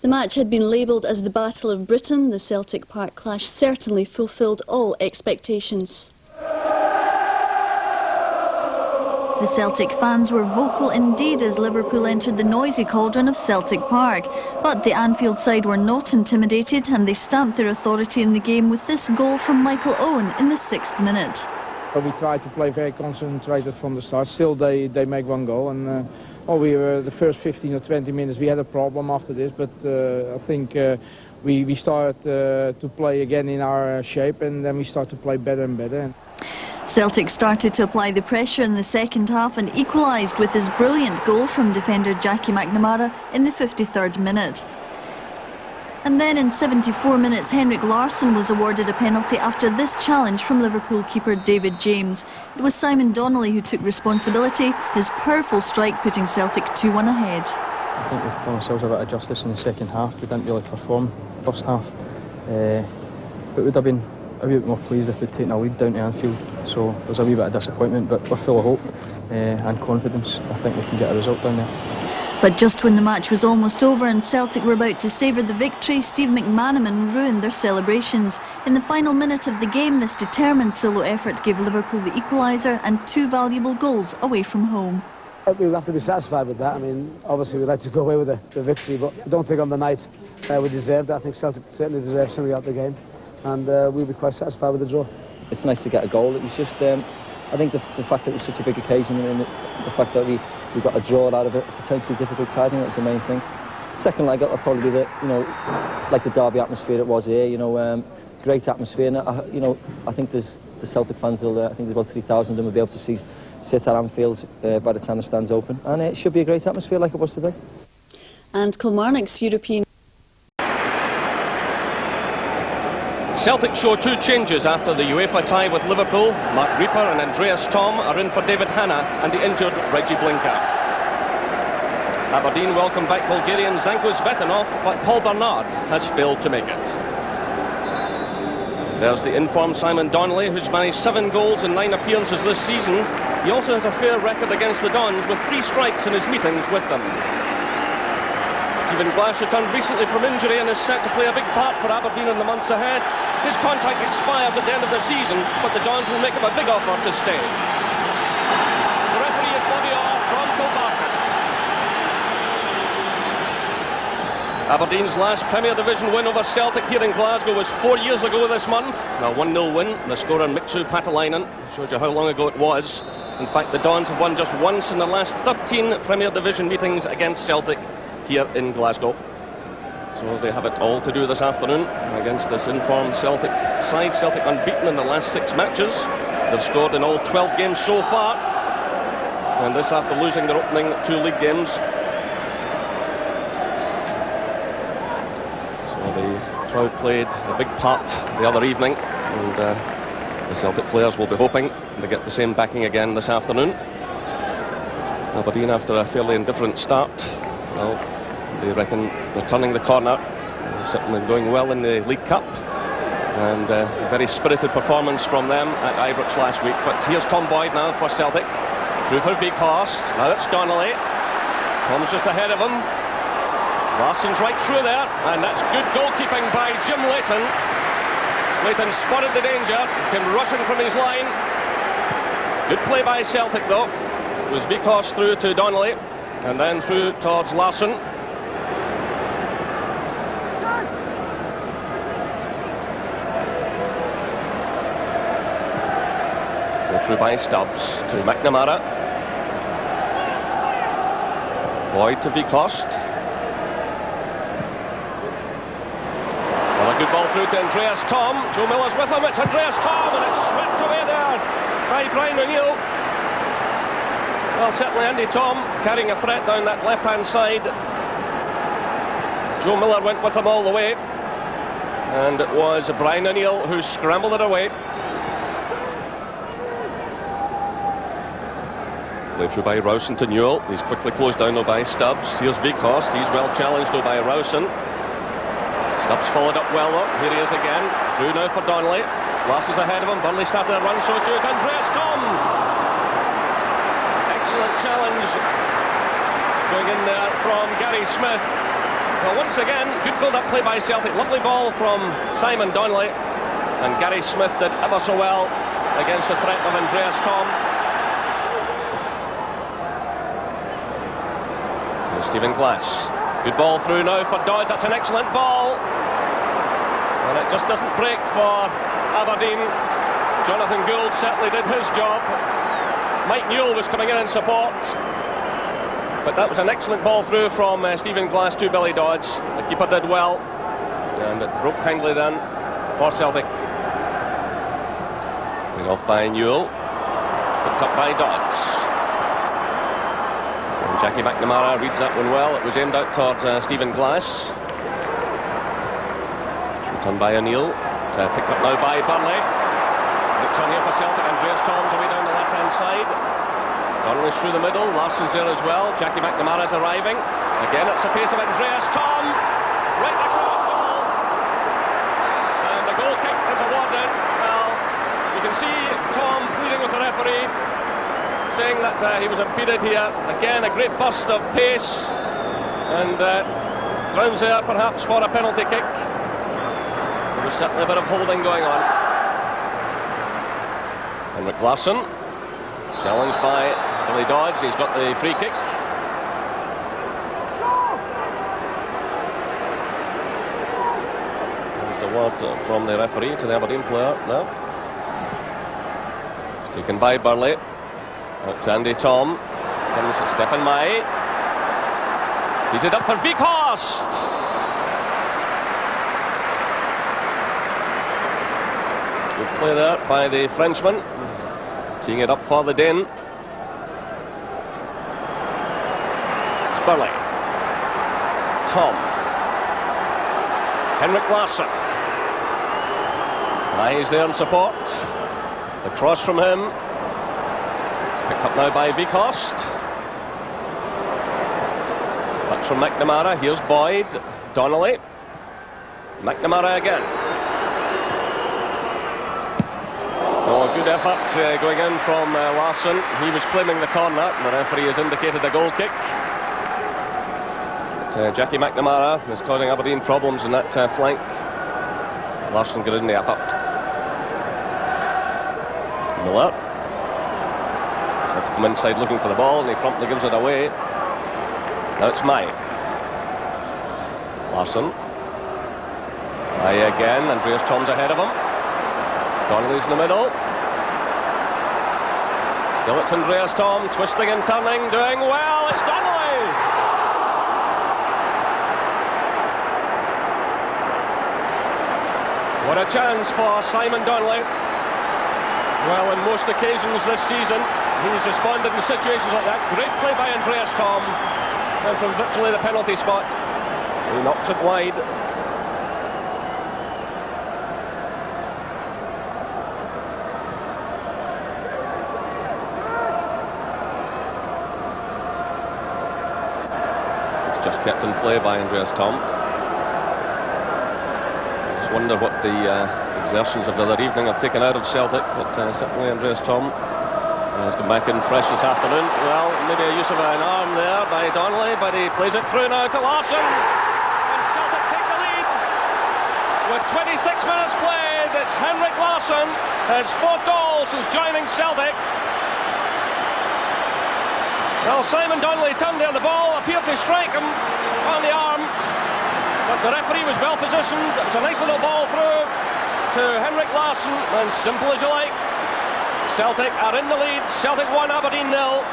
Speaker 11: The match had been labelled as the Battle of Britain. The Celtic Park clash certainly fulfilled all expectations. The Celtic fans were vocal indeed as Liverpool entered the noisy cauldron of Celtic Park. But the Anfield side were not intimidated and they stamped their authority in the game with this goal from Michael Owen in the 6th minute.
Speaker 12: But we tried to play very concentrated from the start. Still they make one goal, and we were the first 15 or 20 minutes we had a problem after this, but I think we started to play again in our shape, and then we started to play better and better.
Speaker 11: Celtic started to apply the pressure in the second half and equalised with his brilliant goal from defender Jackie McNamara in the 53rd minute. And then in 74 minutes, Henrik Larsson was awarded a penalty after this challenge from Liverpool keeper David James. It was Simon Donnelly who took responsibility, his powerful strike putting Celtic 2-1 ahead.
Speaker 13: I think we've done ourselves a bit of justice in the second half. We didn't really perform first half, but we'd have been a wee bit more pleased if we'd taken a lead down to Anfield. So there's a wee bit of disappointment, but we're full of hope and confidence. I think we can get a result down there.
Speaker 11: But just when the match was almost over and Celtic were about to savour the victory, Steve McManaman ruined their celebrations. In the final minute of the game, this determined solo effort gave Liverpool the equaliser and 2 valuable goals away from home.
Speaker 14: We'll have to be satisfied with that. I mean, obviously we'd like to go away with the victory, but I don't think on the night we deserved it. I think Celtic certainly deserved something out of the game, and we'll be quite satisfied with the draw.
Speaker 15: It's nice to get a goal. It was just, I think the fact that it was such a big occasion and the fact that we got a draw out of it, a potentially difficult tie, I think that was the main thing. Second leg, it'll probably be the, like the derby atmosphere it was here, great atmosphere. And, I think there's the Celtic fans, I think there's about 3,000 of them will be able to sit at Anfield by the time the stands open. And it should be a great atmosphere like it was today.
Speaker 11: And Kilmarnock's European
Speaker 16: Celtic show 2 changes after the UEFA tie with Liverpool. Mark Reaper and Andreas Tom are in for David Hanna and the injured Reggie Blinker. Aberdeen welcome back Bulgarian Zanko Zvetanov, but Paul Bernard has failed to make it. There's the informed Simon Donnelly, who's managed 7 goals in 9 appearances this season. He also has a fair record against the Dons, with 3 strikes in his meetings with them. Stephen Glass returned recently from injury and is set to play a big part for Aberdeen in the months ahead. His contract expires at the end of the season, but the Dons will make him a big offer to stay. The referee is Bobby Orr from Kilbarchan. Aberdeen's last Premier Division win over Celtic here in Glasgow was 4 years ago this month. A 1-0 win, the scorer Miksu Patalainen. Shows you how long ago it was. In fact, the Dons have won just once in the last 13 Premier Division meetings against Celtic here in Glasgow. So they have it all to do this afternoon against this informed Celtic side. Celtic unbeaten in the last 6 matches. They've scored in all 12 games so far, and this after losing their opening 2 league games. So the crowd played a big part the other evening, and the Celtic players will be hoping to get the same backing again this afternoon. Aberdeen, after a fairly indifferent start, well, they reckon they're turning the corner. They're certainly going well in the League Cup, and a very spirited performance from them at Ibrox last week. But here's Tom Boyd now for Celtic, through for Beekhorst. Now it's Donnelly. Tom's just ahead of him. Larsson's right through there, and that's good goalkeeping by Jim Leighton. Leighton spotted the danger, came rushing from his line. Good play by Celtic though. It was Beekhorst through to Donnelly, and then through towards Larsson. Through by Stubbs to McNamara. Boyd to Beekhorst. Another good ball through to Andreas Tom. Joe Miller's with him. It's Andreas Tom, and it's swept away there by Brian O'Neill. Well, certainly Andy Tom carrying a threat down that left-hand side. Joe Miller went with him all the way, and it was Brian O'Neill who scrambled it away. Played through by Rowson to Newell. He's quickly closed down though by Stubbs. Here's Beekhorst. He's well challenged though by Rowson. Stubbs followed up well though. Here he is again. Through now for Donnelly. Larson's ahead of him. Burnley started their run, so too is Andreas Tom. Excellent challenge going in there from Gary Smith. Well, once again, good build-up play by Celtic. Lovely ball from Simon Donnelly, and Gary Smith did ever so well against the threat of Andreas Tom. Stephen Glass. Good ball through now for Dodds. That's an excellent ball, and it just doesn't break for Aberdeen. Jonathan Gould certainly did his job. Mike Newell was coming in support, but that was an excellent ball through from Stephen Glass to Billy Dodds. The keeper did well, and it broke kindly then for Celtic. Played off by Newell, picked up by Dodds. Jackie McNamara reads that one well. It was aimed out towards Stephen Glass. Returned by O'Neill. Picked up now by Burnley. Looks on here for Celtic. Andreas Tom's away down the left-hand side. Donnelly's through the middle. Larsson's there as well. Jackie McNamara's arriving. Again, it's the pace of Andreas Tom. Right across goal. And the goal kick is awarded. Well, you can see Tom pleading with the referee, saying that he was impeded here. Again, a great burst of pace, and grounds there perhaps for a penalty kick. There was certainly a bit of holding going on. Henrik Larsson, challenged by Billy Dodds. He's got the free kick. There's a word from the referee to the Aberdeen player now. It's taken by Burnley. Out to Andy Tom. Comes Stephen May. Tees it up for Beekhorst. Good play there by the Frenchman. Teeing it up for the Dane. It's Burley. Tom. Henrik Larsson. He's there in support. The cross from him. It's picked up now by Vekost. Touch from McNamara. Here's Boyd. Donnelly. McNamara again. Oh, good effort going in from Larsson. He was claiming the corner, and the referee has indicated a goal kick. But, Jackie McNamara is causing Aberdeen problems in that flank. Larsson got in the effort. Miller. He's had to come inside looking for the ball, and he promptly gives it away. Now it's Mai. Larsson. Mai again. Andreas Tom's ahead of him. Donnelly's in the middle. Still it's Andreas Tom, twisting and turning, doing well. It's Donnelly! What a chance for Simon Donnelly. Well, on most occasions this season, he's responded in situations like that. Great play by Andreas Tom. And from virtually the penalty spot, he knocks it wide. Just kept in play by Andreas Tom. I just wonder what the exertions of the other evening have taken out of Celtic, but certainly Andreas Tom has come back in fresh this afternoon. Well, maybe a use of an arm there by Donnelly, but he plays it through now to Larsson. And Celtic take the lead. With 26 minutes played, it's Henrik Larsson, his 4th goal since joining Celtic. Well, Simon Donnelly turned there, the ball appeared to strike him on the arm, but the referee was well positioned. It was a nice little ball through to Henrik Larsson, and simple as you like. Celtic are in the lead. Celtic 1, Aberdeen 0.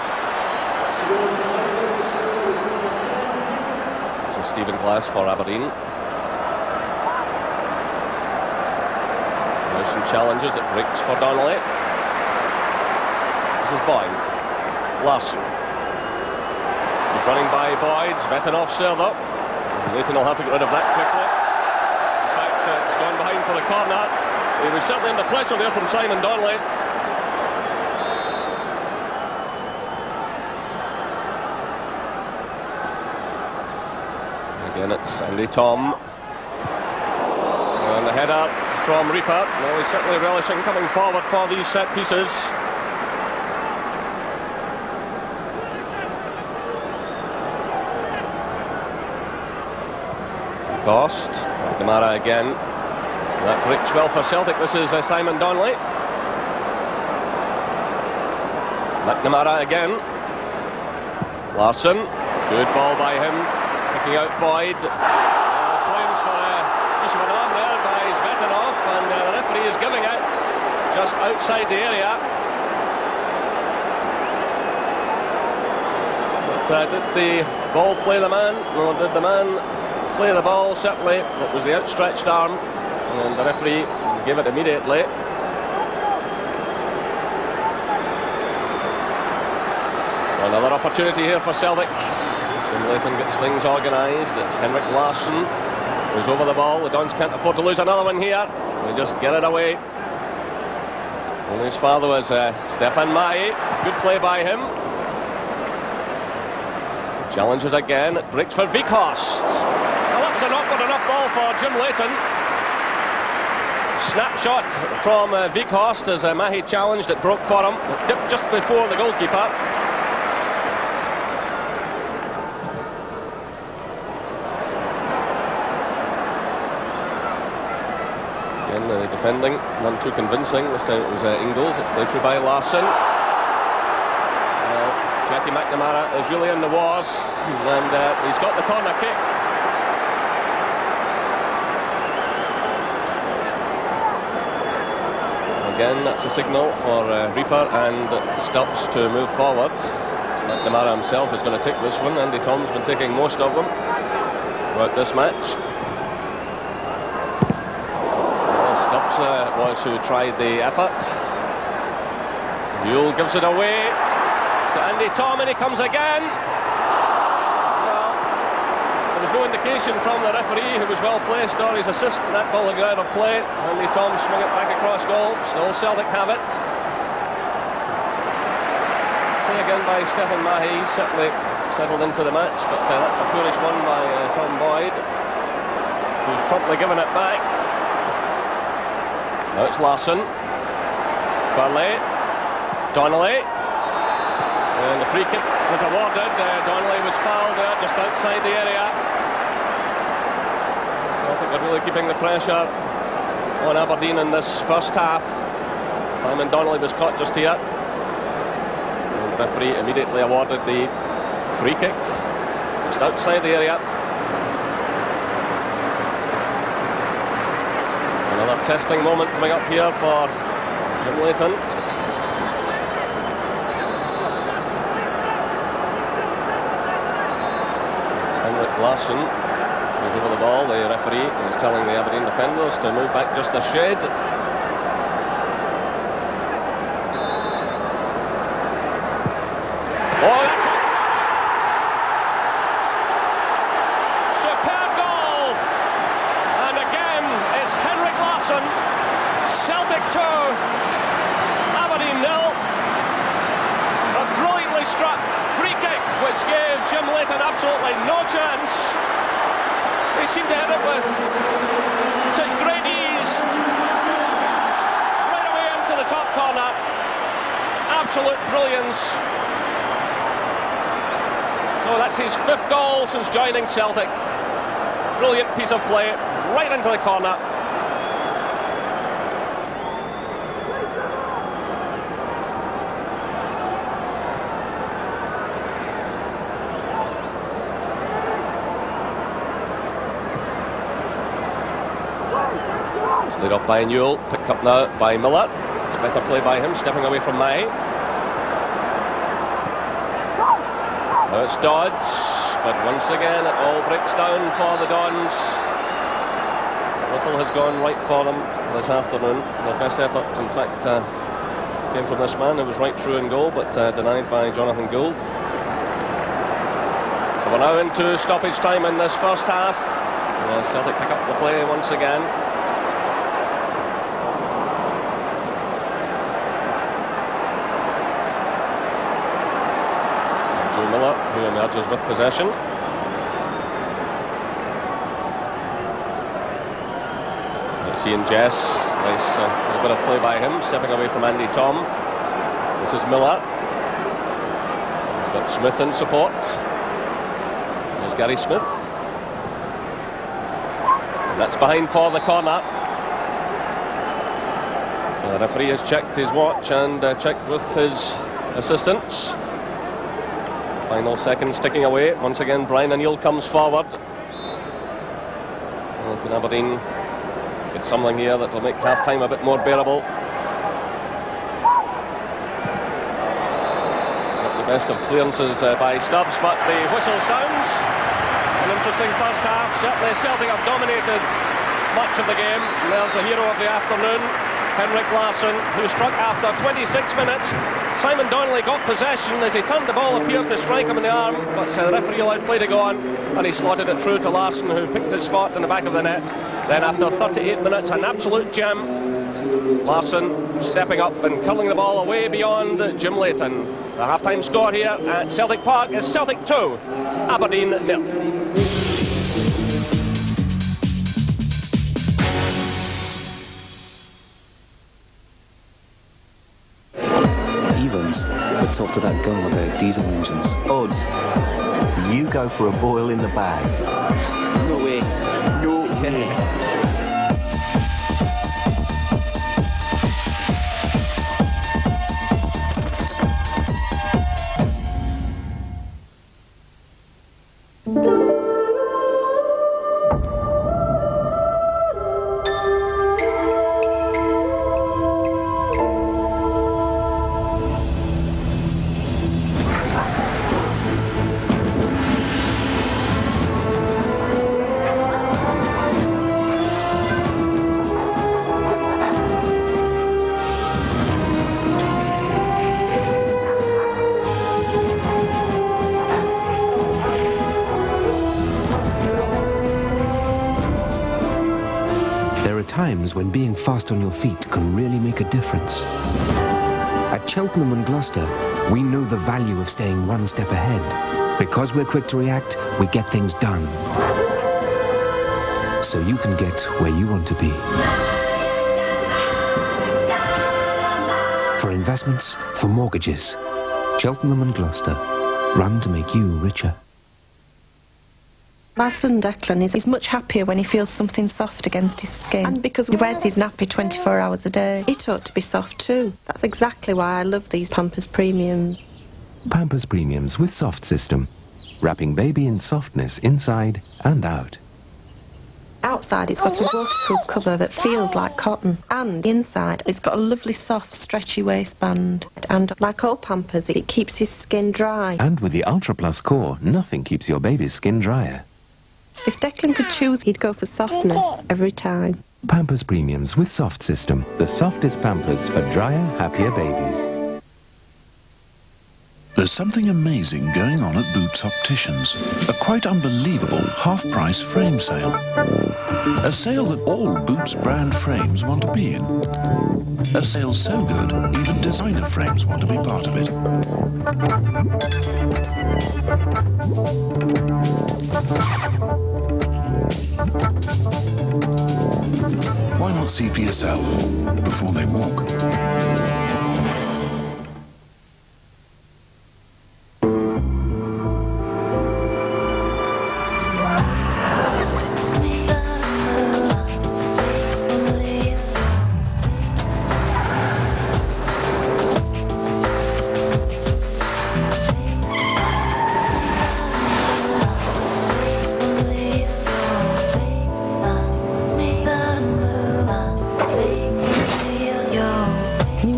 Speaker 16: So Stephen Glass for Aberdeen. Now some challenges, it breaks for Donnelly. This is Boyd. Larsson. He's running by Boyd, Svetanov served up. Leighton will have to get rid of that quickly. In fact, it's gone behind for the corner. He was certainly under pressure there from Simon Donnelly. Again, it's Andy Tom. And the header from Reaper. Well, he's certainly relishing coming forward for these set pieces. Cost, McNamara again. That breaks well for Celtic. This is Simon Donnelly. McNamara again. Larsson, good ball by him, picking out Boyd. Claims for use of an arm there by Svetanov, and the referee is giving it just outside the area. But did the ball play the man, or did the man play the ball? Certainly it was the outstretched arm, and the referee gave it immediately. So another opportunity here for Celtic. Jim Leighton gets things organised. It's Henrik Larsson who's over the ball. The Dons can't afford to lose another one here. They just get it away. Only his father was Stefan Mai. Good play by him. Challenges again. It breaks for Vekost. That was an awkward enough ball for Jim Leighton. Snapshot from Vekost as Mahi challenged. It broke for him. It dipped just before the goalkeeper. Again, the defending, none too convincing. This time it was Ingles. It's played through by Larsson. Jackie McNamara is really in the wars, and he's got the corner kick. Again, that's a signal for Reaper and Stubbs to move forward. So McNamara himself is going to take this one. Andy Tom's been taking most of them throughout this match. Well, Stubbs was who tried the effort. Yule gives it away to Andy Tom, and he comes again. Well, there was was no indication from the referee, who was well placed, or his assistant, that ball will go out of play. Andy Tom swung it back across goal. Still Celtic have it. Play again by Stephen Mahy. He's certainly settled into the match, but that's a poorish one by Tom Boyd, who's promptly given it back. Now it's Larsson. Burnley. Donnelly. And the free kick was awarded. Donnelly was fouled there just outside the area. Celtic are really keeping the pressure on Aberdeen in this first half. Simon Donnelly was caught just here. And the referee immediately awarded the free kick just outside the area. Another testing moment coming up here for Jim Leighton. Larsson goes over the ball. The referee is telling the Aberdeen defenders to move back just a shade. Oh, that's it! Superb goal! And again, it's Henrik Larsson. Celtic 2, Aberdeen 0. A brilliantly struck free kick, which gave Jim Leighton absolutely no chance. They seemed to hit it with such great ease. Right away into the top corner. Absolute brilliance. So that's his 5th goal since joining Celtic. Brilliant piece of play, right into the corner. Laid off by Newell, picked up now by Miller. It's better play by him, stepping away from May. Now it's Dodds, but once again it all breaks down for the Dons. Little has gone right for them this afternoon. Their best effort, in fact, came from this man who was right through in goal, but denied by Jonathan Gould. So we're now into stoppage time in this first half. Celtic pick up the play once again. Miller, who emerges with possession. It's Ian Jess. Nice little bit of play by him, stepping away from Andy Tom. This is Miller. He's got Smith in support. There's Gary Smith. And that's behind for the corner. So the referee has checked his watch and checked with his assistants. Final seconds ticking away. Once again, Brian O'Neill comes forward. Well, can Aberdeen get something here that will make half-time a bit more bearable? Not the best of clearances by Stubbs, but the whistle sounds. An interesting first half. Certainly Celtic have dominated much of the game. And there's the hero of the afternoon, Henrik Larsson, who struck after 26 minutes. Simon Donnelly got possession. As he turned the ball, appeared to strike him in the arm, but the referee allowed play to go on, and he slotted it through to Larsson, who picked his spot in the back of the net. Then after 38 minutes, an absolute gem. Larsson stepping up and curling the ball away beyond Jim Leighton. The half-time score here at Celtic Park is Celtic 2, Aberdeen 0.
Speaker 17: But talk to that guy about diesel engines.
Speaker 18: Odds, you go for a boil in the bag.
Speaker 17: No way.
Speaker 18: No way.
Speaker 19: There are times when being fast on your feet can really make a difference. At Cheltenham and Gloucester, we know the value of staying one step ahead. Because we're quick to react, we get things done. So you can get where you want to be. For investments, for mortgages, Cheltenham and Gloucester, run to make you richer.
Speaker 20: My son Declan is much happier when he feels something soft against his skin. And because he wears his nappy 24 hours a day, it ought to be soft too. That's exactly why I love these Pampers Premiums.
Speaker 19: Pampers Premiums with Soft System, wrapping baby in softness inside and out.
Speaker 20: Outside it's got a waterproof cover that feels like cotton, and inside it's got a lovely soft stretchy waistband, and like all Pampers it keeps his skin dry.
Speaker 19: And with the Ultra Plus core, nothing keeps your baby's skin drier.
Speaker 20: If Declan could choose, he'd go for softness every time.
Speaker 19: Pampers Premiums with Soft System, the softest Pampers for drier, happier babies.
Speaker 21: There's something amazing going on at Boots Opticians. A quite unbelievable half-price frame sale. A sale that all Boots brand frames want to be in. A sale so good, even designer frames want to be part of it. Why not see for yourself before they walk?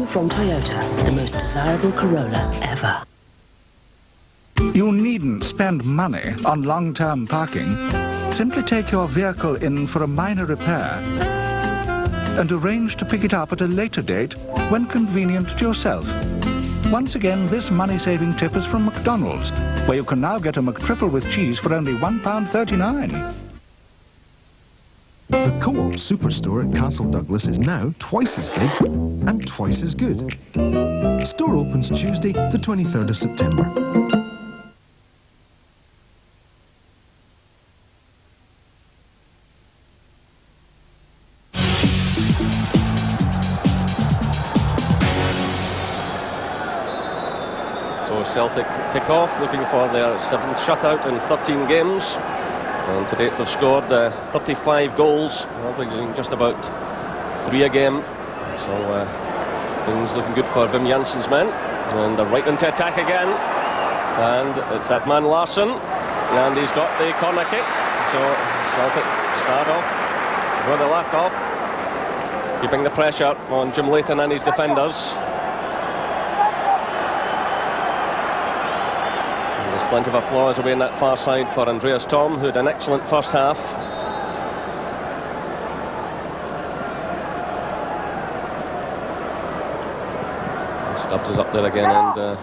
Speaker 22: From Toyota, the most desirable Corolla ever.
Speaker 23: You needn't spend money on long-term parking. Simply take your vehicle in for a minor repair and arrange to pick it up at a later date when convenient to yourself. Once again, this money-saving tip is from McDonald's, where you can now get a McTriple with cheese for only £1.39.
Speaker 24: The Co-op Superstore at Castle Douglas is now twice as big and twice as good. Store opens Tuesday, the 23rd of September.
Speaker 16: So Celtic kick off, looking for their 7th shutout in 13 games. And to date they've scored 35 goals, averaging just about 3 a game. So things looking good for Wim Janssen's men. And they're right into attack again. And it's that man Larsson. And he's got the corner kick. So Celtic start off where they left off, keeping the pressure on Jim Leighton and his defenders. Plenty of applause away on that far side for Andreas Thom, who had an excellent first half. Stubbs is up there again and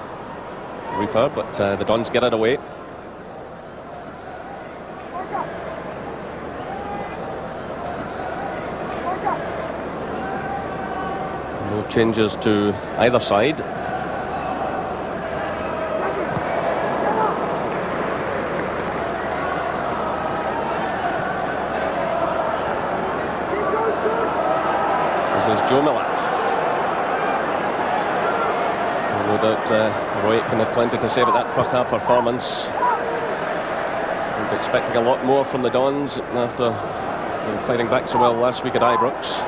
Speaker 16: Reaper, but the Dons get it away. No changes to either side. Joe Miller. No doubt Roy Aitken had plenty to say about that first half performance. We'll be expecting a lot more from the Dons after fighting back so well last week at Ibrox.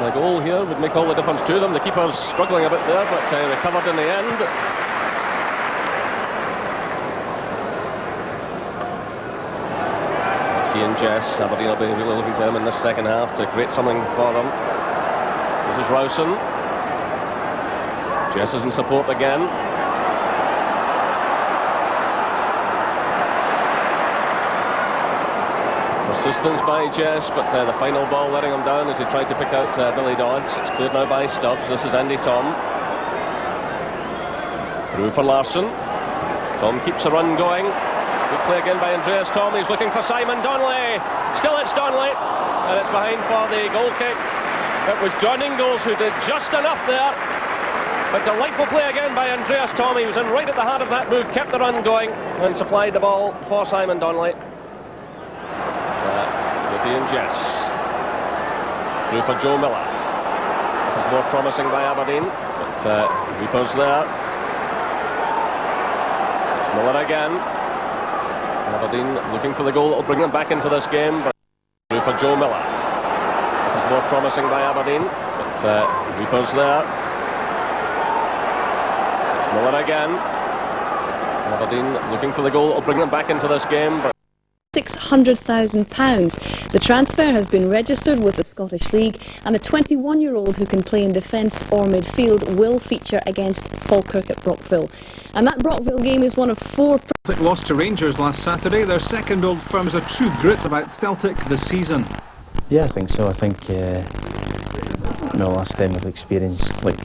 Speaker 16: A goal here would make all the difference to them. The keeper's struggling a bit there, but recovered in the end. And Jess, Aberdeen will be really looking to him in this second half to create something for them. This is Rowson. Jess is in support again. Persistence by Jess, but the final ball letting him down as he tried to pick out Billy Dodds. It's cleared now by Stubbs. This is Andy Thom. Through for Larsson. Thom keeps the run going. Good play again by Andreas Thom. He's looking for Simon Donnelly. Still it's Donnelly, and it's behind for the goal kick. It was John Ingalls who did just enough there. But delightful play again by Andreas Thom. He was in right at the heart of that move, kept the run going, and supplied the ball for Simon Donnelly. With Ian Jess. Through for Joe Miller. This is more promising by Aberdeen, but Reaper's there. It's Miller again. Aberdeen looking for the goal that will bring them back into this game, but through for Joe Miller. This is more promising by Aberdeen, but Reaper's there. It's Miller again. Aberdeen looking for the goal that will bring them back into this game, but
Speaker 1: £600,000. The transfer has been registered with the Scottish League, and the 21-year-old who can play in defence or midfield will feature against Falkirk at Brockville. And that Brockville game is one of 4...
Speaker 2: Celtic lost to Rangers last Saturday. Their second Old Firm is a true grit about Celtic this season.
Speaker 13: Yeah, I think so. I think the last time we've experienced like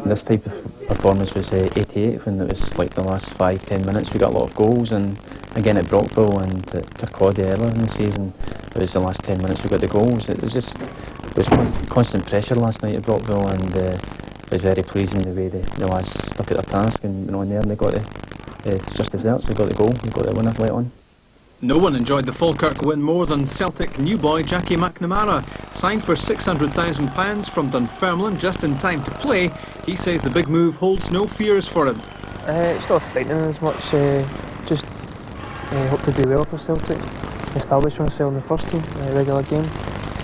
Speaker 13: this type of performance was 88, when it was like the last 5-10 minutes we got a lot of goals, and again at Brockville and at Kirkcaldy earlier in the season it was the last 10 minutes we got the goals. It was constant pressure last night at Brockville, and it was very pleasing the way the lads stuck at their task and went on there, and they got just desserts. They got the goal, they got the winner late on.
Speaker 2: No one enjoyed the Falkirk win more than Celtic new boy Jackie McNamara. Signed for £600,000 from Dunfermline just in time to play, he says the big move holds no fears for him.
Speaker 3: It's not frightening as much, just hope to do well for Celtic, establish myself in the first team, regular game.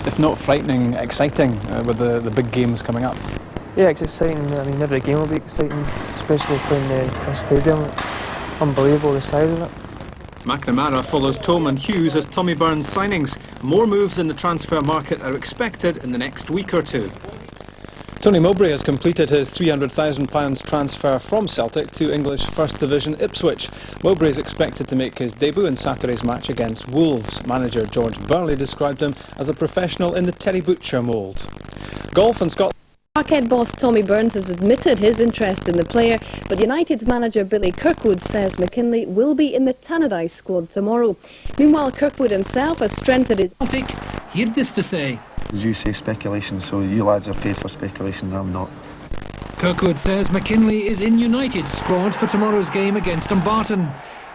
Speaker 4: If not frightening, exciting with the big games coming up?
Speaker 3: Yeah, it's exciting. I mean, every game will be exciting, especially playing the stadium. It's unbelievable the size of it.
Speaker 2: McNamara follows Thom and Hughes as Tommy Burns signings. More moves in the transfer market are expected in the next week or two.
Speaker 4: Tony Mowbray has completed his £300,000 transfer from Celtic to English First Division Ipswich. Mowbray is expected to make his debut in Saturday's match against Wolves. Manager George Burley described him as a professional in the Terry Butcher mould. Golf and Scotland.
Speaker 1: Parkhead boss Tommy Burns has admitted his interest in the player, but United's manager Billy Kirkwood says McKinlay will be in the Tannadice squad tomorrow. Meanwhile, Kirkwood himself has strengthened his...
Speaker 25: Celtic, he had this to say.
Speaker 26: As you say, speculation, so you lads are paid for speculation, I'm not.
Speaker 25: Kirkwood says McKinlay is in United's squad for tomorrow's game against Dumbarton.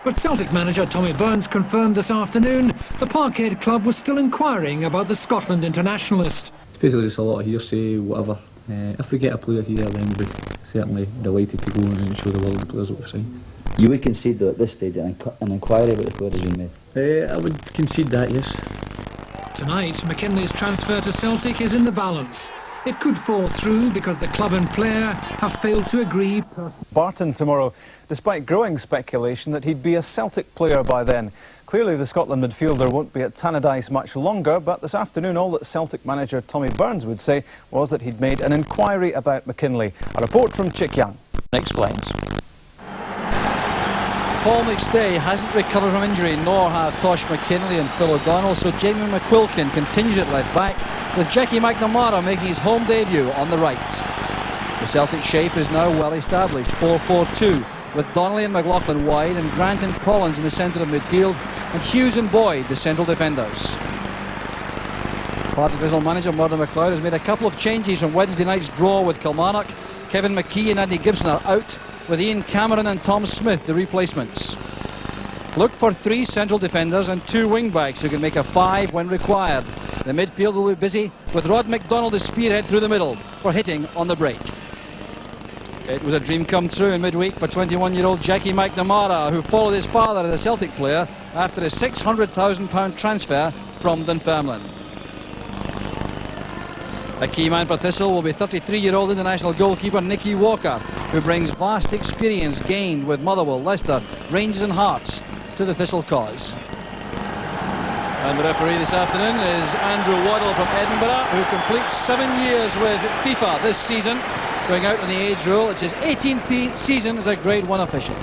Speaker 25: But Celtic manager Tommy Burns confirmed this afternoon the Parkhead club was still inquiring about the Scotland internationalist.
Speaker 27: It's basically just a lot of hearsay, whatever. If we get a player here, then we'll be certainly delighted to go and show the world the players that we've signed.
Speaker 28: You would concede though at this stage an inquiry about the player has been made?
Speaker 27: I would concede that, yes.
Speaker 25: Tonight, McKinlay's transfer to Celtic is in the balance. It could fall through because the club and player have failed to agree.
Speaker 4: Barton tomorrow, despite growing speculation that he'd be a Celtic player by then. Clearly the Scotland midfielder won't be at Tannadice much longer, but this afternoon all that Celtic manager Tommy Burns would say was that he'd made an inquiry about McKinlay. A report from Chick Young
Speaker 29: explains.
Speaker 30: Paul McStay hasn't recovered from injury, nor have Tosh McKinlay and Phil O'Donnell, so Jamie McQuilkin continues at left back, with Jackie McNamara making his home debut on the right. The Celtic shape is now well established, 4-4-2, with Donnelly and McLaughlin wide and Grant and Collins in the centre of midfield, and Hughes and Boyd the central defenders. Partick Thistle manager Murdo MacLeod has made a couple of changes from Wednesday night's draw with Kilmarnock. Kevin McKee and Andy Gibson are out, with Ian Cameron and Tom Smith the replacements. Look for 3 central defenders and 2 wing backs who can make a 5 when required. The midfield will be busy with Rod McDonald the spearhead through the middle for hitting on the break. It was a dream come true in midweek for 21-year-old Jackie McNamara, who followed his father as a Celtic player after his £600,000 transfer from Dunfermline. A key man for Thistle will be 33-year-old international goalkeeper Nicky Walker, who brings vast experience gained with Motherwell, Leicester, Rangers and Hearts to the Thistle cause. And the referee this afternoon is Andrew Waddle from Edinburgh, who completes 7 years with FIFA this season, going out on the age rule. It's his 18th season as a Grade 1 official.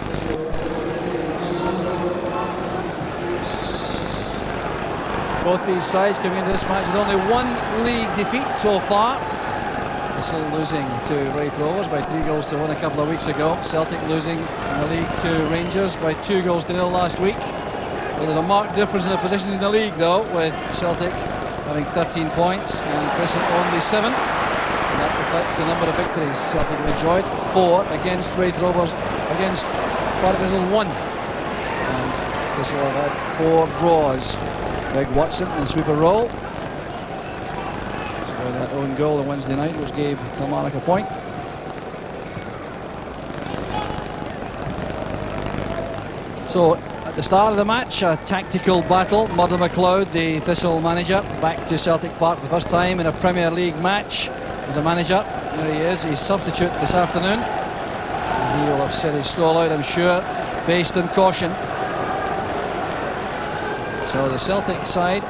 Speaker 30: Both these sides coming into this match with only 1 league defeat so far. Thistle losing to Wraith Rovers by 3-1 a couple of weeks ago. Celtic losing in the league to Rangers by 2-0 last week. Well, there's a marked difference in the positions in the league, though, with Celtic having 13 points and Thistle only 7. And that reflects the number of victories Celtic have enjoyed. 4 against Wraith Rovers, against Thistle 1. And Thistle have had 4 draws. Greg Watson and sweeper roll. So that own goal on Wednesday night, which gave Kilmarnock a point. So at the start of the match, a tactical battle. Murdo MacLeod, the Thistle manager, back to Celtic Park for the first time in a Premier League match as a manager. There he is, he's substitute this afternoon. And he will have set his stall out, I'm sure, based on caution. So the Celtic side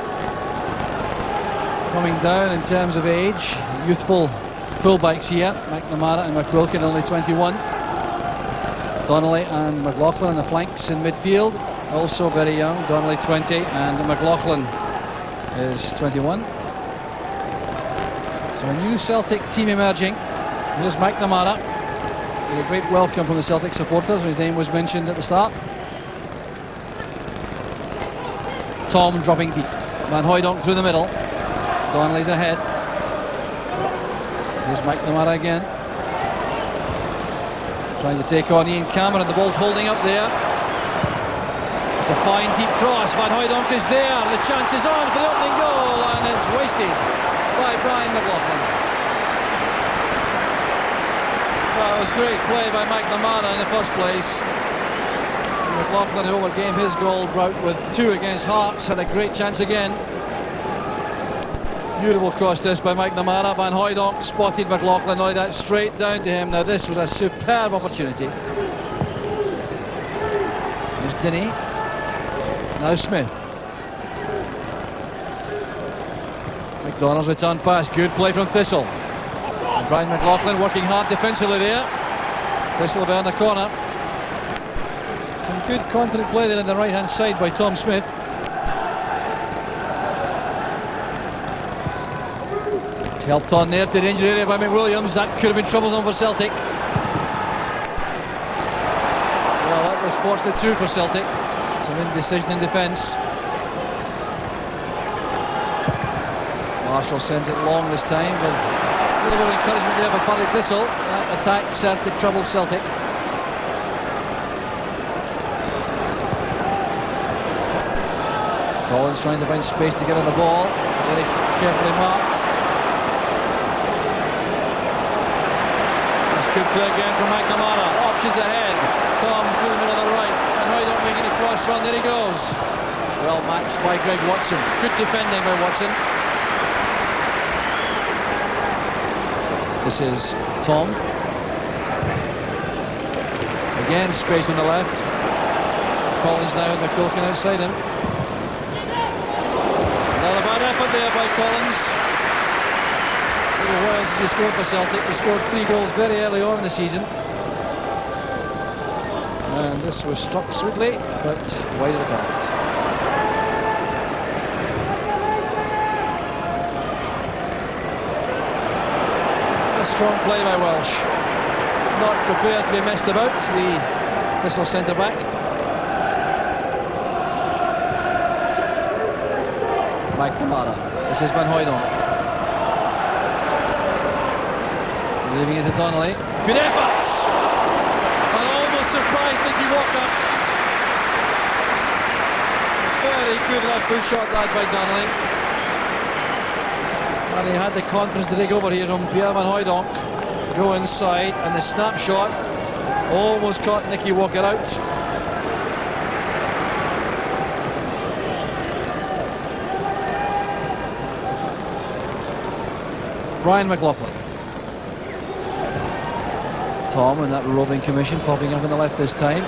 Speaker 30: coming down in terms of age. Youthful fullbacks here, McNamara and McQuilkin, only 21. Donnelly and McLaughlin on the flanks in midfield, also very young. Donnelly 20 and McLaughlin is 21. So a new Celtic team emerging. Here's McNamara. With a great welcome from the Celtic supporters. His name was mentioned at the start. Tom dropping deep. Van Hooijdonk through the middle. Donnelly's ahead. Here's McNamara again. Trying to take on Ian Cameron. The ball's holding up there. It's a fine deep cross. Van Hooijdonk is there. The chance is on for the opening goal, and it's wasted by Brian McLaughlin. Well, it was great play by McNamara in the first place. McLaughlin, who overcame his goal drought with 2 against Hearts, had a great chance again. Beautiful cross this by McNamara. Van Hooijdonk spotted McLaughlin, only that straight down to him. Now this was a superb opportunity. Here's Dinny. Now Smith. McDonald's return pass, good play from Thistle. And Brian McLaughlin working hard defensively there. Thistle will be on the corner. Some good confident play there on the right hand side by Tom Smith. Helped on there to the injury area by McWilliams. That could have been troublesome for Celtic. Well, that was fortunate too for Celtic. Some indecision in defence. Marshall sends it long this time with a little bit of encouragement there for Paddy Thistle. That attack certainly troubled Celtic. Collins trying to find space to get on the ball. Very carefully marked. Good play again from McNamara. Options ahead. Tom through the middle of the right. And Hooijdonk making a cross run. There he goes. Well matched by Greg Watson. Good defending by Watson. This is Tom. Again, space on the left. Collins now with McQuilkin outside him. Another bad effort there by Collins. Wales has scored for Celtic. He scored 3 goals very early on in the season. And this was struck sweetly, but wide of the target. A strong play by Welsh. Not prepared to be messed about, the Thistle centre-back. McNamara. This is Van Hooijdonk. Leaving it to Donnelly. Good effort! And almost surprised Nicky Walker. Very good left foot shot that by Donnelly. And he had the confidence to dig over here from Pierre Van Hooijdonk. Go inside, and the snapshot almost caught Nicky Walker out. Brian McLaughlin. Tom and that roving commission popping up on the left this time.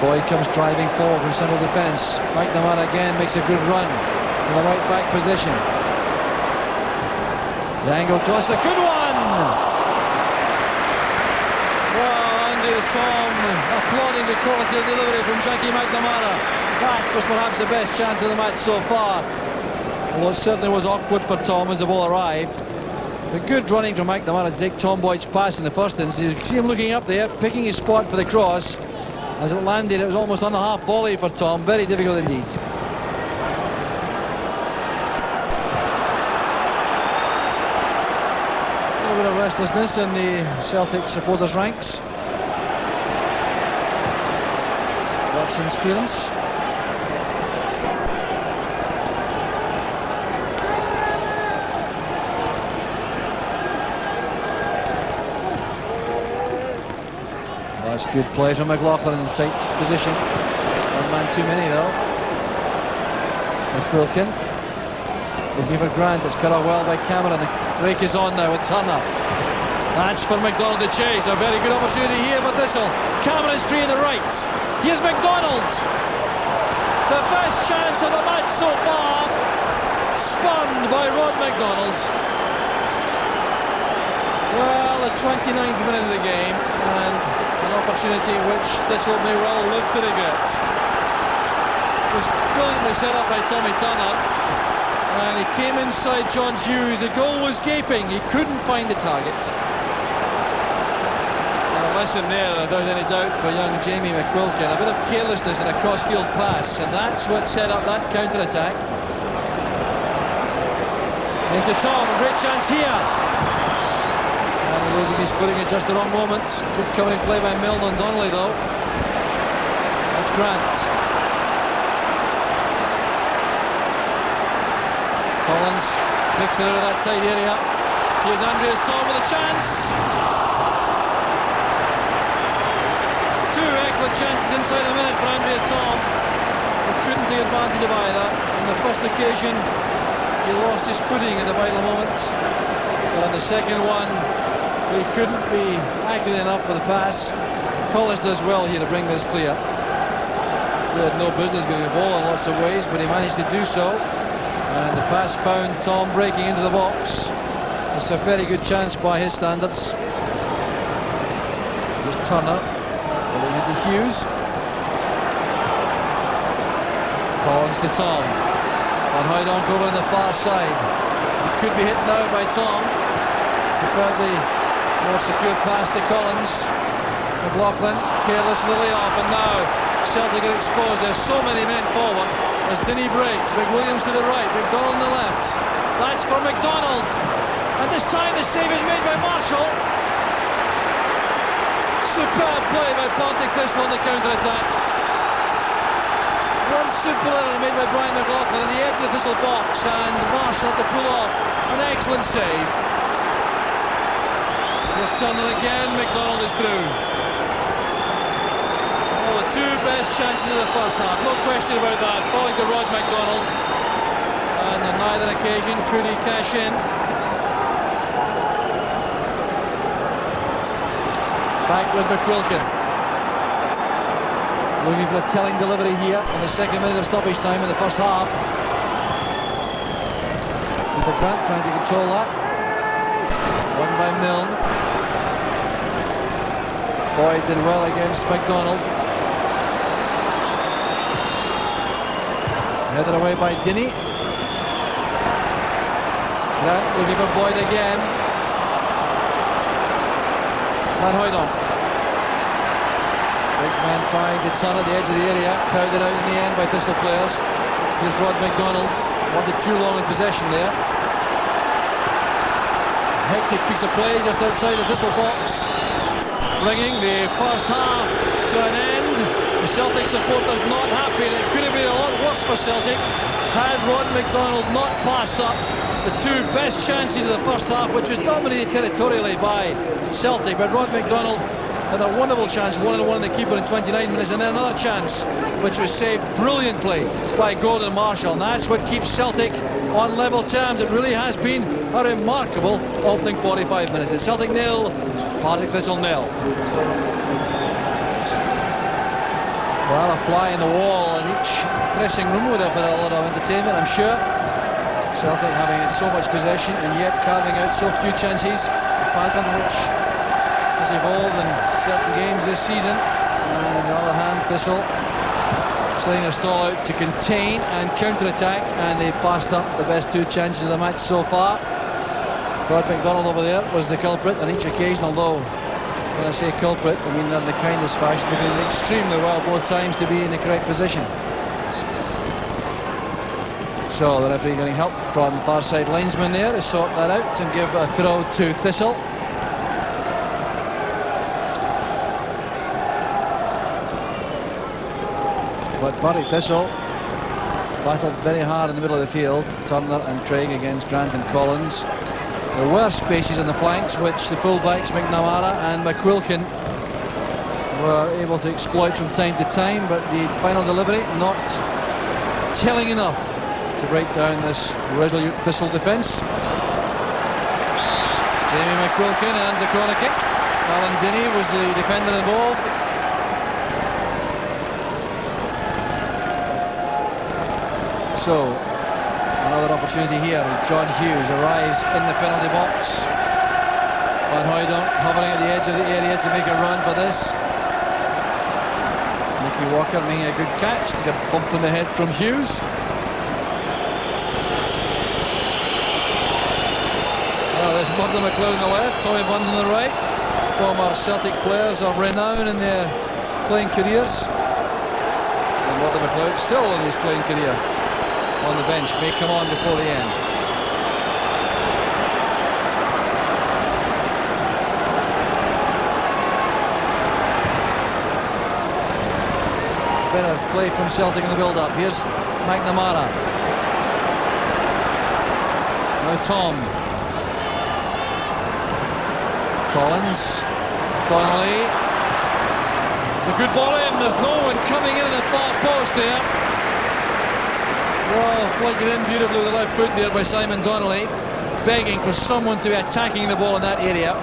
Speaker 30: Boyd comes driving forward from central defence. McNamara again makes a good run in the right back position. The angle cross, a good one! Well, and here's Tom applauding the quality of delivery from Jackie McNamara. That was perhaps the best chance of the match so far. Although it certainly was awkward for Tom as the ball arrived. The good running from McNamara to take Tom Boyd's pass in the first instance. You see him looking up there, picking his spot for the cross. As it landed, it was almost on the half volley for Tom. Very difficult indeed. A little bit of restlessness in the Celtic supporters' ranks. Watson's clearance. That's good play from McLaughlin in the tight position. One man too many though. McQuilkin looking for Grant. It's cut off well by Cameron. The break is on now with Turner. That's for McDonald to chase. A very good opportunity here for Thistle. Cameron's free in the right. Here's McDonald. The best chance of the match so far. Spun by Rod McDonald. Well, the 29th minute of the game, and an opportunity which Thistle may well live to regret. It was brilliantly set up by Tommy Turner, and he came inside John Hughes. The goal was gaping. He couldn't find the target. A lesson there, without any doubt, for young Jamie McQuilkin. A bit of carelessness in a cross-field pass, and that's what set up that counter-attack. Into Tom, a great chance here. Losing his footing at just the wrong moment. Good covering play by Milne and Donnelly though. That's Grant. Collins picks it out of that tight area. Here's Andreas Tom with a chance. Two excellent chances inside a minute for Andreas Tom. He couldn't take advantage of either. On the first occasion he lost his footing at the vital moment. But on the second one he couldn't be accurate enough for the pass. Collins does well here to bring this clear. He had no business getting the ball in lots of ways, but he managed to do so. And the pass found Tom breaking into the box. It's a very good chance by his standards. Here's Turner, pulling into Hughes. Collins to Tom. Van Hooydonk over on the far side. He could be hit now by Tom. Preferred the more secure pass to Collins. McLaughlin careless with the layoff, and now Celtic are exposed. There's so many men forward as Dinny breaks. McWilliams to the right, McDonald on the left. That's for McDonald, and this time the save is made by Marshall. Superb play by Partick Thistle on the counter-attack. One simple error made by Brian McLaughlin on the edge of the Thistle box, and Marshall to pull off an excellent save. Here's Turner again, McDonald is through. Well, the two best chances of the first half, no question about that, falling to Rod McDonald. And on neither occasion could he cash in. Back with McQuilkin. Looking for a telling delivery here in the second minute of stoppage time in the first half. Peter Grant trying to control that. Won by Milne. Boyd did well against McDonald. Headed away by Dinny. Grant looking for Boyd again. Van Hooydonk. Big man trying to turn at the edge of the area. Crowded out in the end by Thistle players. Here's Rod McDonald. Wanted too long in possession there. Hectic piece of play just outside the Thistle box. Bringing the first half to an end. The Celtic supporters not happy, and it could have been a lot worse for Celtic had Rod McDonald not passed up the two best chances of the first half, which was dominated territorially by Celtic. But Rod McDonald had a wonderful chance, 1-on-1 the keeper in 29 minutes, and then another chance which was saved brilliantly by Gordon Marshall. And that's what keeps Celtic on level terms. It really has been a remarkable opening 45 minutes. It's Celtic 0, Partick Thistle 0. Well, a fly in the wall in each dressing room would have been a lot of entertainment, I'm sure. Celtic having so much possession and yet carving out so few chances. A pattern which has evolved in certain games this season. And on the other hand, Thistle setting their stall out to contain and counter-attack, and they passed up the best two chances of the match so far. Rod McDonald over there was the culprit on each occasion, although when I say culprit, I mean in the kindest fashion, because he did extremely well both times to be in the correct position. So the referee getting help from far side linesman there to sort that out and give a throw to Thistle. But Barry Thistle battled very hard in the middle of the field. Turner and Craig against Grant and Collins. There were spaces on the flanks which the fullbacks McNamara and McQuilkin were able to exploit from time to time, but the final delivery not telling enough to break down this resolute Thistle defence. Jamie McQuilkin earns a corner kick. Alan Dinny was the defender involved. So, another opportunity here. John Hughes arrives in the penalty box. Van Hooijdonk hovering at the edge of the area to make a run for this. Nicky Walker making a good catch to get bumped in the head from Hughes. Well, there's Murdo McLeod on the left, Tommy Burns on the right. Former Celtic players of renown in their playing careers. And Murdo McLeod still in his playing career. On the bench, may come on before the end. Better play from Celtic in the build-up. Here's McNamara. Now Tom. Collins. Donnelly. It's a good ball in. There's no one coming in at the far post there. Well, flicked it in beautifully with the left foot there by Simon Donnelly, begging for someone to be attacking the ball in that area.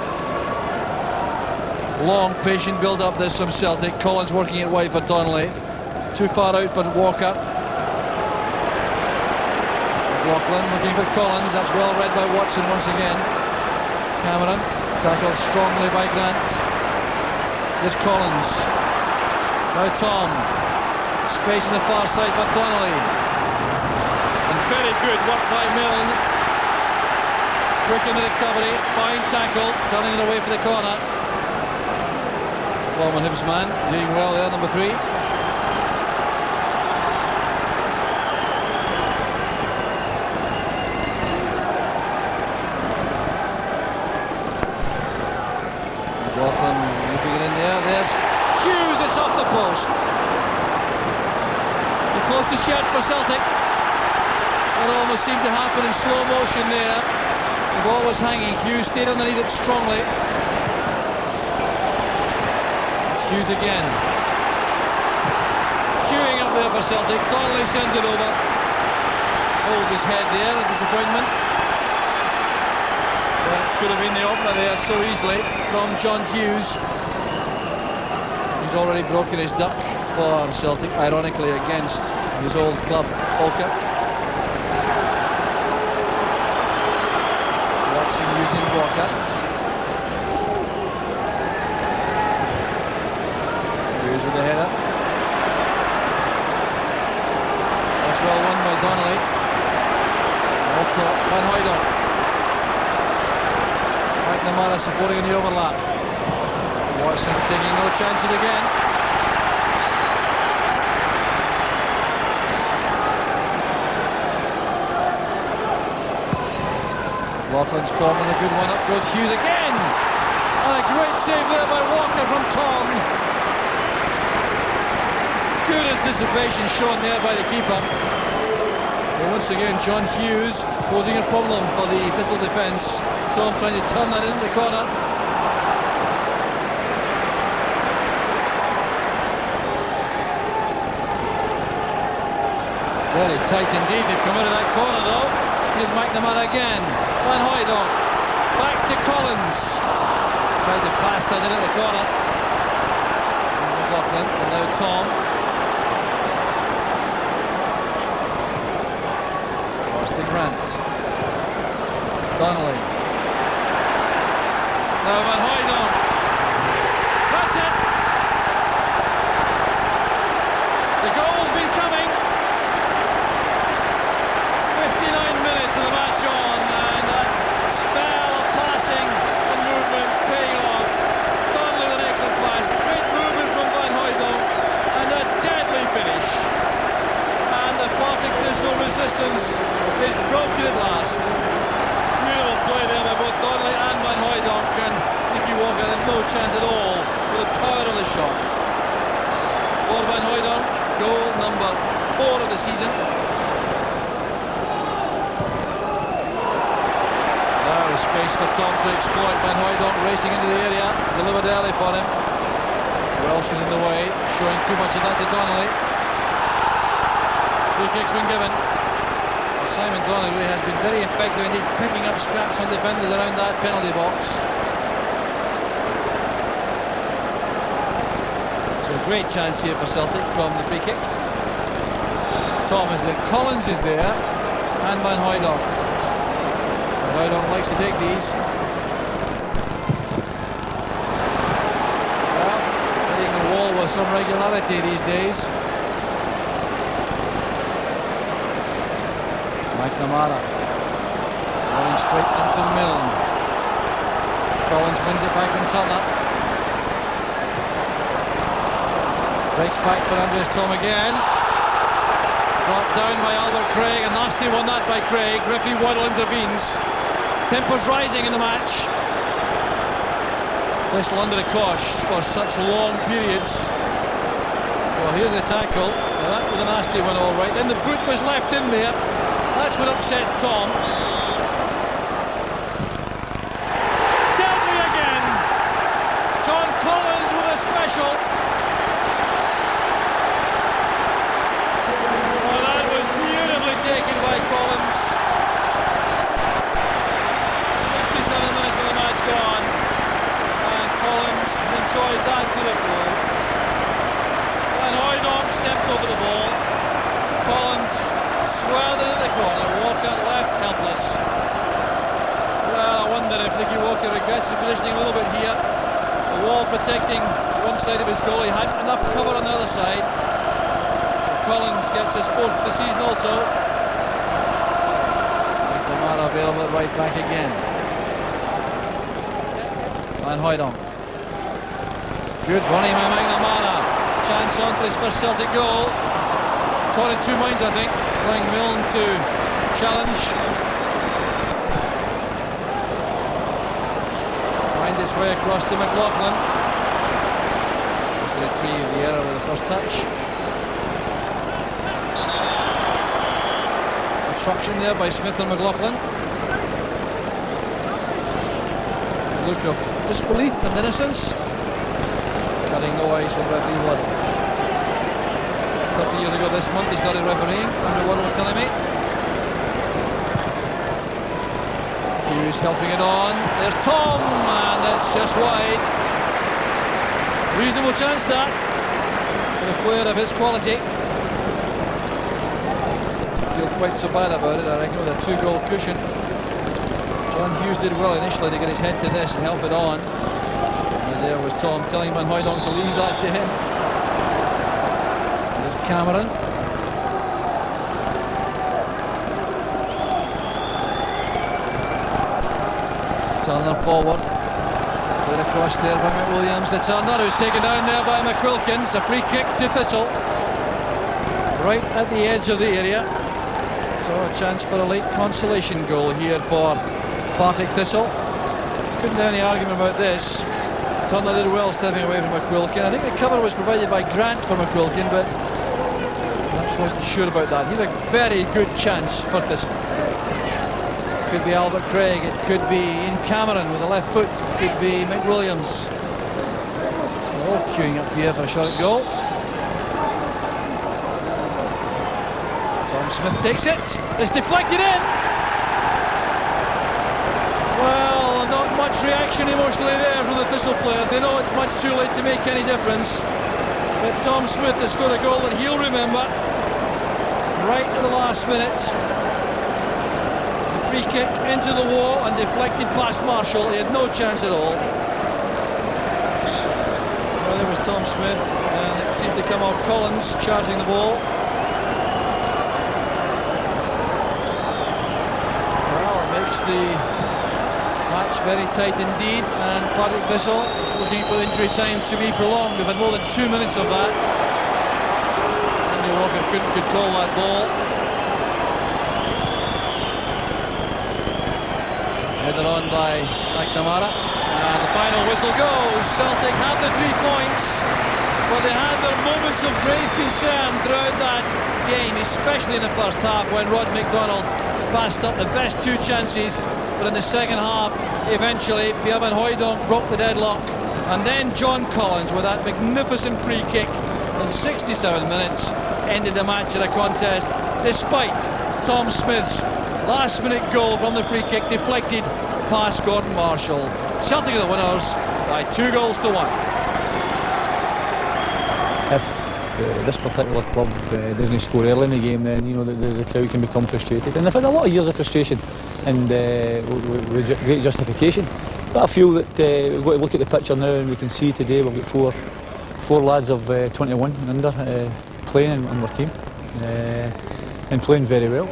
Speaker 30: Long, patient build-up this from Celtic. Collins working it wide for Donnelly. Too far out for Walker. McLaughlin looking for Collins. That's well read by Watson once again. Cameron tackled strongly by Grant. Here's Collins. Now Tom. Space on the far side for Donnelly. Very good work by Milne. Quick in the recovery, fine tackle, turning it away for the corner. Former Hibs man, doing well there, number 3. McLaughlin looping it in there. There's Hughes, it's off the post. The closest shot for Celtic. It almost seemed to happen in slow motion there. The ball was hanging. Hughes stayed underneath it strongly. It's Hughes again. Queuing up there for Celtic. Donnelly sends it over. Holds his head there, a disappointment. Well, it could have been the opener there so easily from John Hughes. He's already broken his duck for Celtic, ironically against his old club, Falkirk. Using Walker. Hughes with the header. That's well won by Donnelly. All top, Van Hooijdonk. McNamara supporting in the overlap. Watson taking no chances again. Laughlin's corner, a good one, up goes Hughes again! And a great save there by Walker from Tom. Good anticipation shown there by the keeper. And once again, John Hughes posing a problem for the Thistle defence. Tom trying to turn that into the corner. Very tight indeed, they've come out of that corner though. Here's McNamara again. Van Hooijdonk. Back to Collins. Tried to pass that in at the corner. McLaughlin, and now Tom. Pass to Grant. Donnelly. Now Van Hooijdonk. That's it. The goal's been coming. 59 minutes of the match on, and a spell of
Speaker 5: at last. Beautiful play there by both Donnelly and Van Hooijdonk, and Nicky Walker had no chance at all with the power of the shot. For Van Hooijdonk, goal number 4 of the season. There is space for Tom to exploit. Van Hooijdonk racing into the area, delivered early for him. Welsh was in the way, showing too much of that to Donnelly. Free kick's been given. Simon Donnelly really has been very effective indeed, picking up scraps on defenders around that penalty box. So a great chance here for Celtic from the free kick. Tom is there, Collins is there, and Van Hooijdonk. Van Hooijdonk likes to take these. Well, hitting the wall with some regularity these days. McNamara running straight into Milne. Collins wins it back from Turner. Breaks back for Andres Tom again. Brought down by Albert Craig. A nasty one that by Craig. Referee Waddle intervenes. Tempers rising in the match. Bristol under the cosh for such long periods. Well, here's the tackle. Now that was a nasty one, all right. Then the boot was left in there. That's what upset Tom. Deadly again. John Collins with a special. Oh, that was beautifully taken by Collins. 67 minutes of the match gone. And Collins enjoyed that to the floor. Van Hooijdonk stepped over the ball. Collins swelled it at the corner. Walker left helpless. Well, I wonder if Nicky Walker regrets the positioning a little bit here. The wall protecting one side of his goal. He had enough cover on the other side. So Collins gets his 4th of the season also. McNamara available at right back again. Van Hooijdonk. Good running by McNamara. Chance on for his first Celtic goal. Caught in 2 minds, I think. Playing Milne to challenge. Finds its way across to McLaughlin. Just to retrieve the error with the first touch. Obstruction there by Smith and McLaughlin. A look of disbelief and innocence. Cutting no ice with referee Waddle. 30 years ago this month he started refereeing, Andrew Waddle was telling me. Hughes helping it on. There's Tom, and that's just wide. Reasonable chance that for a player of his quality. Doesn't feel quite so bad about it, I reckon, with a 2-goal cushion. John Hughes did well initially to get his head to this and help it on. And there was Tom telling Van Hooijdonk to leave that to him. Cameron. Turner forward. Played across there by McWilliams to Turner, who's taken down there by McQuilkin. It's a free kick to Thistle. Right at the edge of the area. So a chance for a late consolation goal here for Partick Thistle. Couldn't have any argument about this. Turner did well stepping away from McQuilkin. I think the cover was provided by Grant for McQuilkin, but perhaps wasn't sure about that. Here's a very good chance for Thistle. It could be Albert Craig, it could be Ian Cameron with a left foot, it could be McWilliams. They're all queuing up here for a shot at goal. Tom Smith takes it, it's deflected in. Well, not much reaction emotionally there from the Thistle players. They know it's much too late to make any difference. But Tom Smith has scored a goal that he'll remember right at the last minute. Free kick into the wall and deflected past Marshall. He had no chance at all. Well, there was Tom Smith, and it seemed to come off Collins charging the ball. Well, it makes the match very tight indeed, and Partick Thistle looking for injury time to be prolonged. We've had more than 2 minutes of that. Andy Walker couldn't control that ball. Headed on by McNamara. And the final whistle goes. Celtic have the 3 points, but they had their moments of grave concern throughout that game, especially in the first half when Rod McDonald passed up the best 2 chances. But in the second half, eventually, Pierre Van Hooijdonk broke the deadlock. And then John Collins, with that magnificent free kick in 67 minutes, ended the match in a contest, despite Tom Smith's last-minute goal from the free kick deflected past Gordon Marshall. Celtic are the winners by 2-1.
Speaker 6: If this particular club doesn't score early in the game, then you know the crowd can become frustrated. And they've had a lot of years of frustration and with great justification. But I feel that we've got to look at the picture now, and we can see today we've got four lads of 21 and under playing in our team and playing very well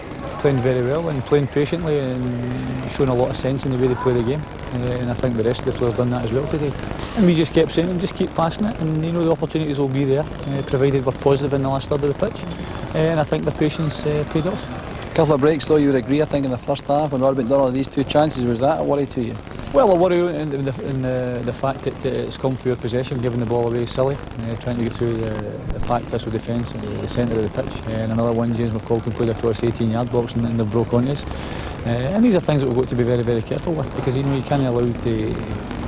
Speaker 6: and playing patiently and showing a lot of sense in the way they play the game. And I think the rest of the players done that as well today. And we just kept saying them, just keep passing it, and you know the opportunities will be there, provided we're positive in the last third of the pitch. And I think the patience paid off.
Speaker 30: A couple of breaks though, you would agree, I think, in the first half when Rod McDonald had these 2 chances. Was that a worry to you?
Speaker 6: Well, I worry in the fact that it's come through possession, giving the ball away silly, trying to get through the pack Thistle defence at the centre of the pitch. And another one, James McCulkin played across the 18-yard box and they broke on us. And these are things that we've got to be very, very careful with, because you know you can't allow the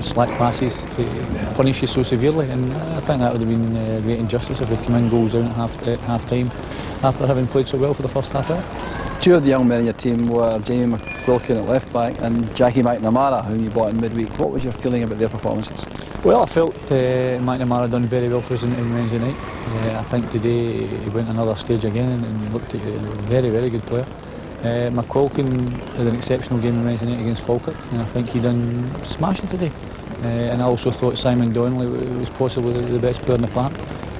Speaker 6: slack passes to punish you so severely. And I think that would have been great injustice if we come in goals down at half time after having played so well for the first half hour.
Speaker 30: 2 of the young men in your team were Jamie McQuilkin at left back and Jackie McNamara, whom you bought in midweek. What was your feeling about their performances?
Speaker 6: Well, I felt McNamara done very well for us in Wednesday night. I think today he went another stage again and looked at a very, very good player. McQuilkin had an exceptional game on Wednesday night against Falkirk, and I think he done smashing today. And I also thought Simon Donnelly was possibly the best player in the park.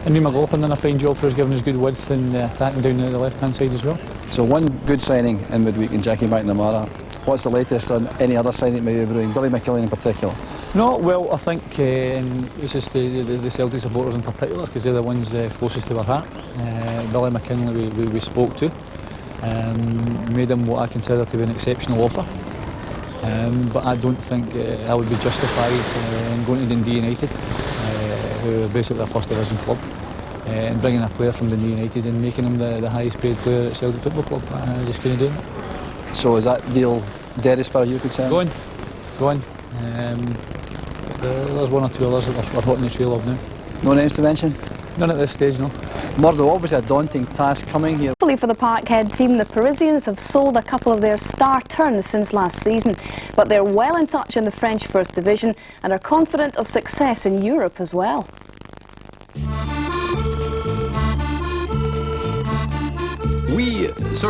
Speaker 6: And Lee McLaughlin done a fine job for us, giving us good width and attacking down the left-hand side as well.
Speaker 30: So one good signing in midweek in Jackie McNamara. What's the latest on any other signing maybe brewing? Billy McKillen in particular?
Speaker 6: No, well, I think it's just the Celtic supporters in particular, because they're the ones closest to our heart. Billy McKinley we spoke to, made him what I consider to be an exceptional offer. But I don't think I would be justified in going to Dundee United, who are basically a first division club, and bringing a player from Dundee United and making him the highest paid player at Celtic Football Club. I just couldn't do it.
Speaker 30: So is that deal dead as far as you're concerned?
Speaker 6: Go on. There's one or two others that we're hot in the trail of now.
Speaker 30: No names to mention?
Speaker 6: None at this stage, no.
Speaker 30: Murdo, obviously a daunting task coming here.
Speaker 1: Hopefully for the Parkhead team, the Parisians have sold a couple of their star turns since last season, but they're well in touch in the French First Division and are confident of success in Europe as well.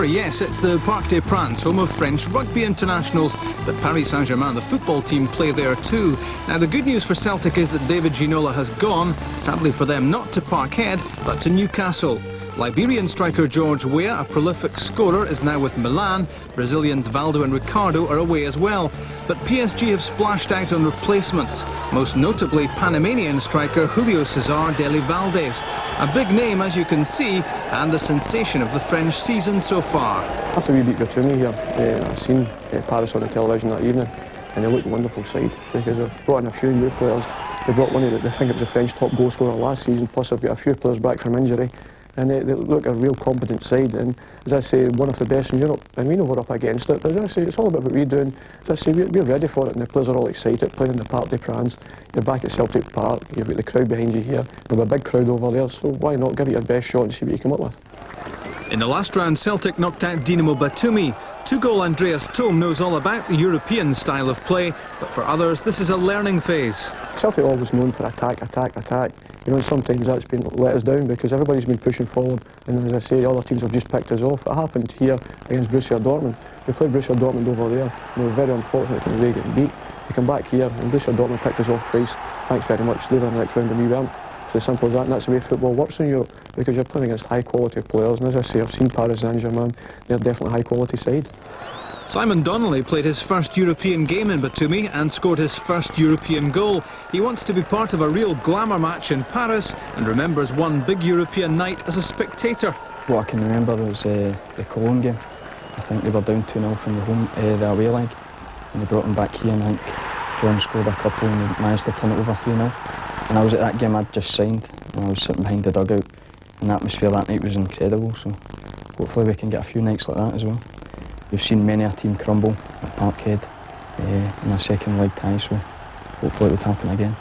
Speaker 2: Yes, it's the Parc des Princes, home of French rugby internationals, but Paris Saint-Germain, the football team, play there too. Now, the good news for Celtic is that David Ginola has gone, sadly for them, not to Parkhead, but to Newcastle. Liberian striker George Weah, a prolific scorer, is now with Milan. Brazilians Valdo and Ricardo are away as well. But PSG have splashed out on replacements, most notably Panamanian striker Julio Cesar Deli Valdez. A big name, as you can see, and the sensation of the French season so far.
Speaker 7: After we beat Gattuso here, I've seen Paris on the television that evening, and they looked a wonderful side, because they've brought in a few new players. They brought one of the, I think it was the French top goal scorer last season, plus they've got a few players back from injury. And they look a real competent side, and as I say, one of the best in Europe, and we know we're up against it, but as I say, it's all about what we're doing. As I say, we're ready for it, and the players are all excited, playing in the Parc des Princes. You're back at Celtic Park, you've got the crowd behind you here, we have a big crowd over there, so why not give it your best shot and see what you come up with.
Speaker 2: In the last round, Celtic knocked out Dinamo Batumi. Two-goal Andreas Thom knows all about the European style of play, but for others, this is a learning phase. Celtic are always known for attack. You know, sometimes that's been let us down because everybody's been pushing forward, and as I say, other teams have just picked us off. It happened here against Borussia Dortmund. We played Borussia Dortmund over there, and we were very unfortunate in the way getting beat. We come back here, and Borussia Dortmund picked us off twice. Thanks very much. They were in the next round and we weren't. It's as simple as that, and that's the way football works in Europe, because you're playing against high-quality players, and as I say, I've seen Paris Saint-Germain, they're definitely a high-quality side. Simon Donnelly played his first European game in Batumi and scored his first European goal. He wants to be part of a real glamour match in Paris and remembers one big European night as a spectator.
Speaker 13: What I can remember was the Cologne game. I think they were down 2-0 from the away leg.
Speaker 8: and they brought him back here, and I think John scored a couple and we managed to turn it over 3-0. And I was at that game I'd just signed, and I was sitting behind the dugout, and the atmosphere that night was incredible, so hopefully we can get a few nights like that as well. We've seen many a team crumble at Parkhead in a second leg tie, so hopefully it would happen again.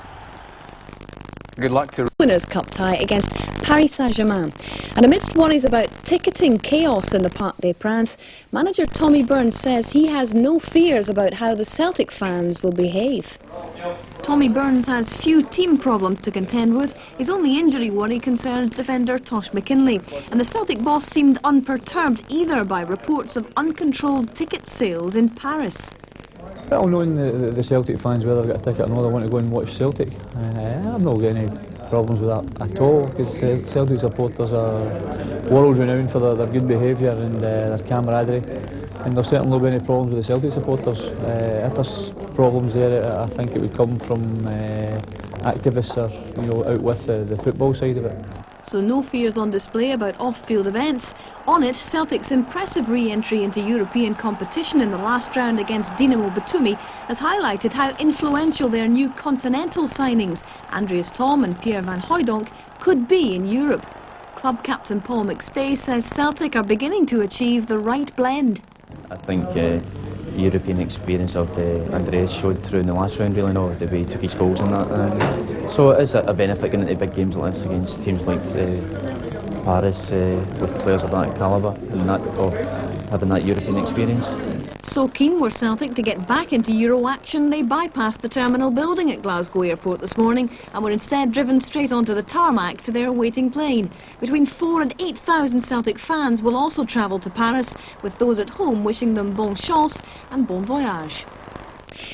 Speaker 2: Good luck to
Speaker 1: Winners' Cup tie against Paris Saint-Germain. And amidst worries about ticketing chaos in the Parc des Princes, manager Tommy Burns says he has no fears about how the Celtic fans will behave. Tommy Burns has few team problems to contend with. His only injury worry concerns defender Tosh McKinley, and the Celtic boss seemed unperturbed either by reports of uncontrolled ticket sales in Paris.
Speaker 6: Well, knowing the Celtic fans, whether they've got a ticket or not, they want to go and watch Celtic. I've not got any problems with that at all, because Celtic supporters are world renowned for their good behaviour and their camaraderie, and there's certainly not been any problems with the Celtic supporters. If there's problems there, I think it would come from activists or out with the football side of it.
Speaker 1: So no fears on display about off-field events. On it, Celtic's impressive re-entry into European competition in the last round against Dinamo Batumi has highlighted how influential their new continental signings, Andreas Thom and Pierre van Hooijdonk, could be in Europe. Club captain Paul McStay says Celtic are beginning to achieve the right blend.
Speaker 28: I think the European experience of Andreas showed through in the last round, really, the way he took his goals and that. So it is a benefit getting into big games like this against teams like Paris with players of that calibre and of having that European experience.
Speaker 1: So keen were Celtic to get back into Euro action, they bypassed the terminal building at Glasgow Airport this morning and were instead driven straight onto the tarmac to their waiting plane. Between 4,000 and 8,000 Celtic fans will also travel to Paris, with those at home wishing them bon chance and bon voyage.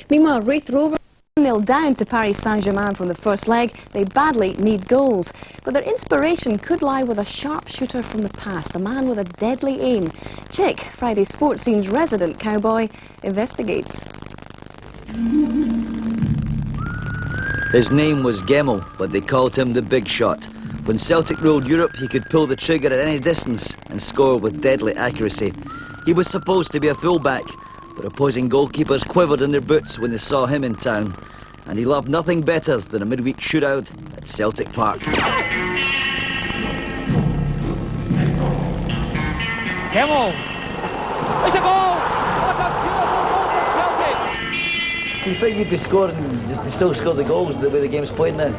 Speaker 1: Meanwhile, Wraith Rovers 0 down to Paris Saint-Germain from the first leg. They badly need goals, but their inspiration could lie with a sharpshooter from the past, a man with a deadly aim. Chick, Friday Sports Scene's resident cowboy, investigates.
Speaker 9: His name was Gemmell, but they called him the Big Shot. When Celtic ruled Europe, he could pull the trigger at any distance and score with deadly accuracy. He was supposed to be a fullback, but opposing goalkeepers quivered in their boots when they saw him in town, and he loved nothing better than a midweek shootout at Celtic Park.
Speaker 10: Gemmell! It's a goal! What a beautiful goal for Celtic!
Speaker 9: Do you think you'd be scoring, still score the goals the way the game's played now?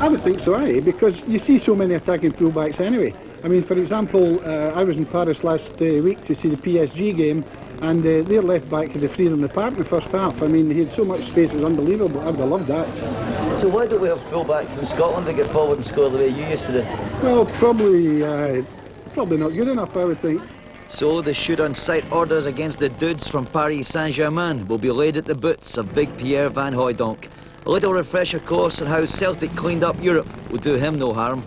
Speaker 11: I would think so, because you see so many attacking fullbacks anyway. I mean, for example, I was in Paris last week to see the PSG game, and their left back had the freedom in the park in the first half. I mean, he had so much space, it was unbelievable. I'd have loved that.
Speaker 9: So why don't we have fullbacks in Scotland to get forward and score the way you used to do?
Speaker 11: Well, probably not good enough, I would think.
Speaker 9: So the shoot-on-sight orders against the dudes from Paris Saint-Germain will be laid at the boots of big Pierre van Hooijdonk. A little refresher course on how Celtic cleaned up Europe will do him no harm.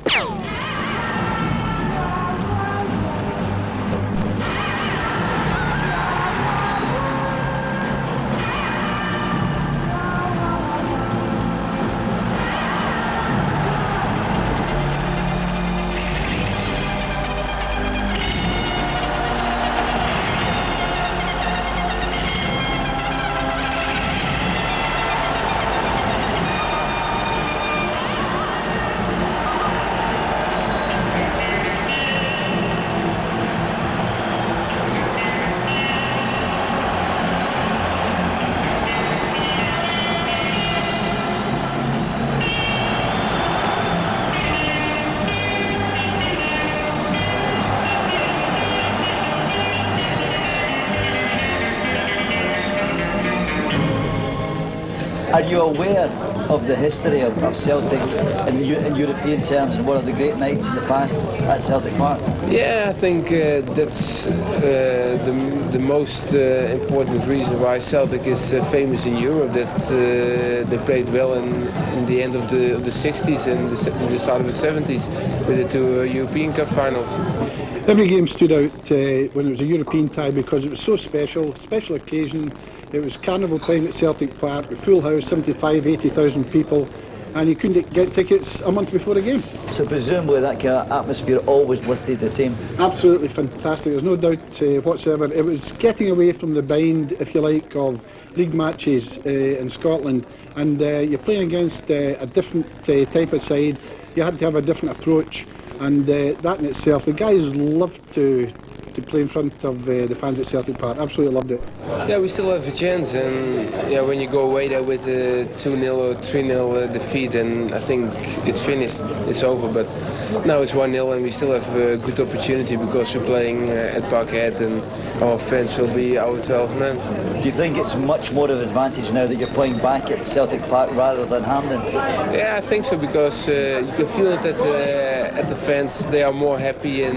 Speaker 9: Are you aware of the history of Celtic in European terms and one of the great nights in the past at Celtic Park?
Speaker 12: Yeah, I think that's the most important reason why Celtic is famous in Europe, that they played well in the end of the 60s and the start of the 70s with the two European Cup finals.
Speaker 11: Every game stood out when it was a European tie because it was so special occasion. It was carnival time at Celtic Park, a full house, 75, 80,000 people, and you couldn't get tickets a month before a game.
Speaker 9: So presumably that kind of atmosphere always lifted the team?
Speaker 11: Absolutely fantastic, there's no doubt whatsoever. It was getting away from the bind, if you like, of league matches in Scotland, and you're playing against a different type of side. You had to have a different approach, and that in itself, the guys loved to play in front of the fans at Celtic Park. Absolutely loved it.
Speaker 12: Yeah, we still have a chance, and yeah, when you go away there with a 2-0 or 3-0 defeat, and I think it's finished, it's over. But now it's 1-0, and we still have a good opportunity because we're playing at Parkhead, and our fans will be our 12th man.
Speaker 9: Do you think it's much more of an advantage now that you're playing back at Celtic Park rather than Hampden?
Speaker 12: Yeah, I think so, because you can feel it at the fans. They are more happy in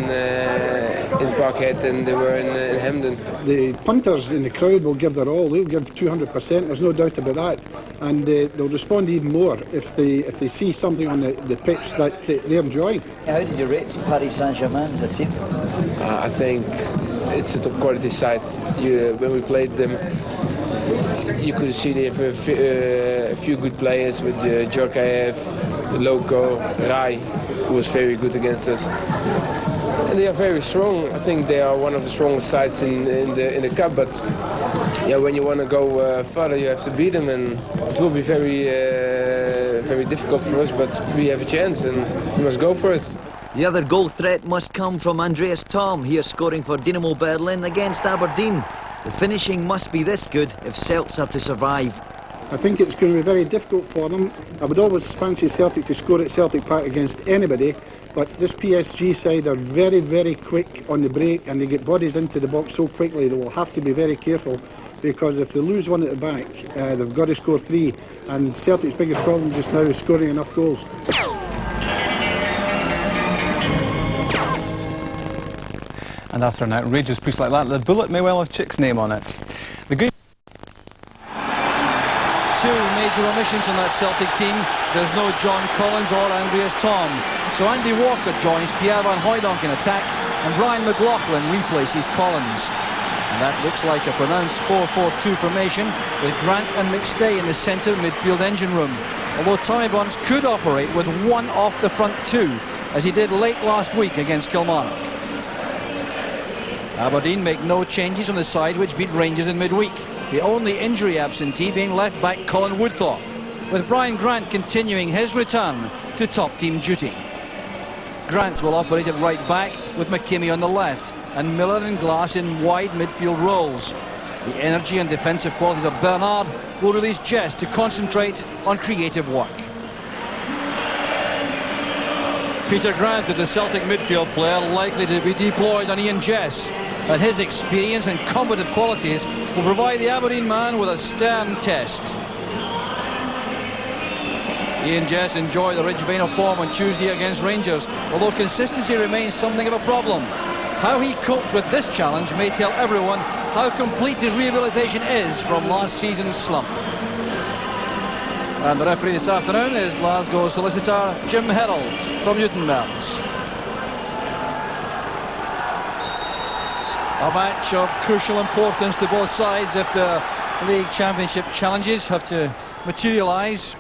Speaker 12: Parkhead than they were in Hampden.
Speaker 11: The punters in the crowd will give their all. They'll give 200%. There's no doubt about that, and they'll respond even more if they see something on the pitch that they're enjoying.
Speaker 9: How did you rate Paris Saint-Germain as a team?
Speaker 12: I think it's a top quality side. When we played them, you could see they have a few good players with Djorkaeff, Loco, Rai, who was very good against us. And they are very strong. I think they are one of the strongest sides in the cup. But yeah, when you want to go further, you have to beat them, and it will be very difficult for us. But we have a chance, and we must go for it.
Speaker 9: The other goal threat must come from Andreas Thom, here scoring for Dynamo Berlin against Aberdeen. The finishing must be this good if Celts are to survive.
Speaker 11: I think it's going to be very difficult for them. I would always fancy Celtic to score at Celtic Park against anybody, but this PSG side are very, very quick on the break, and they get bodies into the box so quickly they will have to be very careful, because if they lose one at the back, they've got to score 3, and Celtic's biggest problem just now is scoring enough goals.
Speaker 4: And after an outrageous push like that, the bullet may well have Chick's name on it. The good.
Speaker 30: Two major omissions on that Celtic team. There's no John Collins or Andreas Thom. So Andy Walker joins Pierre Van Hooijdonk in attack, and Brian McLaughlin replaces Collins. And that looks like a pronounced 4-4-2 formation, with Grant and McStay in the centre midfield engine room. Although Tommy Burns could operate with one off the front two, as he did late last week against Kilmarnock. Aberdeen make no changes on the side which beat Rangers in midweek, the only injury absentee being left back Colin Woodthorpe, with Brian Grant continuing his return to top team duty. Grant will operate at right back with McKimmie on the left, and Miller and Glass in wide midfield roles. The energy and defensive qualities of Bernard will release Jess to concentrate on creative work. Peter Grant is a Celtic midfield player likely to be deployed on Ian Jess, and his experience and combative qualities will provide the Aberdeen man with a stern test. Ian Jess enjoyed the rich vein of form on Tuesday against Rangers, although consistency remains something of a problem. How he copes with this challenge may tell everyone how complete his rehabilitation is from last season's slump. And the referee this afternoon is Glasgow solicitor Jim Herald from Newtonmers. A match of crucial importance to both sides if the league championship challenges have to materialise.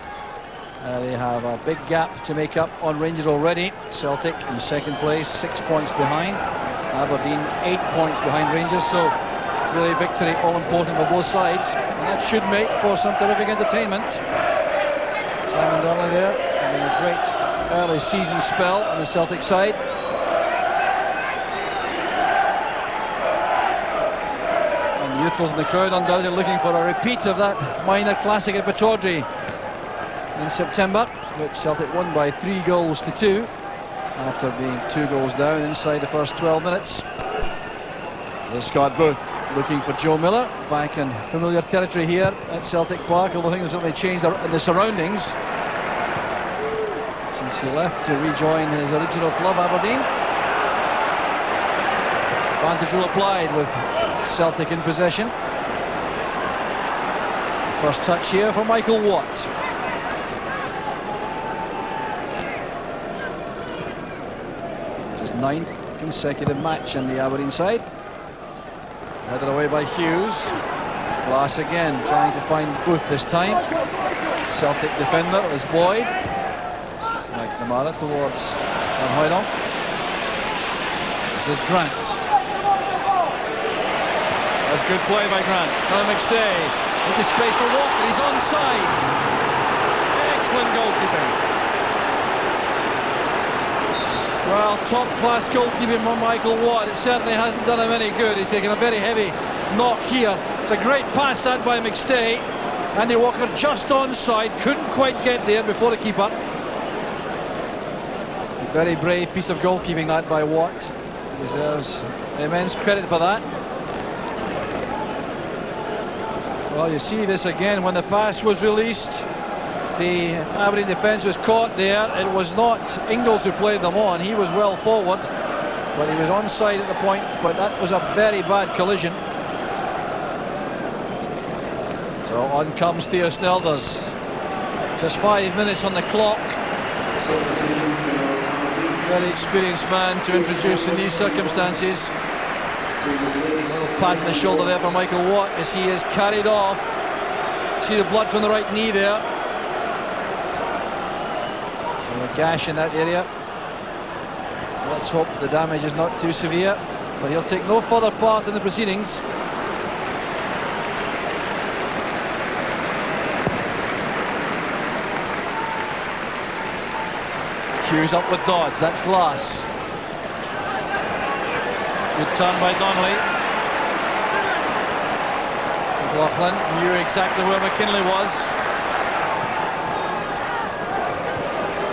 Speaker 30: They have a big gap to make up on Rangers already. Celtic in second place, 6 points behind. Aberdeen 8 points behind Rangers, so really victory all important for both sides, and that should make for some terrific entertainment. Simon Donnelly there, having a great early season spell on the Celtic side. And neutrals in the crowd undoubtedly looking for a repeat of that minor classic at Pittodrie in September, which Celtic won by 3-2 after being 2 goals down inside the first 12 minutes. There's Scott Booth looking for Joe Miller, back in familiar territory here at Celtic Park, although things have certainly changed in the surroundings since he left to rejoin his original club, Aberdeen. Advantage rule applied with Celtic in possession. First touch here for Michael Watt. It's his 9th consecutive match in the Aberdeen side. Headed away by Hughes. Glass again trying to find Booth this time. Celtic defender is Boyd. McNamara towards Van Hooijdonk. This is Grant.
Speaker 5: That's good play by Grant. Now McStay into space for Walker. He's onside. Excellent goalkeeping. Well, top-class goalkeeping from Michael Watt. It certainly hasn't done him any good. He's taken a very heavy knock here. It's a great pass that by McStay. Andy Walker just onside. Couldn't quite get there before the keeper. A very brave piece of goalkeeping that by Watt. Deserves immense credit for that. Well, you see this again when the pass was released. The Aberdeen defence was caught there. It was not Ingles who played them on. He was well forward, but he was onside at the point. But that was a very bad collision. So on comes Theo Snelders. Just 5 minutes on the clock. Very experienced man to introduce in these circumstances. A little pat on the shoulder there for Michael Watt as he is carried off. See the blood from the right knee there. So a gash in that area. Let's hope the damage is not too severe, but he'll take no further part in the proceedings. Hughes up with Dodds, that's Glass. Good turn by Donnelly. McLaughlin knew exactly where McKinley was.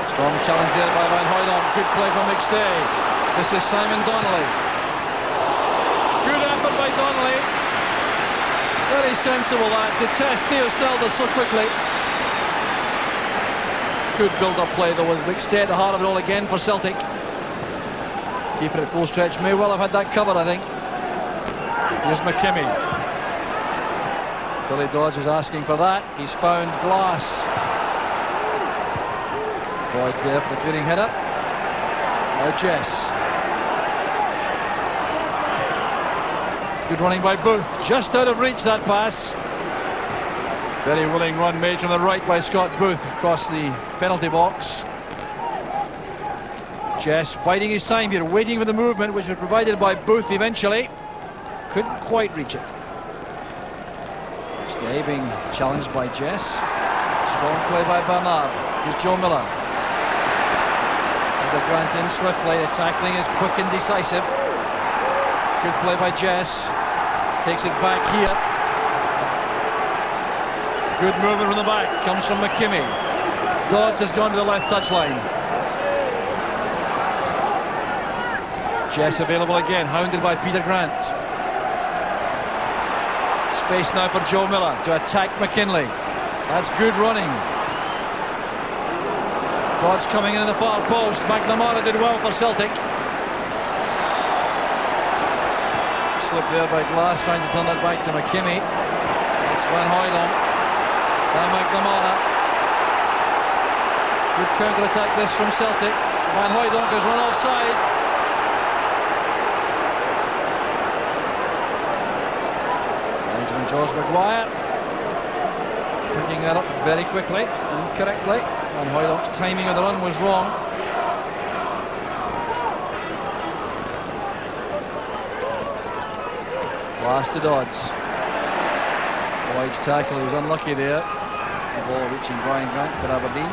Speaker 5: Strong challenge there by Van Hooydonk. Good play from McStay. This is Simon Donnelly. Good effort by Donnelly. Very sensible that, to test Theo Snelders so quickly. Good build-up play though with McStay at the heart of it all again for Celtic. Keeper at full stretch may well have had that covered, I think. Here's McKimmie. Billy Dodds is asking for that. He's found Glass. Boyd's there for the clearing header. Now Jess. Good running by Booth. Just out of reach that pass. Very willing run made from the right by Scott Booth across the penalty box. Jess biding his time here, waiting for the movement which was provided by Booth eventually. Couldn't quite reach it. Stay being challenged by Jess. Strong play by Bernard. Here's Joe Miller. The Grant in swiftly. The tackling is quick and decisive. Good play by Jess. Takes it back here. Good movement from the back. Comes from McKimmie. Dodds has gone to the left touchline. Jess available again, hounded by Peter Grant. Space now for Joe Miller to attack McKinley. That's good running. Dodds coming in the far post. McNamara did well for Celtic. Slip there by Glass, trying to turn that back to McKimmie. It's Van Hooydonk. Now McNamara. Good counter-attack this from Celtic. Van Hooydonk has run offside. Linesman George Maguire picking that up very quickly and correctly. Van Hooydonk's timing of the run was wrong. Last to Dodds. Boyd's tackle, he was unlucky there. The ball reaching Brian Grant for Aberdeen.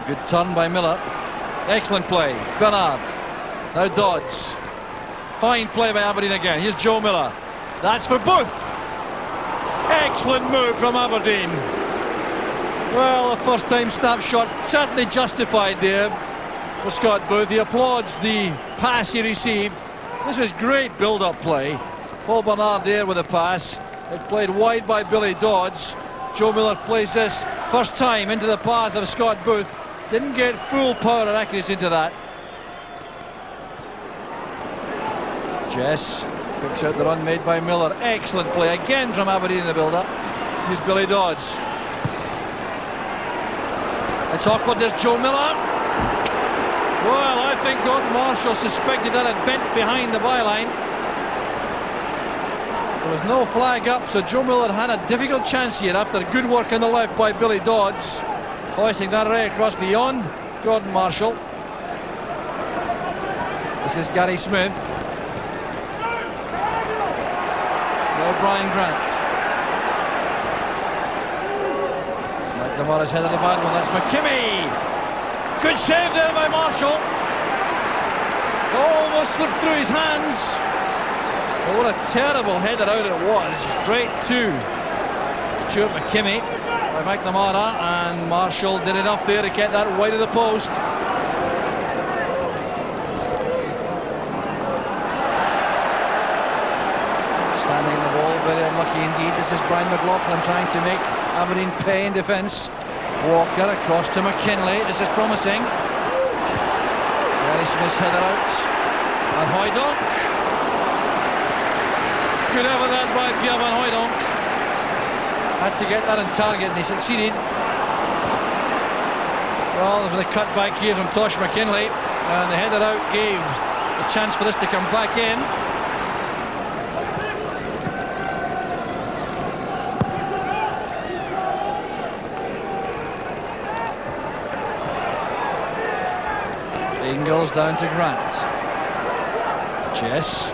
Speaker 5: Good turn by Miller. Excellent play. Bernard. Now Dodds. Fine play by Aberdeen again. Here's Joe Miller. That's for Booth. Excellent move from Aberdeen. Well, a first-time snapshot certainly justified there for Scott Booth. He applauds the pass he received. This was great build-up play. Paul Bernard there with a pass. It played wide by Billy Dodds. Joe Miller plays this first time into the path of Scott Booth. Didn't get full power and accuracy into that. Jess picks out the run made by Miller. Excellent play again from Aberdeen in the build-up. Here's Billy Dodds. It's awkward, there's Joe Miller. Well, I think Gordon Marshall suspected that had bent behind the byline. There was no flag up, so Joe Miller had a difficult chance here after good work on the left by Billy Dodds. Hoisting that right across beyond Gordon Marshall. This is Gary Smith.
Speaker 30: for Brian Grant. McNamara's headed a bad one. That's McKimmie. Good save there by Marshall. Almost slipped through his hands. But what a terrible header out it was. Straight to Stuart McKimmie by McNamara, and Marshall did enough there to get that wide of the post. Standing in the ball, very unlucky indeed. This is Brian McLaughlin trying to make Aberdeen pay in defence. Walker across to McKinley. This is promising. Gary Smith's header out. And Hoydonk. Good effort that by Pierre van Hooijdonk. Had to get that on target and he succeeded. Well, there's a cut back here from Tosh McKinley, and the header out gave a chance for this to come back in. Ingles down to Grant. Chess.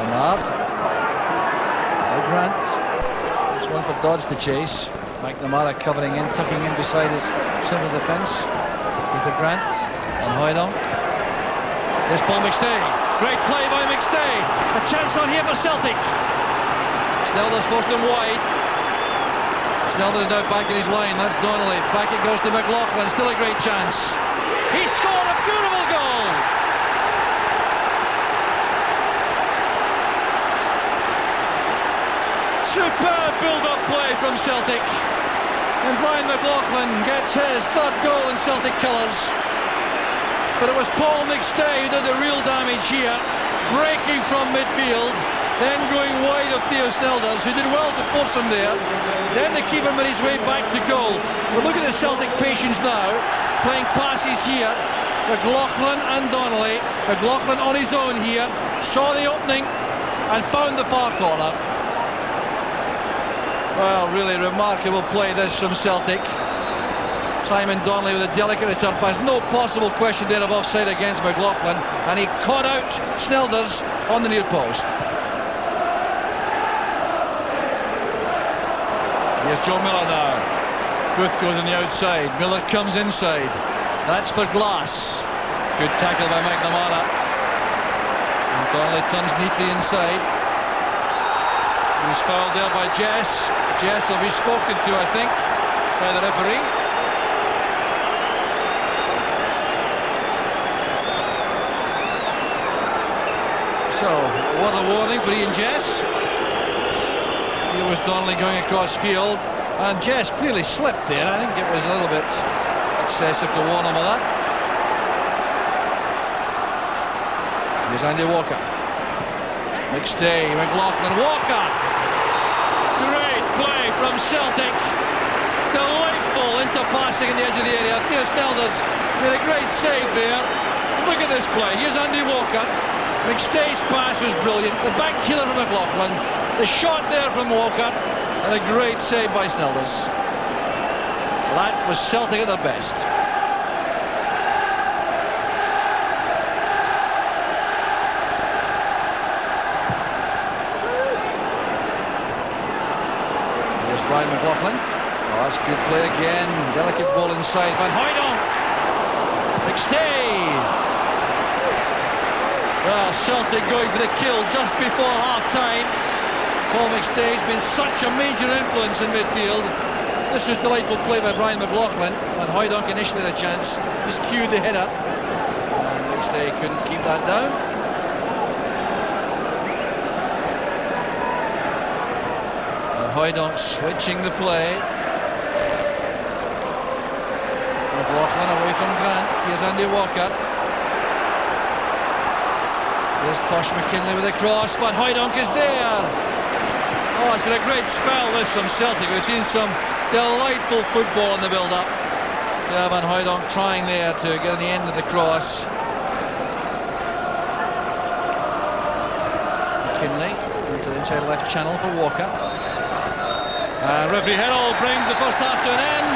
Speaker 30: Bernard. Now Grant. It's one for Dodds to chase. McNamara covering in, tucking in beside his central defence. Peter Grant and Hooijdonk. There's Paul McStay. Great play by McStay. A chance on here for Celtic. Snelder's forced him wide. Snelder's now back in his line. That's Donnelly. Back it goes to McLaughlin. Still a great chance. He scored a beautiful goal. Superb build-up play from Celtic. And Brian McLaughlin gets his third goal in Celtic colours. But it was Paul McStay who did the real damage here, breaking from midfield, then going wide of Theo Snelders, who did well to force him there. Then the keeper made his way back to goal. But look at the Celtic patience now, playing passes here. McLaughlin and Donnelly. McLaughlin on his own here, saw the opening and found the far corner. Well, really remarkable play this from Celtic. Simon Donnelly with a delicate return pass. No possible question there of offside against McLaughlin, and he caught out Snelders on the near post. Here's Joe Miller now. Booth goes on the outside. Miller comes inside. That's for Glass. Good tackle by McNamara. And Donnelly turns neatly inside. He's fouled there by Jess. Jess will be spoken to, I think, by the referee. So, what a warning for Ian Jess. Here was Donnelly going across field, and Jess clearly slipped there. I think it was a little bit excessive to warn him of that. Here's Andy Walker. McStay, McLaughlin, Walker. Great play from Celtic. Delightful interpassing in the edge of the area. Theo Snelders made a great save there. Look at this play. Here's Andy Walker. McStay's pass was brilliant. The back heeler from McLaughlin. The shot there from Walker. And a great save by Snelders. That was Celtic at their best. Here's Brian McLaughlin. Oh, that's good play again. Delicate ball inside. Van Hooijdonk. McStay. Well, Celtic going for the kill just before half-time. Paul McStay's been such a major influence in midfield. This was delightful play by Brian McLaughlin. And Hooijdonk initially had a chance. Just cued the header. And McStay couldn't keep that down. And Hooijdonk switching the play. McLaughlin away from Grant. Here's Andy Walker. There's Tosh McKinley with a cross, but Hooijdonk is there. Oh, it's been a great spell this from Celtic. We've seen some delightful football in the build-up. Yeah, Van Hooijdonk trying there to get on the end of the cross. McKinley into the inside left channel for Walker. Referee Hill brings the first half to an end.